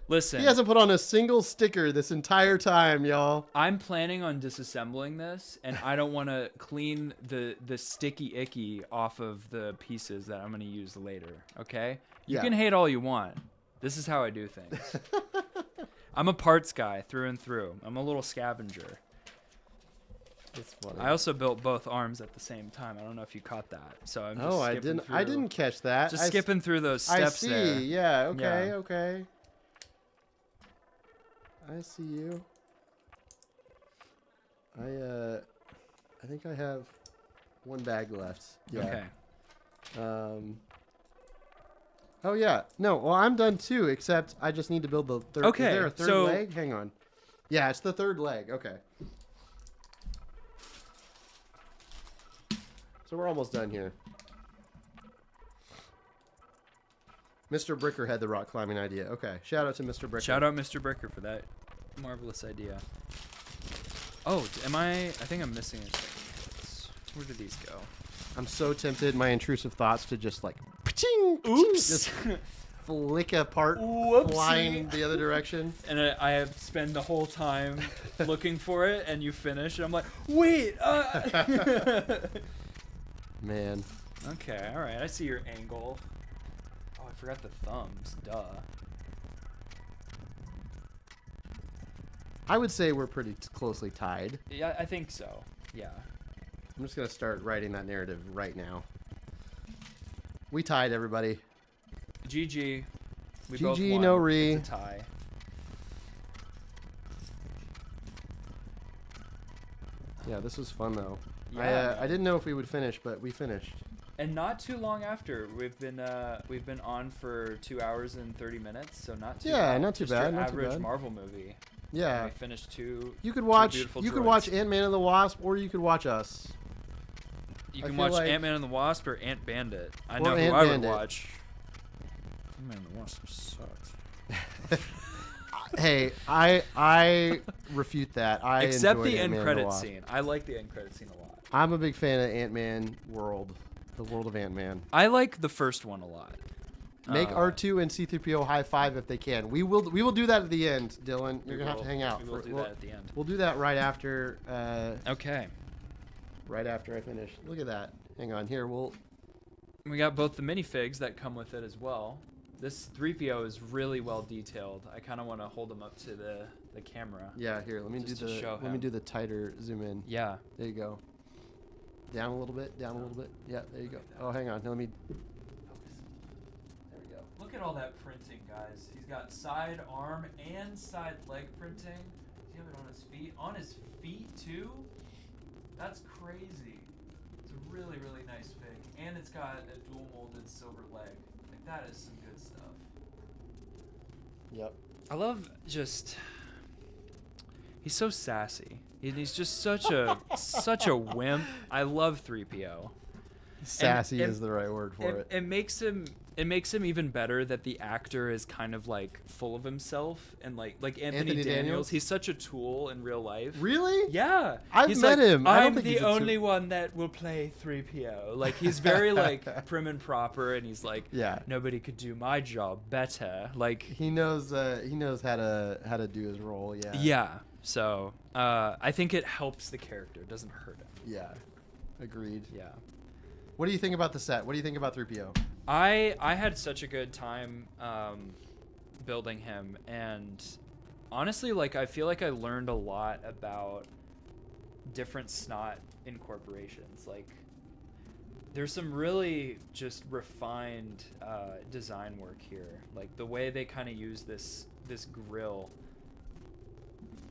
Listen. He hasn't put on a single sticker this entire time, y'all. I'm planning on disassembling this, and I don't want to clean the sticky icky off of the pieces that I'm going to use later, okay? You can hate all you want. This is how I do things. I'm a parts guy through and through. I'm a little scavenger. That's funny. I also built both arms at the same time. I don't know if you caught that. So I'm just skipping through. I didn't catch that. Just skipping through those steps there. I see. Yeah, okay, okay. I see you. I think I have one bag left. Yeah. Okay. Oh yeah. No, well I'm done too, except I just need to build the third. Okay. Is there a third leg? Hang on. Yeah, it's the third leg. Okay. So we're almost done here. Mr. Bricker had the rock climbing idea. Okay. Shout out to Mr. Bricker. Shout out Mr. Bricker for that marvelous idea. Oh, I think I'm missing a second. Where did these go? I'm so tempted, my intrusive thoughts, to just like, oops, just flick a part flying the other direction. And I have spent the whole time looking for it, and you finish, and I'm like, wait. Man. Okay, all right. I see your angle. Oh, I forgot the thumbs. Duh. I would say we're pretty closely tied. Yeah, I think so. Yeah. I'm just going to start writing that narrative right now. We tied, everybody. GG. We GG, both won. no re. It's a tie. Yeah, this was fun, though. Yeah, I didn't know if we would finish, but we finished. And not too long after. We've been on for 2 hours and 30 minutes, so not too bad. Not too Just bad. Your not too average bad. Marvel movie. Yeah. And we finished two. You could watch. beautiful You could droids. watch Ant-Man and the Wasp, or you could watch us. You I can feel watch like- Ant-Man and the Wasp or Ant Bandit. I Or know who Ant I would Bandit. watch. Ant-Man and the Wasp sucks. Hey, I refute that. I Except enjoyed the end Ant-Man and the credit Wasp. scene. I like the end credit scene a lot. I'm a big fan of Ant-Man world, the world of Ant-Man. I like the first one a lot. Make R2 and C3-PO high five if they can. We will do that at the end, Dylan. You're gonna have to hang out. We will do that at the end. We'll do that right after. Okay. Right after I finish. Look at that. Hang on. Here We got both the minifigs that come with it as well. This 3PO is really well detailed. I kind of want to hold them up to the camera. Yeah. Here. Let me Just do to the. show Let me him. do the tighter zoom in. Yeah. There you go. Down a little bit. Down a little bit. Yeah. There you go. Oh, hang on. Let me. There we go. Look at all that printing, guys. He's got side arm and side leg printing. Does he have it on his feet? On his feet, too? That's crazy. It's a really, really nice fig. And it's got a dual molded silver leg. Like, that is some good stuff. Yep. I love just He's so sassy. He's just such a wimp. I love 3PO. Sassy is the right word for it. It makes him even better that the actor is kind of like full of himself, and like Anthony Daniels. He's such a tool in real life. Really? Yeah. I've met him. I don't I'm think the he's a only one that will play 3PO. Like, he's very like prim and proper, and he's like, yeah, nobody could do my job better. Like, he knows how to do his role. Yeah. Yeah. So I think it helps the character. It doesn't hurt him. Yeah. Agreed. Yeah. What do you think about the set? What do you think about 3PO? I had such a good time building him, and honestly, like, I feel like I learned a lot about different snot incorporations. Like, there's some really just refined design work here. Like, the way they kind of use this grill.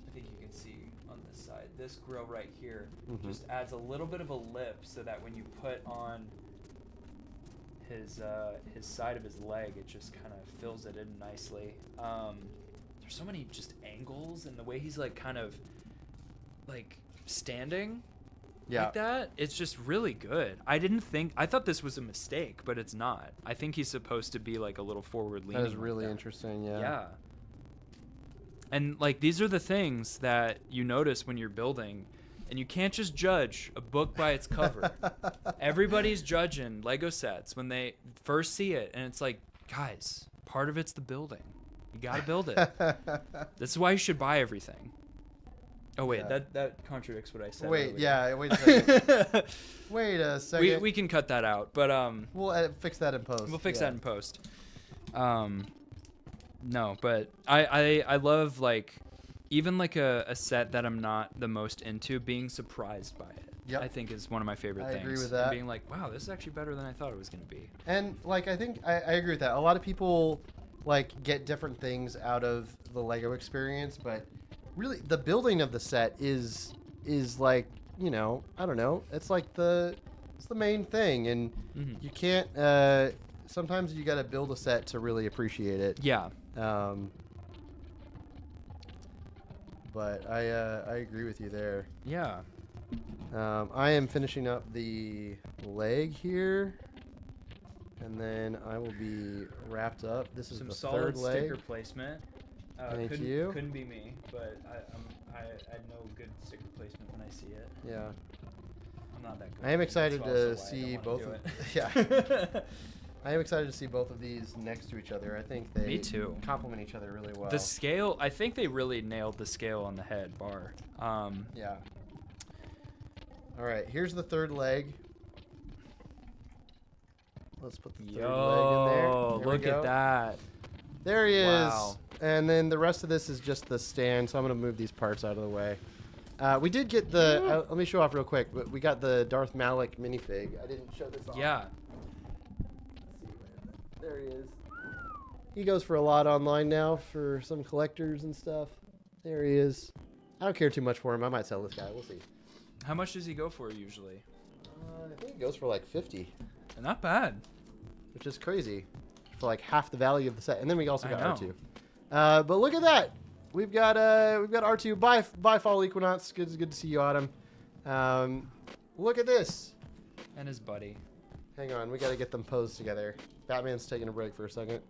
I think you can see on this side. This grill right here just adds a little bit of a lip, so that when you put on his side of his leg, it just kind of fills it in nicely. There's so many just angles, and the way he's like kind of like standing like that, it's just really good. I thought this was a mistake, but it's not. I think he's supposed to be like a little forward leaning. That is really interesting. Yeah. And like, these are the things that you notice when you're building. And you can't just judge a book by its cover. Everybody's judging Lego sets when they first see it. And it's like, guys, part of it's the building. You got to build it. This is why you should buy everything. Oh, wait, that contradicts what I said. Wait, earlier. yeah, wait a second. Wait a second. We can cut that out, but we'll fix that in post. We'll fix that in post. No, but I love, like, even like a set that I'm not the most into, being surprised by it. Yep. I think is one of my favorite things. I agree with that. And being like, wow, this is actually better than I thought it was going to be. And like, I think I agree with that. A lot of people like get different things out of the Lego experience, but really the building of the set is like, you know, I don't know. It's like it's the main thing, and you can't. Sometimes you got to build a set to really appreciate it. Yeah. But I agree with you there. Yeah. I am finishing up the leg here, and then I will be wrapped up. This is some the solid third leg. sticker placement. Thank you. Couldn't be me, but I know good sticker placement when I see it. Yeah. I'm not that good. I am excited to see both of yeah. I am excited to see both of these next to each other. I think they complement each other really well. The scale, I think they really nailed the scale on the head bar. Yeah. All right, here's the third leg. Let's put the third leg in there. Look at that. There he is. Wow. And then the rest of this is just the stand, so I'm going to move these parts out of the way. We did get the, let me show off real quick. We got the Darth Malik minifig. I didn't show this off. Yeah. There he is. He goes for a lot online now for some collectors and stuff. There he is. I don't care too much for him. I might sell this guy. We'll see. How much does he go for usually? I think he goes for like 50. Not bad. Which is crazy. For like half the value of the set. And then we also got R2. But look at that. We've got R2. Bye Fall Equinox. Good to see you, Autumn. Look at this. And his buddy. Hang on, we got to get them posed together. Batman's taking a break for a second.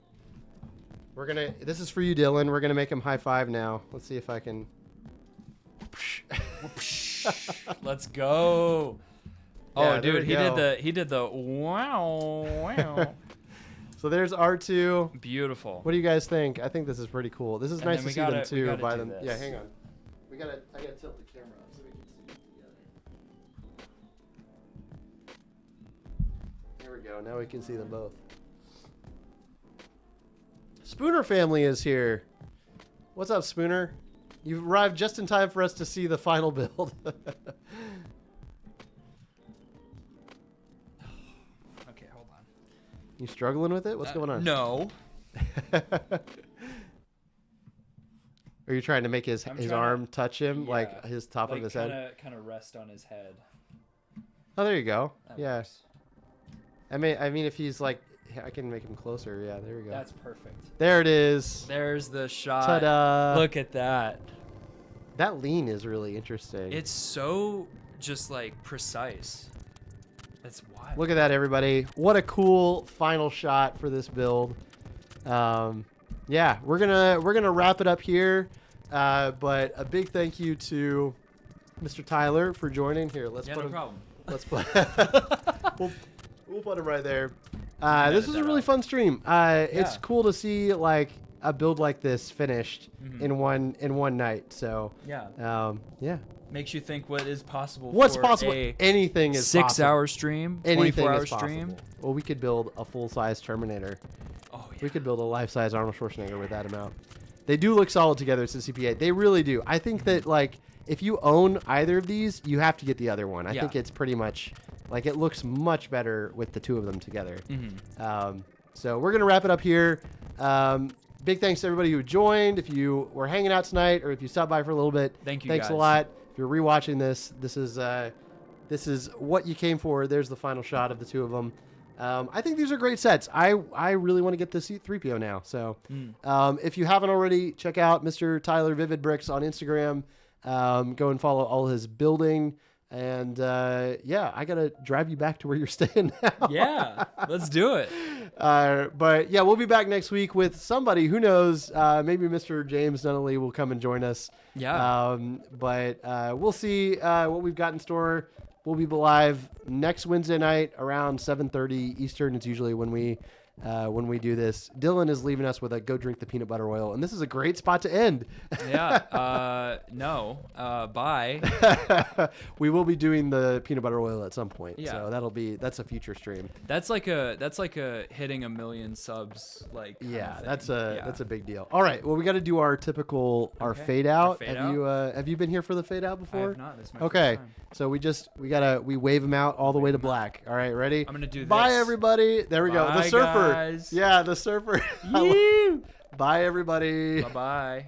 This is for you, Dylan. We're gonna make him high five now. Let's see if I can. Let's go. Yeah, oh, dude, he did the wow. So there's R2. Beautiful. What do you guys think? I think this is pretty cool. This is nice to see them too. By them. This. Yeah, hang on. I gotta tilt the camera up so we can see it together. There we go. Now we can see them both. Spooner family is here. What's up, Spooner? You've arrived just in time for us to see the final build. Okay, hold on. You struggling with it? What's going on? No. Are you trying to make his arm touch him, like his top of his head? Kind of rest on his head. Oh, there you go. That works. I mean, if he's like, I can make him closer. Yeah, there we go. That's perfect. There it is. There's the shot. Ta-da! Look at that. That lean is really interesting. It's so just like precise. That's wild. Look at that, everybody. What a cool final shot for this build. Yeah, we're gonna wrap it up here. But a big thank you to Mr. Tyler for joining here. Let's Yeah, put no him. problem. Let's put. we'll put him right there. Edit This was a that really out. fun stream. It's Yeah. cool to see like a build like this finished Mhm. in one night. So Yeah. yeah. Makes you think what is possible. What's for possible? A Anything is possible. 6-hour stream, Anything 24-hour is possible. stream. Well, we could build a full-size Terminator. Oh yeah. We could build a life-size Arnold Schwarzenegger with that amount. They do look solid together, C3-PO. They really do. I think that like if you own either of these, you have to get the other one. I Yeah. think it's pretty much like it looks much better with the two of them together. Mhm. So we're gonna wrap it up here. Big thanks to everybody who joined. If you were hanging out tonight, or if you stopped by for a little bit, Thank you, Thanks a guys. lot. If you're rewatching this, this is what you came for. There's the final shot of the two of them. I think these are great sets. I really want to get the C3-PO now. So if you haven't already, check out Mr. Tyler VividBricks on Instagram. Go and follow all his building. And yeah, I got to drive you back to where you're staying now. Yeah, let's do it. But yeah, we'll be back next week with somebody. Who knows? Maybe Mr. James Nunnally will come and join us. Yeah. But we'll see what we've got in store. We'll be live next Wednesday night around 7:30 Eastern. It's usually when we do this. Dylan is leaving us with a go drink the peanut butter oil, and this is a great spot to end. Yeah. No. Bye. We will be doing the peanut butter oil at some point. Yeah. So that's a future stream. That's like a hitting 1 million subs like. kind Yeah, of that's thing. a big deal. All right, well we got to do our typical Okay. fade out. Our fade Have you been here for the fade out I before? have not. This is my Okay, first time. so we wave them out all the way to black. All right, ready? I'm gonna do Bye this. everybody. There we go. The Bye, surfer. guys. Yeah, the surfer. Yee. Bye everybody. Bye bye.